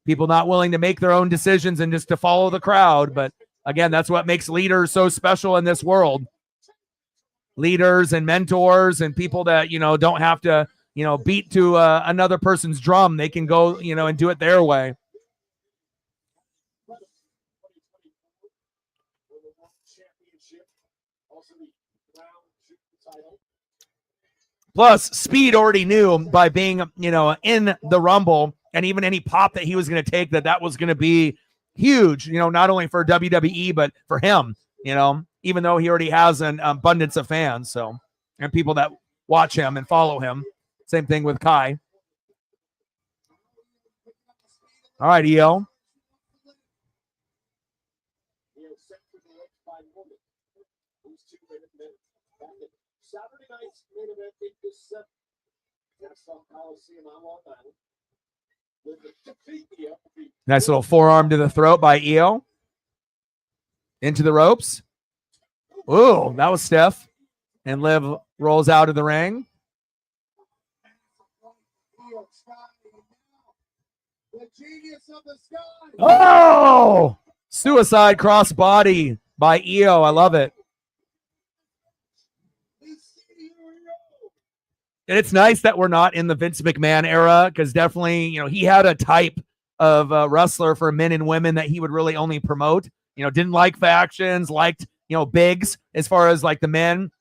People not willing to make their own decisions and just to follow the crowd. But again, that's what makes leaders so special in this world. Leaders and mentors and people that, you know, don't have to, you know, beat to another person's drum. They can go, you know, and do it their way. Plus, Speed already knew by being, you know, in the Rumble and even any pop that he was going to take that was going to be huge, you know, not only for WWE, but for him, you know, even though he already has an abundance of fans. So, and people that watch him and follow him. Same thing with Kai. All right, Io. Saturday night's main event in December. Nassau Coliseum on Long Island. With the defeat Io. Nice little forearm to the throat by Io. Into the ropes. Ooh, that was stiff. And Liv rolls out of the ring. Oh! Suicide cross body by Io. I love it. And it's nice that we're not in the Vince McMahon era, because definitely, you know, he had a type of wrestler for men and women that he would really only promote. You know, didn't like factions, liked, you know, bigs as far as like the men.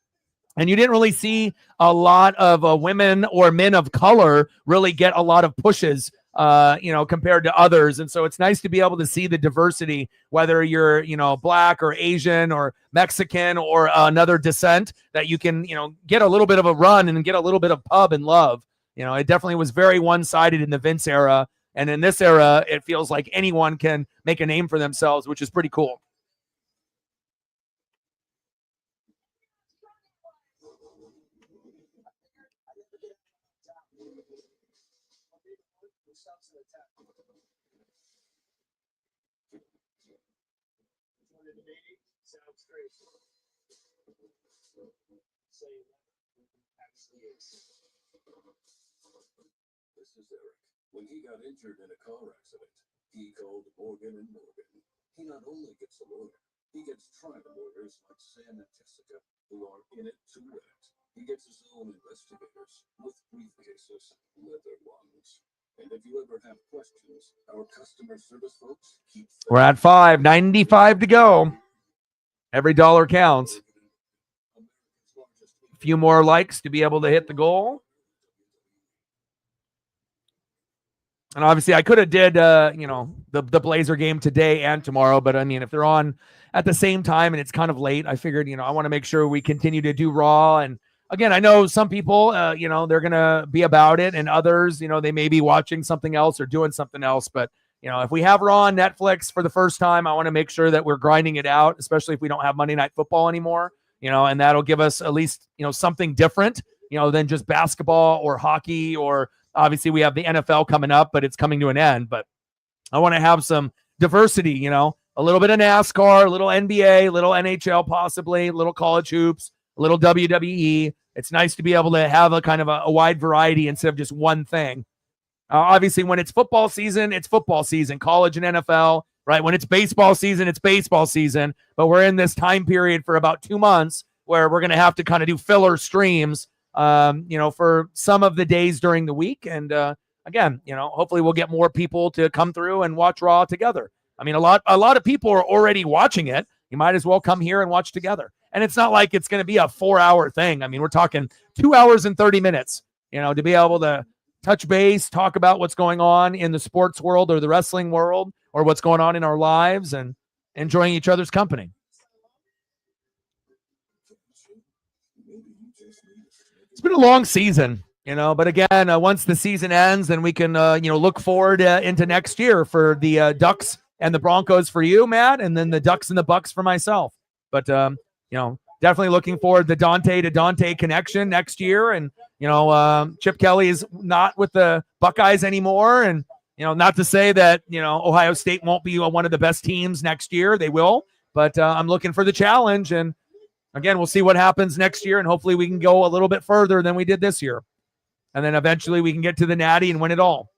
And you didn't really see a lot of women or men of color really get a lot of pushes compared to others. And so it's nice to be able to see the diversity, whether you're, Black or Asian or Mexican or another descent, that you can, get a little bit of a run and get a little bit of pub and love. It definitely was very one-sided in the Vince era. And in this era, it feels like anyone can make a name for themselves, which is pretty cool. Sounds great. This is Eric. When he got injured in a car accident, he called Morgan and Morgan. He not only gets a lawyer, he gets trial lawyers like Sam and Jessica, who are in it to win it. He gets his own investigators with briefcases, leather ones. And if you ever have questions, our customer service folks keep. We're at 5:95 to go. Every dollar counts. A few more likes to be able to hit the goal. And obviously, I could have did, the Blazer game today and tomorrow. But, I mean, if they're on at the same time and it's kind of late, I figured, I want to make sure we continue to do Raw. And, again, I know some people, they're going to be about it. And others, they may be watching something else or doing something else. But, if we have Raw on Netflix for the first time, I want to make sure that we're grinding it out, especially if we don't have Monday Night Football anymore, and that'll give us at least, something different, than just basketball or hockey, or obviously we have the NFL coming up, but it's coming to an end. But I want to have some diversity, a little bit of NASCAR, a little NBA, a little NHL, possibly a little college hoops, a little WWE. It's nice to be able to have a kind of a wide variety instead of just one thing. Obviously, when it's football season, it's football season, college and NFL, right? When it's baseball season, it's baseball season. But we're in this time period for about 2 months where we're going to have to kind of do filler streams, for some of the days during the week. And again, hopefully we'll get more people to come through and watch Raw together. I mean, a lot of people are already watching it. You might as well come here and watch together. And it's not like it's going to be a 4-hour thing. I mean, we're talking 2 hours and 30 minutes, to be able to touch base, talk about what's going on in the sports world or the wrestling world, or what's going on in our lives, and enjoying each other's company. It's been a long season, but again, once the season ends, then we can, look forward into next year for the Ducks and the Broncos for you, Matt, and then the Ducks and the Bucks for myself. But, definitely looking forward to the Dante to Dante connection next year. And, Chip Kelly is not with the Buckeyes anymore. And, not to say that, Ohio State won't be one of the best teams next year. They will. But I'm looking for the challenge. And, again, we'll see what happens next year. And hopefully we can go a little bit further than we did this year. And then eventually we can get to the Natty and win it all.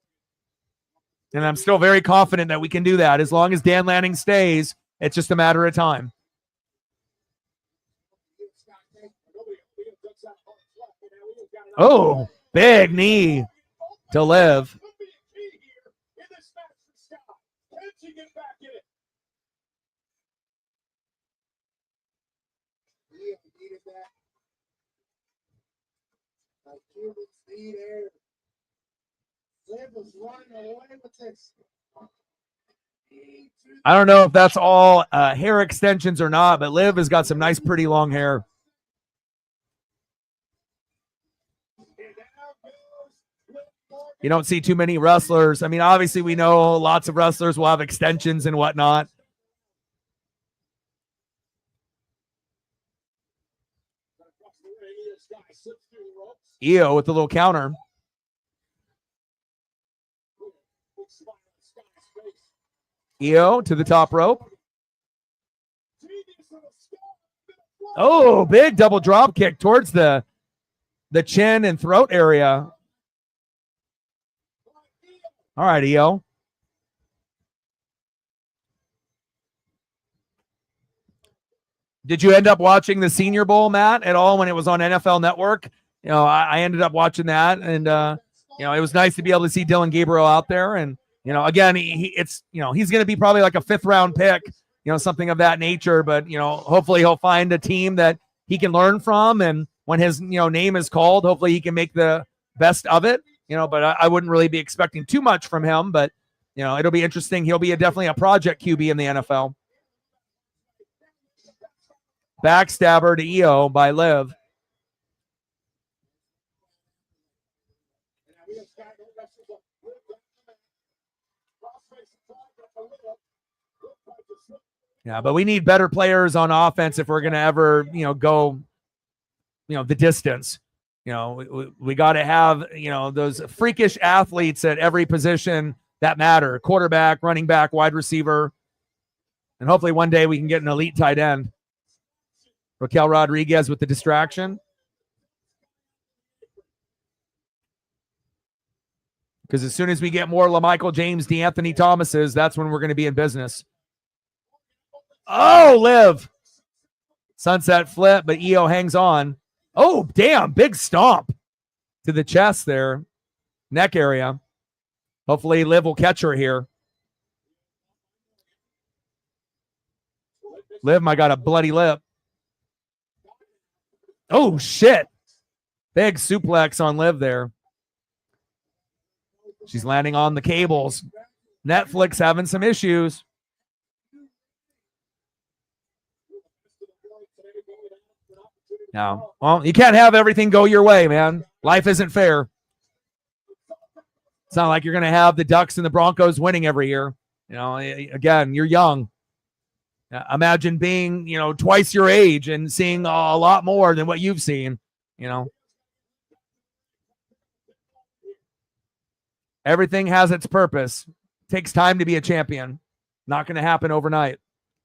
And I'm still very confident that we can do that. As long as Dan Lanning stays, it's just a matter of time. Oh, big knee to Liv. I don't know if that's all hair extensions or not, but Liv has got some nice, pretty long hair. You don't see too many wrestlers. I mean, obviously, we know lots of wrestlers will have extensions and whatnot. Io with the little counter. Io to the top rope. Oh, big double drop kick towards the chin and throat area. All right, Io. Did you end up watching the Senior Bowl, Matt, at all when it was on NFL Network? I ended up watching that, and it was nice to be able to see Dylan Gabriel out there. And again, he's going to be probably like a 5th round pick, something of that nature. But hopefully he'll find a team that he can learn from, and when his name is called, hopefully he can make the best of it. but I wouldn't really be expecting too much from him. But it'll be interesting. He'll be definitely a project QB in the NFL. Backstabber to EO by Liv. Yeah, but we need better players on offense if we're going to ever, go, the distance. We got to have, those freakish athletes at every position that matter. Quarterback, running back, wide receiver. And hopefully one day we can get an elite tight end. Raquel Rodriguez with the distraction. Because as soon as we get more LaMichael James, DeAnthony Thomases, that's when we're going to be in business. Oh, Liv. Sunset flip, but EO hangs on. Oh, damn. Big stomp to the chest there. Neck area. Hopefully Liv will catch her here. Liv might got a bloody lip. Oh, shit. Big suplex on Liv there. She's landing on the cables. Netflix having some issues. No. Well, you can't have everything go your way, man. Life isn't fair. It's not like you're going to have the Ducks and the Broncos winning every year. Again, you're young. Imagine being, twice your age and seeing a lot more than what you've seen, Everything has its purpose. It takes time to be a champion. Not going to happen overnight.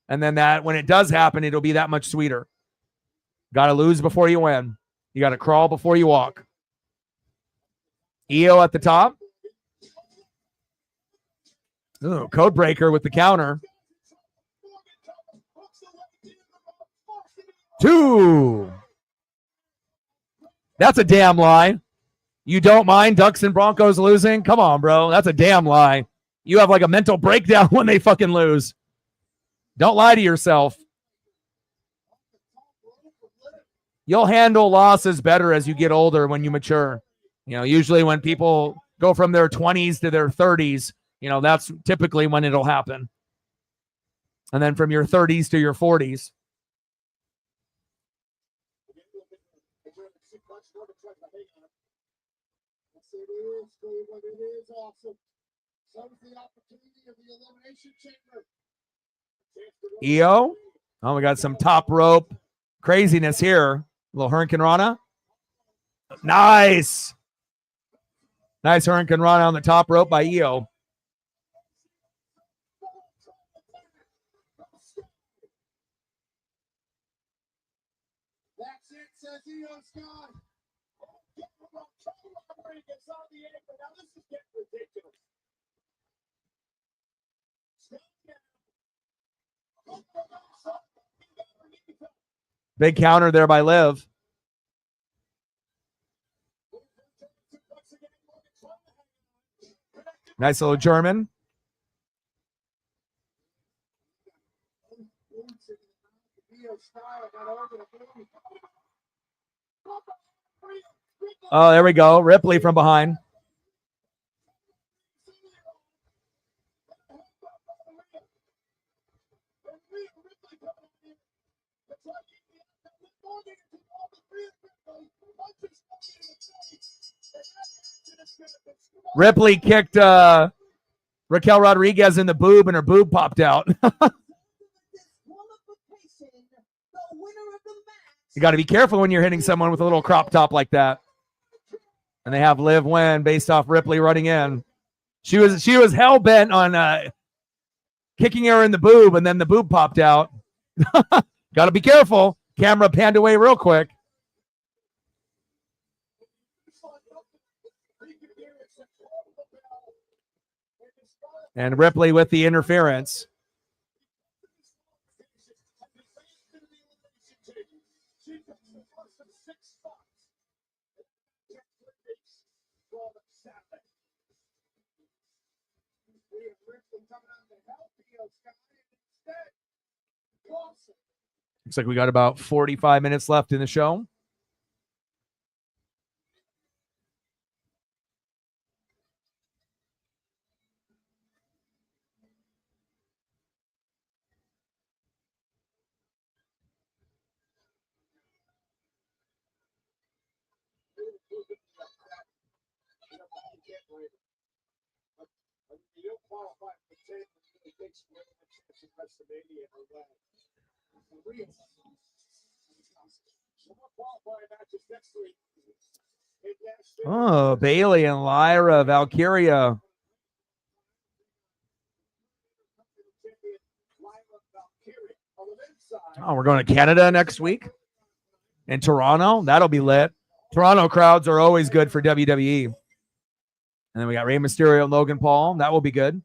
And then when it does happen, it'll be that much sweeter. Got to lose before you win. You got to crawl before you walk. EO at the top. Ooh, code breaker with the counter. 2. That's a damn lie. You don't mind Ducks and Broncos losing? Come on, bro. That's a damn lie. You have like a mental breakdown when they fucking lose. Don't lie to yourself. You'll handle losses better as you get older when you mature. Usually when people go from their 20s to their 30s, that's typically when it'll happen. And then from your 30s to your 40s. EO. Oh, we got some top rope craziness here. A little Hurricane Rana. Nice. Nice Hurricane Rana on the top rope by EO. That's it, says EO Scott. Now this is getting ridiculous. Big counter there by Liv. Nice little German. Oh, there we go. Ripley from behind. Ripley kicked Raquel Rodriguez in the boob, and her boob popped out. You got to be careful when you're hitting someone with a little crop top like that. And they have Liv win based off Ripley running in. She was hell bent on kicking her in the boob, and then the boob popped out. Got to be careful. Camera panned away real quick. And Ripley with the interference. Looks like we got about 45 minutes left in the show. You don't qualify for the championship. It takes away the chance of WrestleMania or that. The real. So more qualifying matches next week. Oh, Bailey and Lyra, Valkyria. Oh, we're going to Canada next week in Toronto. That'll be lit. Toronto crowds are always good for WWE. And then we got Rey Mysterio and Logan Paul. That will be good.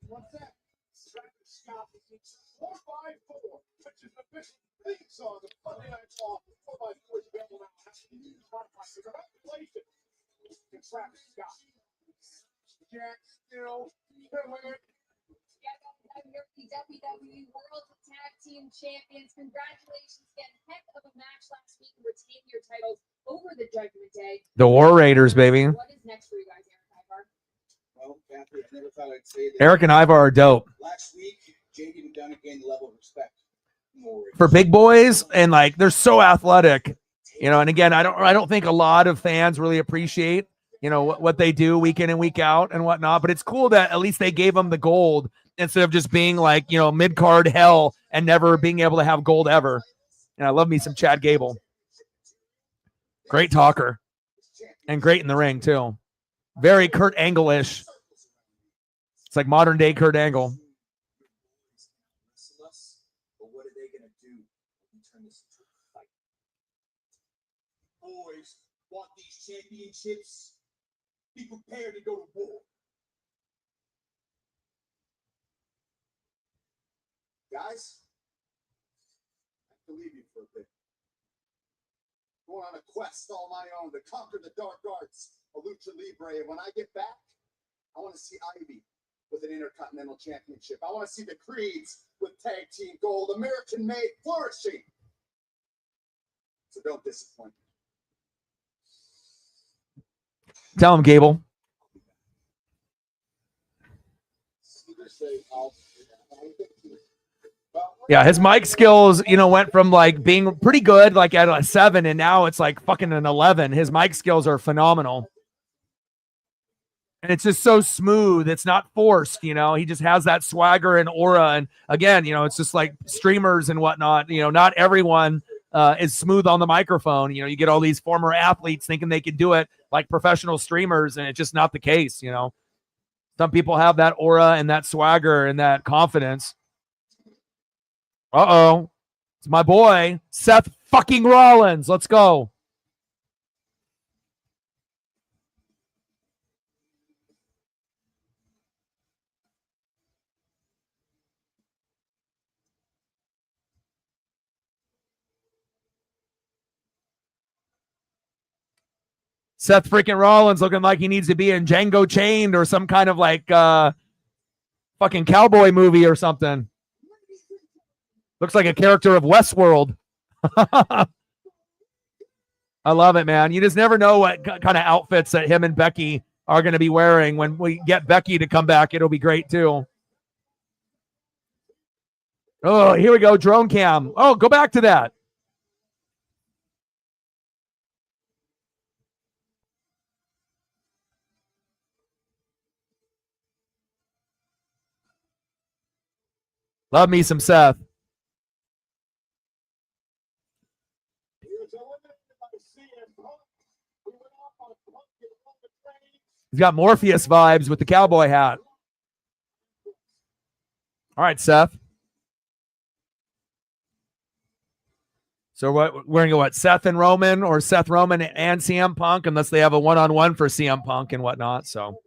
What's that? Scott, 4x4, which is the official theme song of Monday Night Raw. 4x4 is available now. Congratulations to Travis Scott. Jack still killing it. You're the WWE World Tag Team Champions. Congratulations again. Heck of a match last week. Retain your titles over the Judgment Day. The War Raiders, baby. What is next for you guys, Eric Ivar? Well, Kathy, I never thought I'd say that. Eric and Ivar are dope. Last week, JD and Dunn gained the level of respect For big boys, and like they're so athletic, you know. And again, I don't think a lot of fans really appreciate, you know, what they do week in and week out and whatnot. But it's cool that at least they gave them the gold instead of just being like, you know, mid card hell and never being able to have gold ever. And I love me some Chad Gable. Great talker and great in the ring too. Very Kurt Angle-ish. It's like modern day Kurt Angle. But what are they going to do when we turn this into a fight? Boys want these championships. Be prepared to go to war. Guys, I have to leave you for a bit. Going on a quest all my own to conquer the dark arts of Lucha Libre. And when I get back, I want to see Ivy with an Intercontinental Championship. I want to see the Creeds with Tag Team Gold, American made flourishing. So don't disappoint me. Tell him, Gable. Yeah, his mic skills, you know, went from like being pretty good, like at a 7, and now it's like fucking an 11. His mic skills are phenomenal. And it's just so smooth. It's not forced, you know. He just has that swagger and aura. And again, you know, it's just like streamers and whatnot. You know, not everyone is smooth on the microphone. You know, you get all these former athletes thinking they can do it like professional streamers, and it's just not the case, you know. Some people have that aura and that swagger and that confidence. Uh-oh. It's my boy, Seth fucking Rollins. Let's go. Seth freaking Rollins looking like he needs to be in Django Chained or some kind of like fucking cowboy movie or something. Looks like a character of Westworld. I love it, man. You just never know what kind of outfits that him and Becky are going to be wearing. When we get Becky to come back, it'll be great too. Oh, here we go. Drone cam. Oh, go back to that. Love me some Seth. He's got Morpheus vibes with the cowboy hat. All right, Seth. So what we're gonna go what, Seth and Roman, or Seth Roman and CM Punk, unless they have a one-on-one for CM Punk and whatnot. So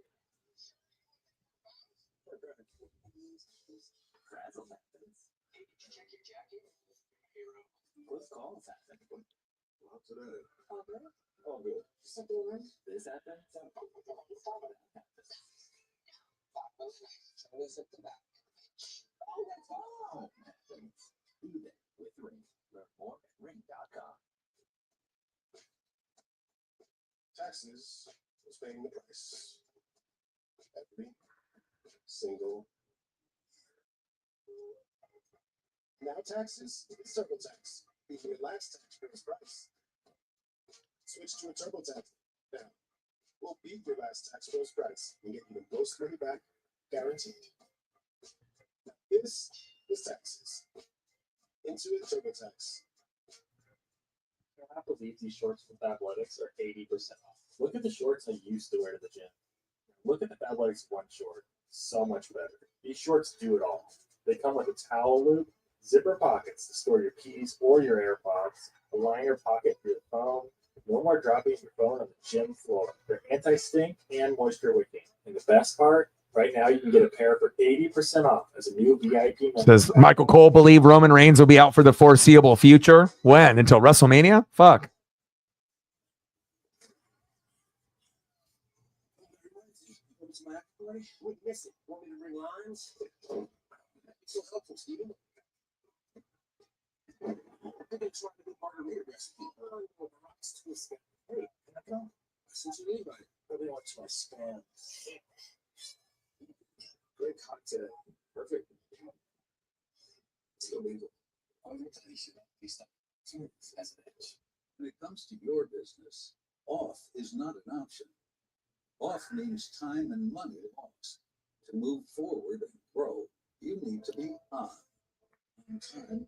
Taxes is paying the price. Every single Now taxes, it's TurboTax. Even relaxed tax base price. Switch to a TurboTax. Now, we'll beat your last tax bill's price and get you the most money back, guaranteed. Now, this is taxes. Intuit TurboTax. I cannot believe these shorts with Athletics are 80% off. Look at the shorts I used to wear to the gym. Look at the Athletics one short. So much better. These shorts do it all. They come with a towel loop, zipper pockets to store your keys or your AirPods, a liner pocket for your phone. No more dropping your phone on the gym floor. They're anti-stink and moisture wicking. And the best part, right now you can get a pair for 80% off as a new VIP member. Does Michael Cole believe Roman Reigns will be out for the foreseeable future? When? Until WrestleMania? Fuck. Wouldn't miss it. Want me to bring lines? So helpful, Steven. I've been trying to do margarita recipe. Rocks twist. Hey, can I go? Since you need right. Really wants my spam. Great cocktail. Perfect. It's illegal. I'm going to tell you something. Please stop. As an edge. When it comes to your business, off is not an option. Off means time and money lost. To move forward and grow, you need to be on time,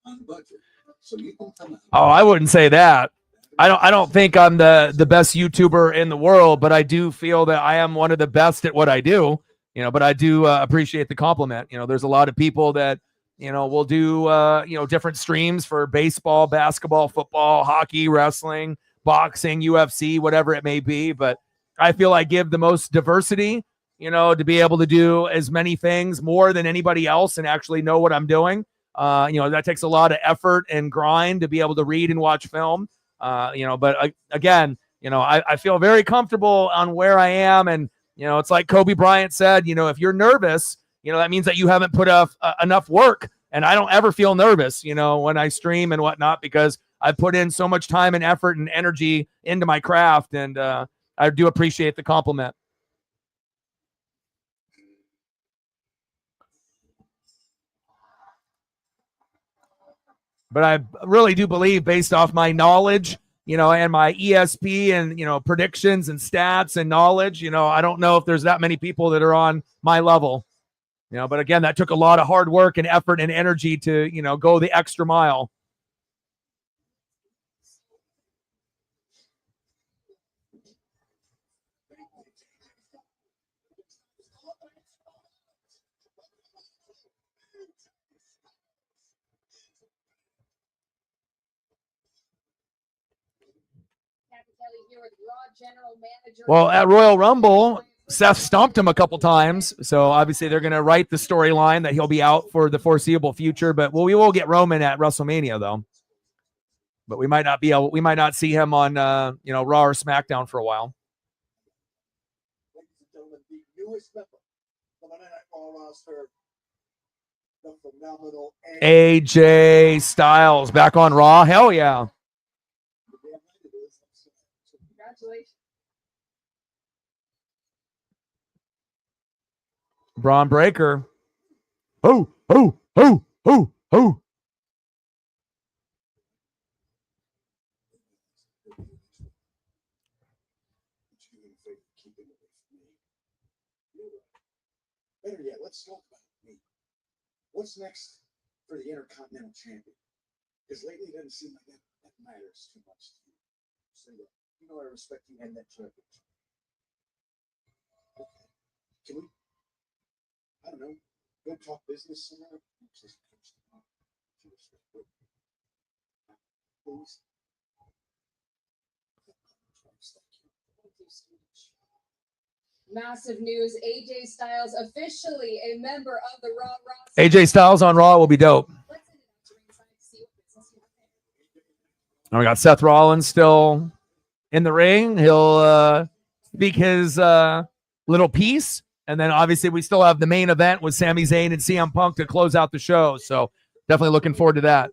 on budget, so you can come out. Oh, I wouldn't say that. I don't think I'm the best YouTuber in the world, but I do feel that I am one of the best at what I do. But I do appreciate the compliment. There's a lot of people that will do different streams for baseball, basketball, football, hockey, wrestling, boxing, UFC, whatever it may be. But I feel I give the most diversity, to be able to do as many things more than anybody else and actually know what I'm doing. That takes a lot of effort and grind to be able to read and watch film. But again, I feel very comfortable on where I am. And, it's like Kobe Bryant said, if you're nervous, that means that you haven't put enough work. And I don't ever feel nervous, when I stream and whatnot, because I put in so much time and effort and energy into my craft. And I do appreciate the compliment. But I really do believe, based off my knowledge, and my ESP and, predictions and stats and knowledge, I don't know if there's that many people that are on my level, but again, that took a lot of hard work and effort and energy to, go the extra mile. Well, at Royal Rumble, Seth stomped him a couple times, so obviously they're going to write the storyline that he'll be out for the foreseeable future. But we will get Roman at WrestleMania, though. But we might not see him on Raw or SmackDown for a while. Ladies and gentlemen, the newest member of the Monday Night Raw roster, the phenomenal AJ Styles back on Raw. Hell yeah. Congratulations. Braun Breaker. Oh. Better yet, let's talk about me. What's next for the Intercontinental Champion? Because lately it doesn't seem like that matters too much to you. So, I respect you and that championship. Okay. Can we, I don't know, go talk business somewhere? Please. Massive news. AJ Styles officially a member of the Raw roster. AJ Styles on Raw will be dope. And we got Seth Rollins still in the ring. He'll speak his little piece. And then obviously we still have the main event with Sami Zayn and CM Punk to close out the show. So definitely looking forward to that.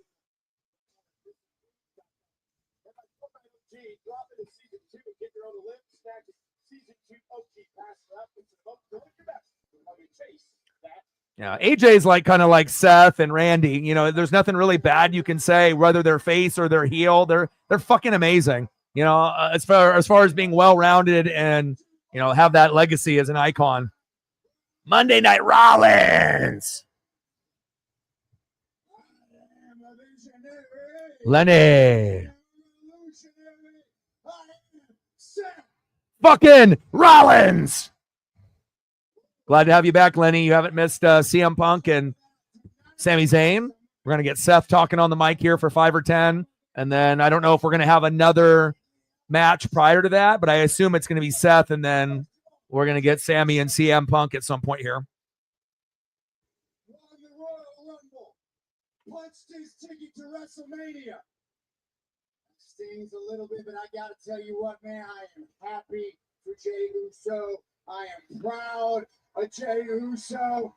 Yeah, AJ's like kind of like Seth and Randy. You know, there's nothing really bad you can say, whether they're face or they're heel. They're fucking amazing. You know, as far as being well rounded and have that legacy as an icon. Monday Night Rollins. Lenny. Fucking Rollins. Glad to have you back, Lenny. You haven't missed CM Punk and Sami Zayn. We're going to get Seth talking on the mic here for 5 or 10. And then I don't know if we're going to have another match prior to that, but I assume it's going to be Seth. And then we're going to get Sami and CM Punk at some point here. Won the Royal Rumble. Punched his ticket to WrestleMania. Stings a little bit, but I got to tell you what, man, I am happy for Jey Uso. I am proud of Jey Uso.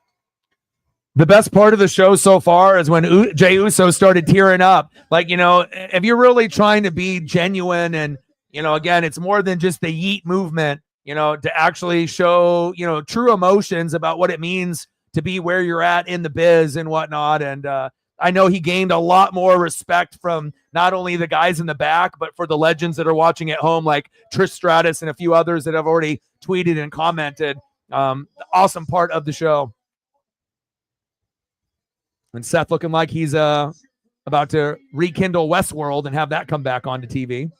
The best part of the show so far is when Jey Uso started tearing up. Like, if you're really trying to be genuine and, again, it's more than just the yeet movement, to actually show, true emotions about what it means to be where you're at in the biz and whatnot. And I know he gained a lot more respect from not only the guys in the back, but for the legends that are watching at home, like Trish Stratus and a few others that have already tweeted and commented. Awesome part of the show. And Seth looking like he's about to rekindle Westworld and have that come back onto TV.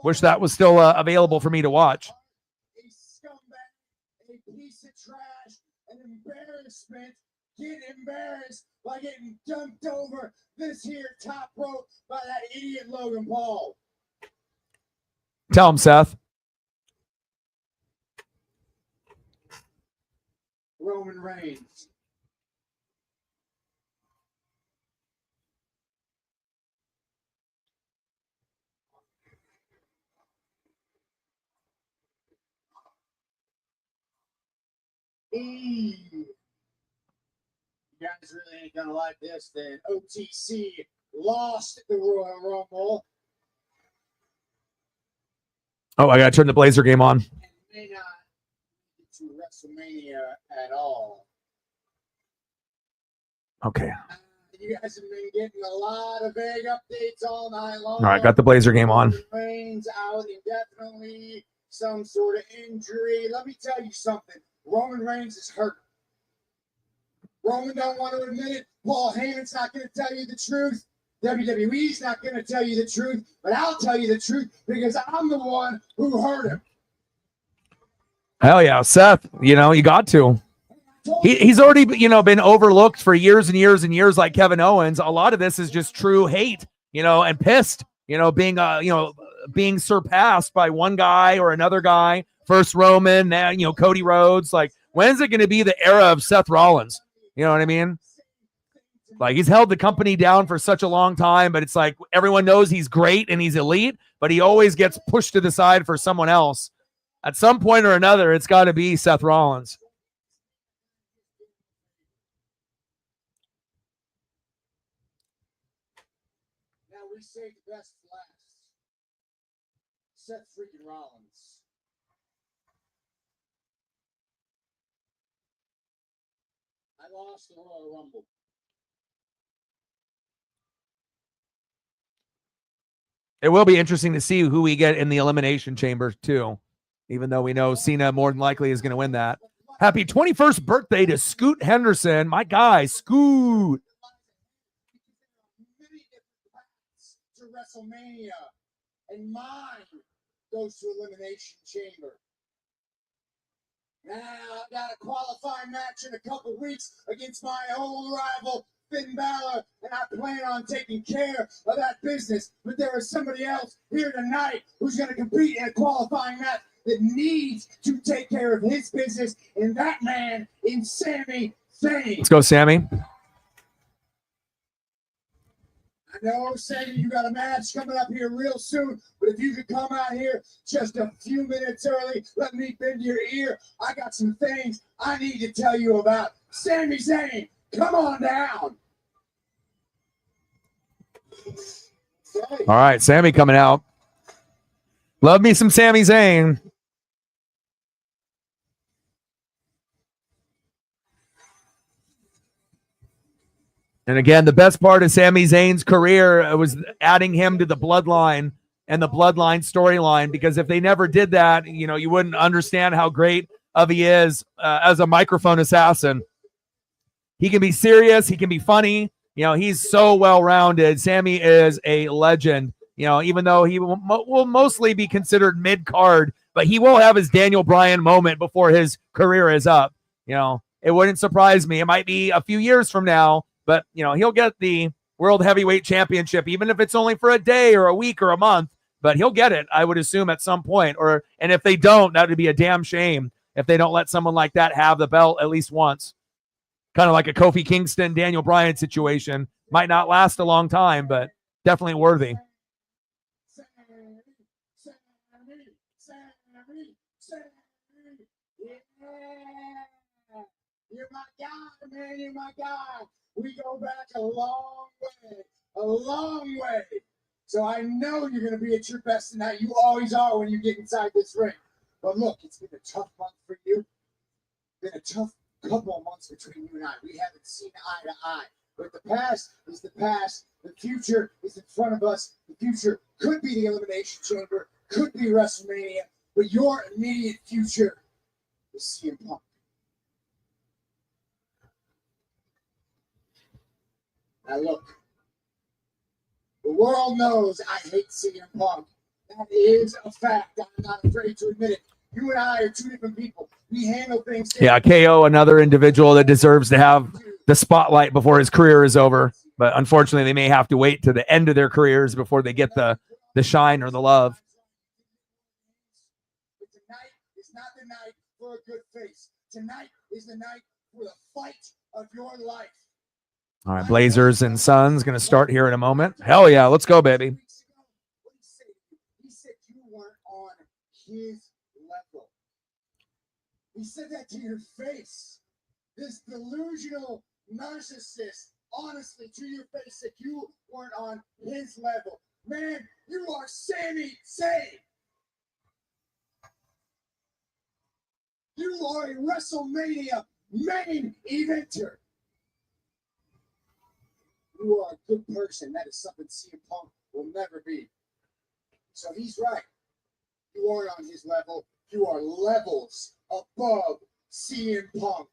Wish that was still available for me to watch. A scumbag, a piece of trash, an embarrassment. Get embarrassed by getting dumped over this here top rope by that idiot Logan Paul. Tell him, Seth. Roman Reigns. You guys really ain't gonna like this. Then OTC lost the Royal Rumble. Oh, I gotta turn the Blazer game on. And may not get to WrestleMania at all. Okay. You guys have been getting a lot of vague updates all night long. All right, got the Blazer game on. Reigns out indefinitely, some sort of injury. Let me tell you something. Roman Reigns is hurt. Roman don't want to admit it. Paul Heyman's not going to tell you the truth. WWE's not going to tell you the truth. But I'll tell you the truth because I'm the one who hurt him. Hell yeah, Seth. You got to. He's already, been overlooked for years and years and years, like Kevin Owens. A lot of this is just true hate, and pissed, being surpassed by one guy or another guy. First Roman, now, Cody Rhodes. Like, when's it going to be the era of Seth Rollins? You know what I mean? Like, he's held the company down for such a long time, but it's like everyone knows he's great and he's elite, but he always gets pushed to the side for someone else. At some point or another, it's got to be Seth Rollins. Now we saved the best for last. Seth freaking Rollins. I lost the Royal Rumble. It will be interesting to see who we get in the Elimination Chamber, too, even though we know Cena more than likely is going to win that. Happy 21st birthday to Scoot Henderson. My guy, Scoot. Many different paths to WrestleMania, and mine goes to Elimination Chamber. Now I've got a qualifying match in a couple weeks against my old rival, Finn Balor, and I plan on taking care of that business. But there is somebody else here tonight who's going to compete in a qualifying match that needs to take care of his business, and that man is Sami Zayn. Let's go, Sammy. I know, Sammy, you got a match coming up here real soon, but if you could come out here just a few minutes early, let me bend your ear. I got some things I need to tell you about. Sami Zayn, come on down. Okay. All right, Sammy coming out. Love me some Sami Zayn. And again, the best part of Sami Zayn's career was adding him to the bloodline and the bloodline storyline, because if they never did that, you know, you wouldn't understand how great of he is as a microphone assassin. He can be serious. He can be funny. You know, he's so well-rounded. Sami is a legend. You know, even though he will mostly be considered mid-card, but he will have his Daniel Bryan moment before his career is up. You know, it wouldn't surprise me. It might be a few years from now, but, you know, he'll get the World Heavyweight Championship, even if it's only for a day or a week or a month, but he'll get it, I would assume, at some point. And if they don't, that would be a damn shame if they don't let someone like that have the belt at least once. Kind of like a Kofi Kingston, Daniel Bryan situation. Might not last a long time, but definitely worthy. Yeah. You're my guy, man. You're my guy. We go back a long way. A long way. So I know you're going to be at your best tonight. You always are when you get inside this ring. But look, it's been a tough month for you. Been a tough couple of months between you and I. We haven't seen eye to eye. But the past is the past. The future is in front of us. The future could be the Elimination Chamber, could be WrestleMania, but your immediate future is CM Punk. Now look, the world knows I hate CM Punk. That is a fact. I'm not afraid to admit it. You and I are two different people. We handle things differently. Yeah, KO, another individual that deserves to have the spotlight before his career is over. But unfortunately, they may have to wait to the end of their careers before they get the shine or the love. But tonight is not the night for a good face. Tonight is the night for the fight of your life. All right, Blazers and Suns going to start here in a moment. Hell yeah, let's go, baby. What did he say to you? He said you weren't on his level. He said that to your face. This delusional narcissist, honestly, to your face, that you weren't on his level. Man, you are Sami Zayn. You are a WrestleMania main eventer. You are a good person. That is something CM Punk will never be. So he's right. You aren't on his level. You are levels above CM Punk.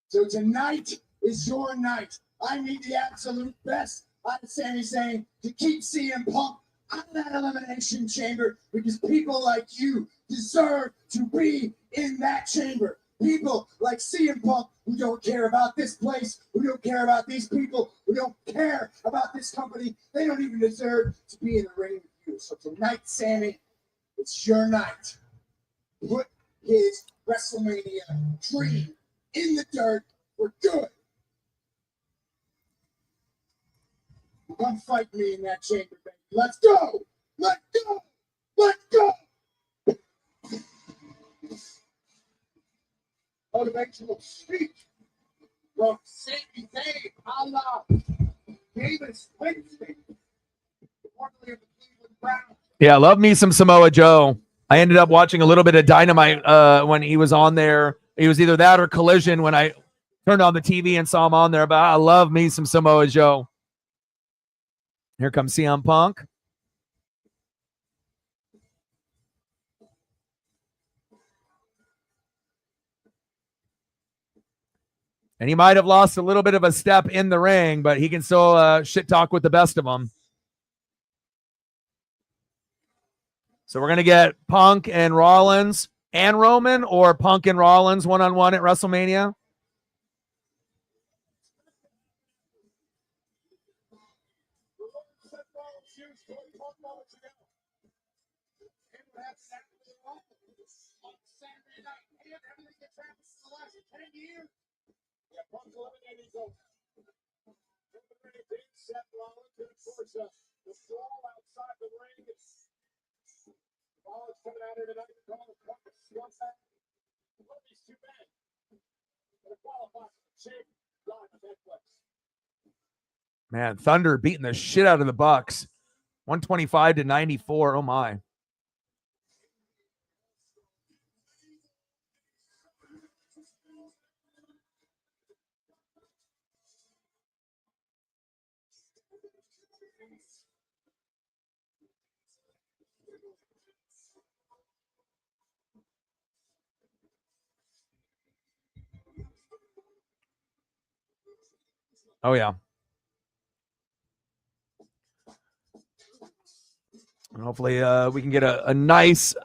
So tonight is your night. I need the absolute best out of Sami Zayn to keep CM Punk out of that Elimination Chamber, because people like you deserve to be in that chamber. People like CM Punk who don't care about this place, who don't care about these people, who don't care about this company, they don't even deserve to be in the ring with you. So tonight, Sami, it's your night. Put his WrestleMania dream in the dirt for good. Come fight me in that chamber, baby. Let's go! Let's go! Let's go! Motivational speech from Sami Zayn, a la Davis Winston, formerly of the Cleveland Browns. Yeah, love me some Samoa Joe. I ended up watching a little bit of Dynamite when he was on there. He was either that or Collision when I turned on the TV and saw him on there. But I love me some Samoa Joe. Here comes CM Punk. And he might have lost a little bit of a step in the ring, but he can still shit talk with the best of them. So we're going to get Punk and Rollins and Roman, or Punk and Rollins one-on-one at WrestleMania. Man, Thunder beating the shit out of the Bucks. 125 to 94. Oh my. Oh, yeah. And hopefully we can get a nice,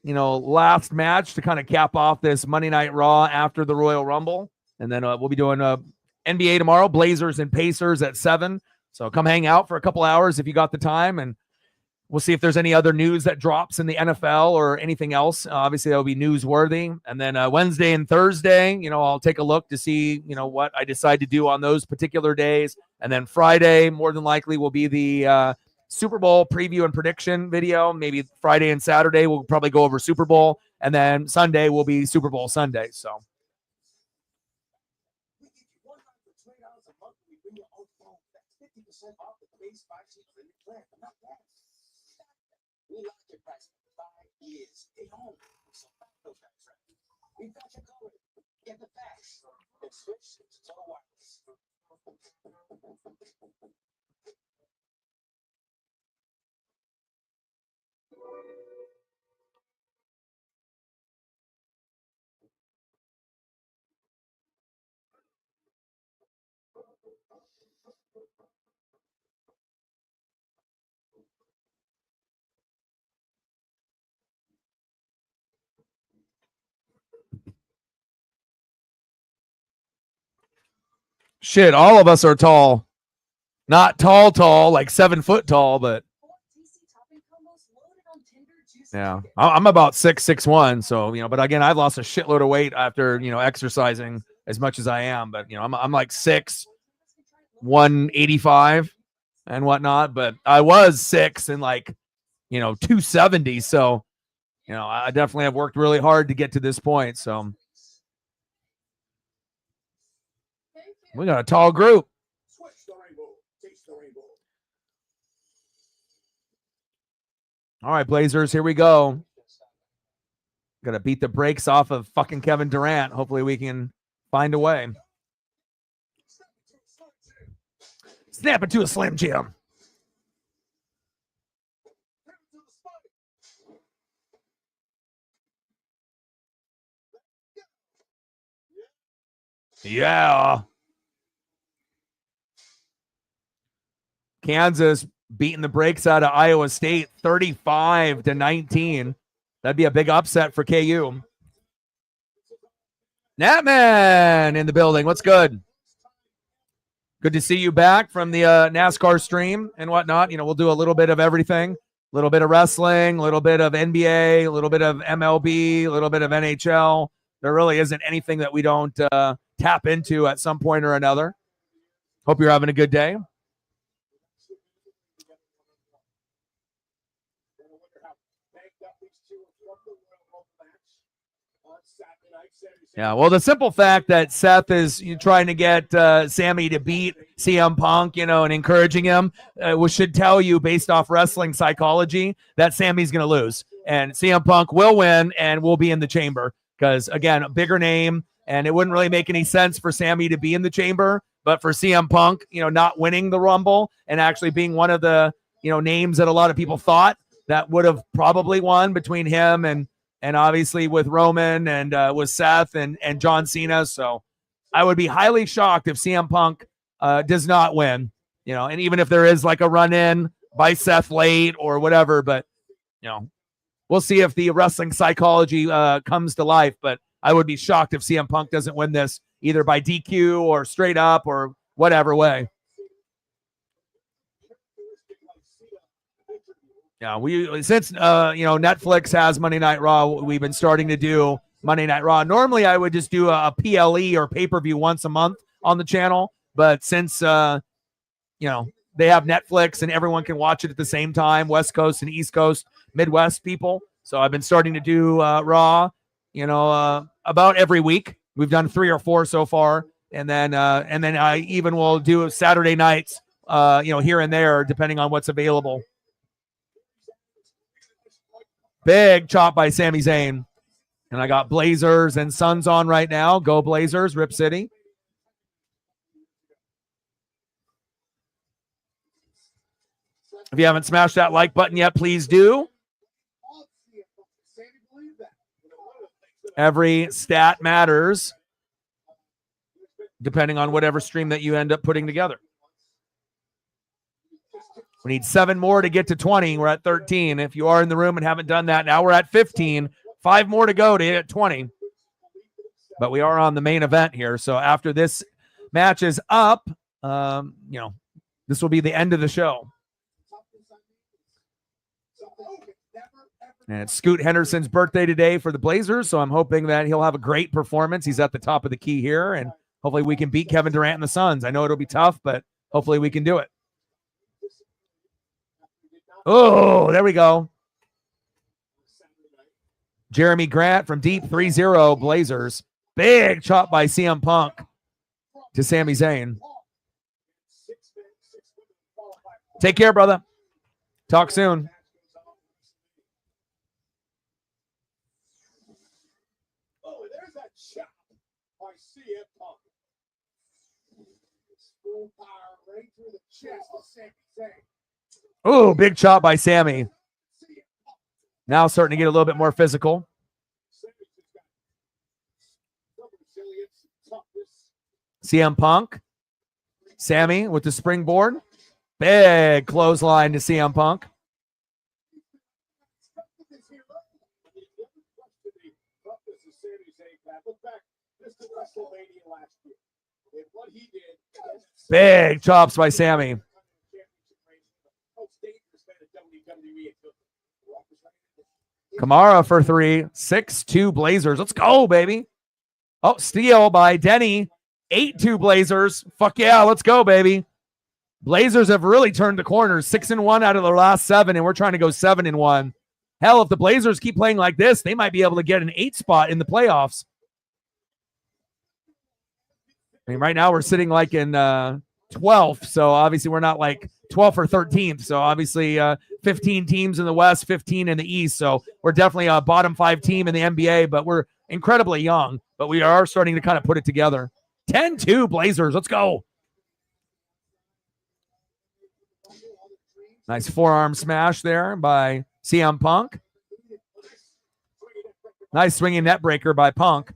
last match to kind of cap off this Monday Night Raw after the Royal Rumble. And then we'll be doing NBA tomorrow, Blazers and Pacers at 7. So come hang out for a couple hours if you got the time, and we'll see if there's any other news that drops in the NFL or anything else. Obviously, that'll be newsworthy. And then Wednesday and Thursday, I'll take a look to see, what I decide to do on those particular days. And then Friday, more than likely, will be the Super Bowl preview and prediction video. Maybe Friday and Saturday, we'll probably go over Super Bowl. And then Sunday will be Super Bowl Sunday. So. We give you $1 for $20 a month when we bring your own phone. That's 50% off the base 5G limit plan. Not bad. We lock your price for 5 years. Stay home. So back those guys, right? We've got you covered. Get the facts. Then switch to Total Wireless. Shit, all of us are tall. Not tall, like 7 foot tall, but yeah, I'm about 6'1", so but again, I've lost a shitload of weight after exercising as much as I am, but I'm like 185 and whatnot, but I was 6 and like 270, so I definitely have worked really hard to get to this point. So we got a tall group. Switch the rainbow. Taste the rainbow. All right, Blazers, here we go. Got to beat the brakes off of fucking Kevin Durant. Hopefully we can find a way. Snap it to a Slim Jim. Yeah. Kansas beating the brakes out of Iowa State 35-19. That'd be a big upset for KU. Natman in the building. What's good? Good to see you back from the NASCAR stream and whatnot. We'll do a little bit of everything. A little bit of wrestling, a little bit of NBA, a little bit of MLB, a little bit of NHL. There really isn't anything that we don't tap into at some point or another. Hope you're having a good day. Yeah, well, the simple fact that Seth is trying to get Sammy to beat CM Punk, and encouraging him, should tell you, based off wrestling psychology, that Sammy's going to lose. And CM Punk will win and will be in the chamber. Because, again, a bigger name, and it wouldn't really make any sense for Sammy to be in the chamber. But for CM Punk, not winning the Rumble and actually being one of the, names that a lot of people thought that would have probably won between him and obviously with Roman and with Seth and John Cena. So I would be highly shocked if CM Punk does not win, and even if there is like a run in by Seth late or whatever, but, we'll see if the wrestling psychology comes to life. But I would be shocked if CM Punk doesn't win this either by DQ or straight up or whatever way. Yeah, since Netflix has Monday Night Raw, we've been starting to do Monday Night Raw. Normally, I would just do a PLE or pay-per-view once a month on the channel, but since they have Netflix and everyone can watch it at the same time, West Coast and East Coast, Midwest people, so I've been starting to do Raw, about every week. We've done 3 or 4 so far, and then I even will do Saturday nights, here and there, depending on what's available. Big chop by Sami Zayn. And I got Blazers and Suns on right now. Go Blazers, Rip City. If you haven't smashed that like button yet, please do. Every stat matters. depending on whatever stream that you end up putting together. We need 7 more to get to 20. We're at 13. If you are in the room and haven't done that, now we're at 15. 5 more to go to hit 20. But we are on the main event here. So after this match is up, this will be the end of the show. And it's Scoot Henderson's birthday today for the Blazers, so I'm hoping that he'll have a great performance. He's at the top of the key here, and hopefully we can beat Kevin Durant and the Suns. I know it'll be tough, but hopefully we can do it. Oh, there we go. Jeremy Grant from deep 3-0 Blazers. Big chop by CM Punk to Sami Zayn. Take care, brother. Talk soon. Oh, there's that chop by CM Punk. Full power right through the chest of Sami Zayn. Oh, big chop by Sammy. Now starting to get a little bit more physical. CM Punk. Sammy with the springboard. Big clothesline to CM Punk. Big chops by Sammy. Kamara for 3. 6-2 Blazers. Let's go, baby. Oh, steal by Denny. 8-2 Blazers. Fuck yeah, let's go, baby. Blazers have really turned the corner. 6-1 out of their last 7, and we're trying to go 7-1. Hell, if the Blazers keep playing like this, they might be able to get an 8 spot in the playoffs. I mean, right now we're sitting like in 12th, so obviously we're not like 12th or 13th. So obviously 15 teams in the West, 15 in the East. So we're definitely a bottom 5 team in the NBA, but we're incredibly young. But we are starting to kind of put it together. 10-2 Blazers. Let's go. Nice forearm smash there by CM Punk. Nice swinging net breaker by Punk.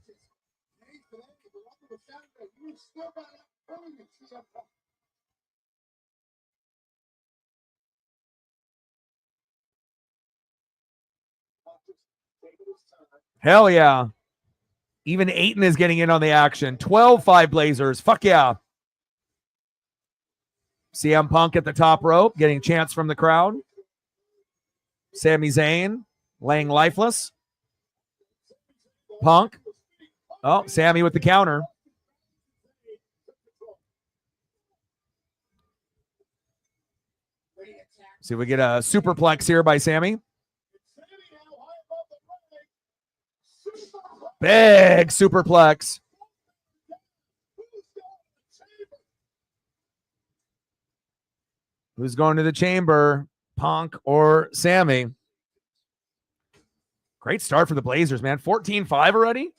Hell yeah. Even Ayton is getting in on the action. 12-5 Blazers. Fuck yeah. CM Punk at the top rope, getting chants from the crowd. Sami Zayn laying lifeless. Punk. Oh, Sammy with the counter. See, we get a superplex here by Sammy. Big superplex. Who's going to the chamber? Punk or Sammy? Great start for the Blazers, man. 14-5 already?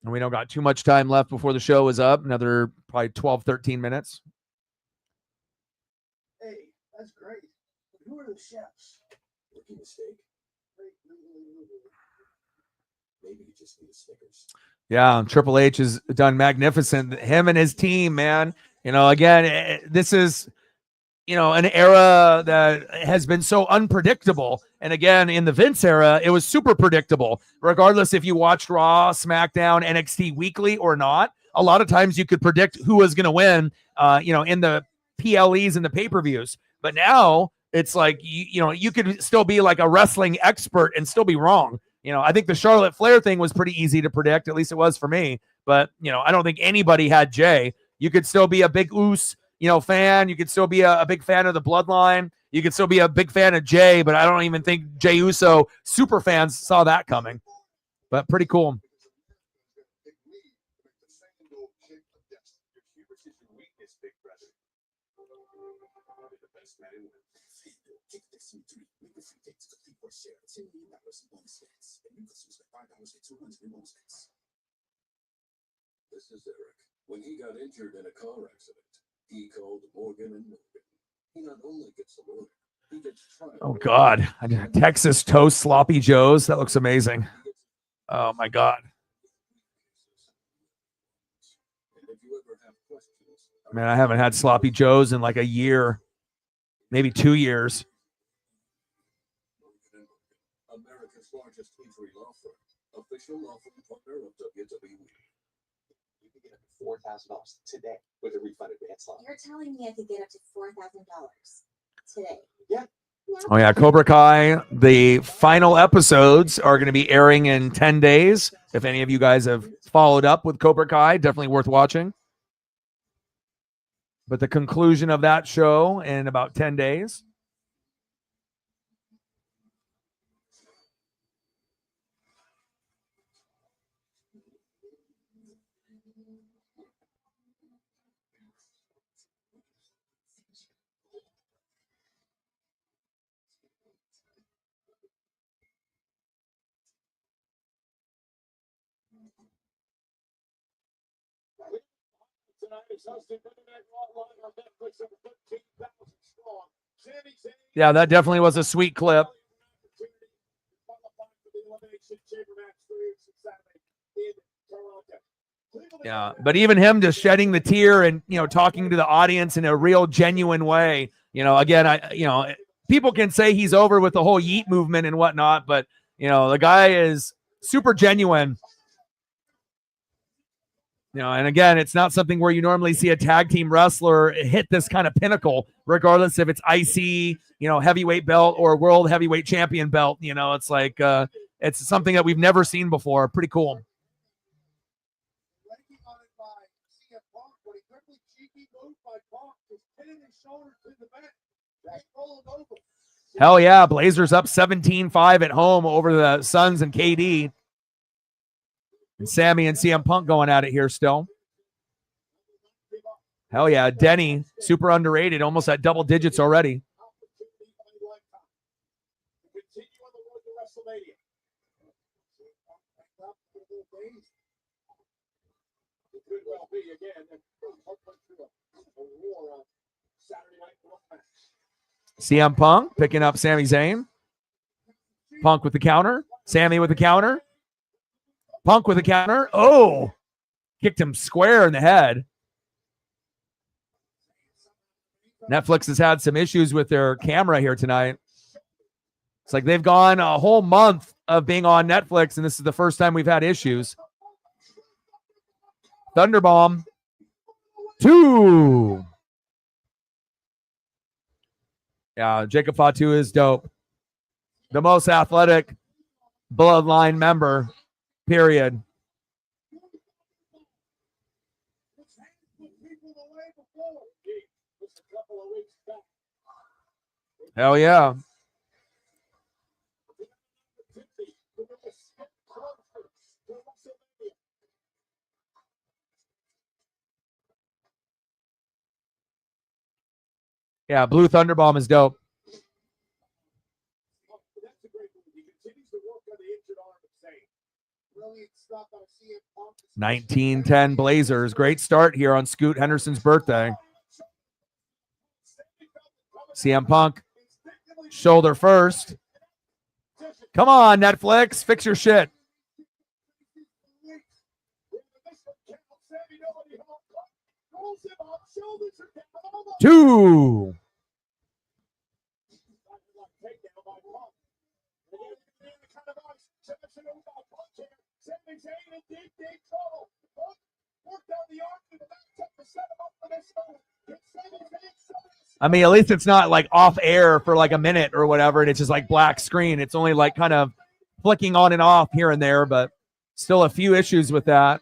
And we don't got too much time left before the show is up. Another probably 12, 13 minutes. Hey, that's great. Who are the chefs? Rookie mistake. Maybe you just need stickers. Yeah, Triple H has done magnificent. Him and his team, man. You know, again, this is, an era that has been so unpredictable. And again, in the Vince era, it was super predictable. Regardless if you watched Raw, SmackDown, NXT weekly or not, a lot of times you could predict who was going to win, in the PLEs and the pay-per-views. But now it's like, you could still be like a wrestling expert and still be wrong. I think the Charlotte Flair thing was pretty easy to predict. At least it was for me. But, I don't think anybody had Jay. You could still be a big Uso, fan. You could still be a big fan of the Bloodline. You could still be a big fan of Jay, but I don't even think Jey Uso super fans saw that coming. But pretty cool. The best man in Kick this in 3. Make the free kick to complete or share $10 million in bonus bets. And you can spend $5 get $200 in bonus bets. This is Eric. When he got injured in a car accident, he called Morgan and Morgan. He not only gets a lawyer, he gets trial. Oh God, Texas toast sloppy joes. That looks amazing. Oh my God. And if you ever have questions, Man, I haven't had sloppy joes in like a year, maybe 2 years. Morgan and Morgan, America's largest injury law firm, official law firm partner of WWE. You can get up to $4,000 today with a refund advance loan. You're telling me I could get up to $4,000 today? Yeah. Oh yeah, Cobra Kai. The final episodes are going to be airing in 10 days. If any of you guys have followed up with Cobra Kai, definitely worth watching. But the conclusion of that show in about 10 days. Tonight is hosted Monday Night Raw live on Netflix over 13,000 strong. Sami Zayn Yeah, that definitely was a sweet clip. qualifying for the Elimination Chamber match 3 weeks from Saturday in Toronto. Cleveland is Yeah, but even him just shedding the tear and, you know, talking to the audience in a real genuine way. You know, again, people can say he's over with the whole Yeet movement and whatnot, but, you know, the guy is super genuine. You know, and again, it's not something where you normally see a tag team wrestler hit this kind of pinnacle, regardless if it's IC, you know, heavyweight belt or world heavyweight champion belt. You know, it's like it's something that we've never seen before. Pretty cool. ranking on it by CM Punk, but a quickly cheeky move by Punk, just pinning his shoulder to the mat. Jack rolling over. Hell yeah, Blazers up 17-5 at home over the Suns and KD. And Sammy and CM Punk going at it here still. Hell yeah, Denny, super underrated, almost at double digits already. Opportunity of a lifetime. To continue on the road to WrestleMania. Up for the days. It could well be again. And Punk went through a war on Saturday Night Raw match. CM Punk picking up Sami Zayn. Punk with the counter. Sammy with the counter. Punk with a counter. Oh, kicked him square in the head. Netflix has had some issues with their camera here tonight. It's like they've gone a whole month of being on Netflix, and this is the first time we've had issues. Thunderbomb. 2. Yeah, Jacob Fatu is dope. The most athletic bloodline member. Period. Hell yeah. Yeah, Blue Thunderbomb is dope. That's a great move. He continues to work on the injured arm of Zayn. Brilliant stuff on CM Punk. 1910 Blazers. Great start here on Scoot Henderson's birthday. CM Punk, shoulder first. Come on, Netflix, fix your shit. 2. I mean, at least it's not like off air for like a minute or whatever, and it's just like black screen. It's only like kind of flicking on and off here and there, but still a few issues with that.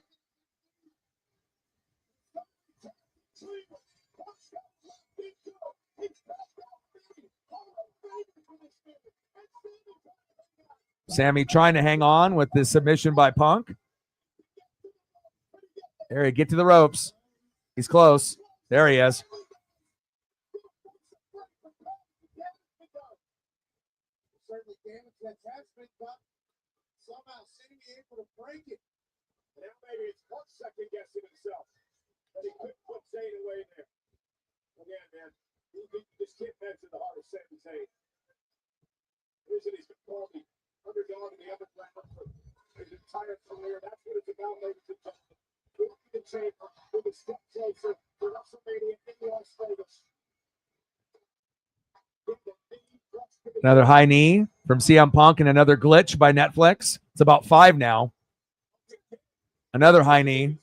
Sammy trying to hang on with the submission by Punk. There, get to the ropes. He's close. There he is. attachment, but somehow Sammy able to break it. And now maybe it's Punk second guessing himself. But he couldn't put Zayn away there. Again, man, you just can't mention the heart of Sami Zayn. Reason he's been called the underdog in the underground for his entire career. That's what it's about, ladies and gentlemen. Moving the chamber, moving step closer to WrestleMania in Las Vegas. Another high knee from CM Punk and another glitch by Netflix. It's about 5 now. Another high knee.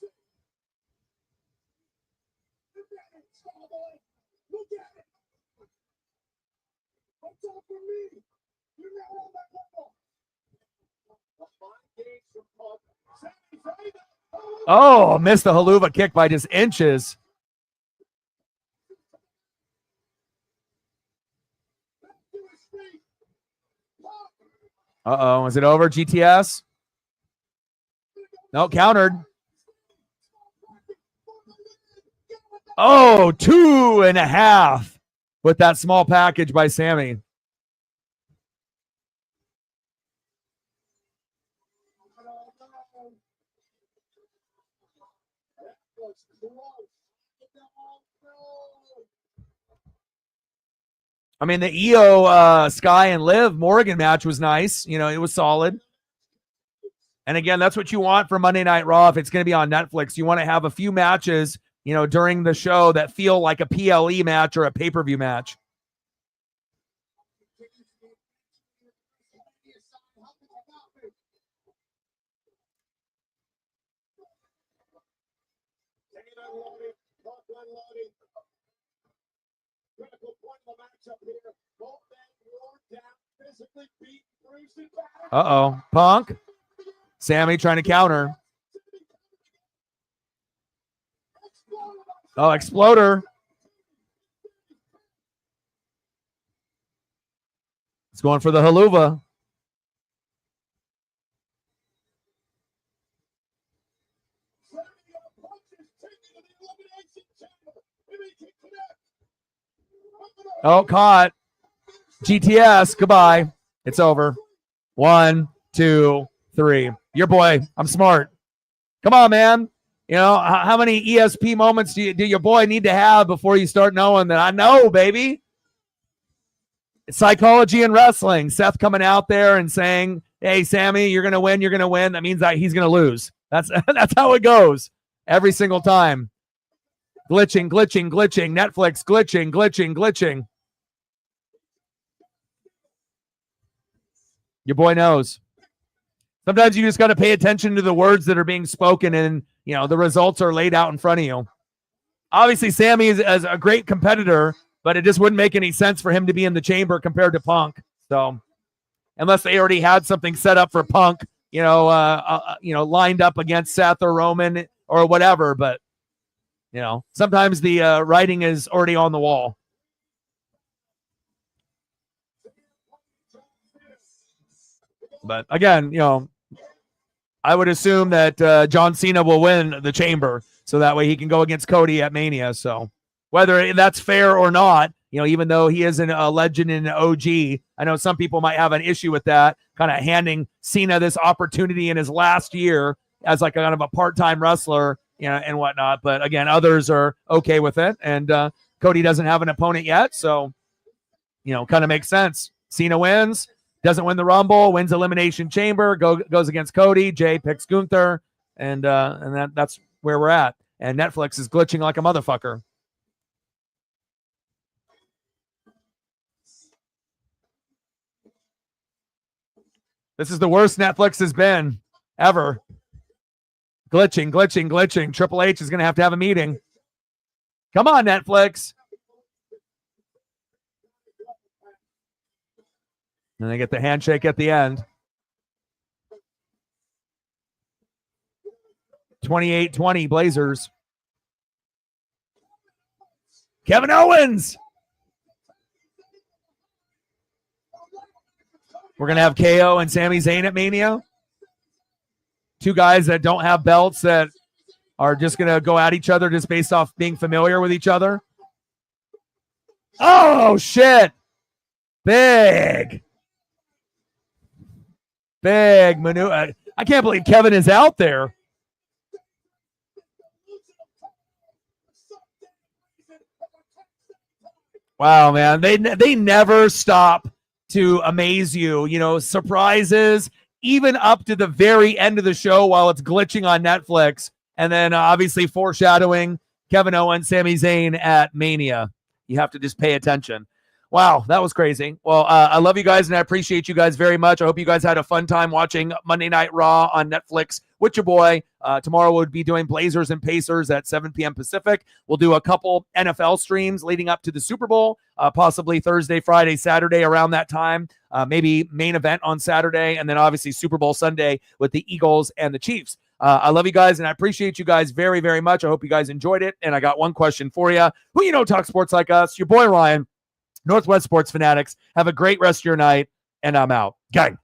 Oh, missed the haluva kick by just inches. Uh-oh, is it over, GTS? No, countered. Oh, 2.5 with that small package by Sammy. I mean, the EO Sky and Liv Morgan match was nice. You know, it was solid. And again, that's what you want for Monday Night Raw if it's going to be on Netflix. You want to have a few matches, you know, during the show that feel like a PLE match or a pay-per-view match. Uh-oh. Punk. Sammy trying to counter. Oh, Exploder. It's going for the haluva. Oh, caught. GTS, goodbye. It's over. 1, 2, 3. Your boy. I'm smart. Come on, man. You know, how many ESP moments do your boy need to have before you start knowing that I know, baby? It's psychology in wrestling. Seth coming out there and saying, hey, Sammy, you're going to win. You're going to win. That means that he's going to lose. That's how it goes every single time. Glitching. Netflix, glitching. Your boy knows. Sometimes you just got to pay attention to the words that are being spoken, and you know the results are laid out in front of you. Obviously, Sammy is a great competitor, but it just wouldn't make any sense for him to be in the chamber compared to Punk. So, unless they already had something set up for Punk, lined up against Seth or Roman or whatever, but you know, sometimes the writing is already on the wall. But again, you know, I would assume that John Cena will win the chamber, so that way he can go against Cody at Mania. So whether that's fair or not, you know, even though he is a legend and an OG, I know some people might have an issue with that, kind of handing Cena this opportunity in his last year as like a kind of a part-time wrestler, you know, and whatnot. But again, others are okay with it. And Cody doesn't have an opponent yet. So, you know, kind of makes sense. Cena wins, doesn't win the Rumble, wins Elimination Chamber, goes against Cody. Jay picks Gunther, and that's where we're at. And Netflix is glitching like a motherfucker. This is the worst Netflix has been ever. Glitching. Triple H is going to have a meeting. Come on, Netflix. And they get the handshake at the end. 28-20 Blazers. Kevin Owens. We're going to have KO and Sami Zayn at Mania. Two guys that don't have belts that are just going to go at each other just based off being familiar with each other. Oh, shit. Big. Big maneuver. I can't believe Kevin is out there. Wow, man. They never stop to amaze you. You know, surprises, even up to the very end of the show while it's glitching on Netflix. And then obviously foreshadowing Kevin Owens, Sami Zayn at Mania. You have to just pay attention. Wow, that was crazy. Well, I love you guys, and I appreciate you guys very much. I hope you guys had a fun time watching Monday Night Raw on Netflix with your boy. Tomorrow we'll be doing Blazers and Pacers at 7 p.m. Pacific. We'll do a couple NFL streams leading up to the Super Bowl, possibly Thursday, Friday, Saturday around that time. Maybe main event on Saturday, and then obviously Super Bowl Sunday with the Eagles and the Chiefs. I love you guys, and I appreciate you guys very, very much. I hope you guys enjoyed it, and I got one question for you. Who you know talks sports like us? Your boy Ryan. Northwest Sports Fanatics. Have a great rest of your night, and I'm out. Gang.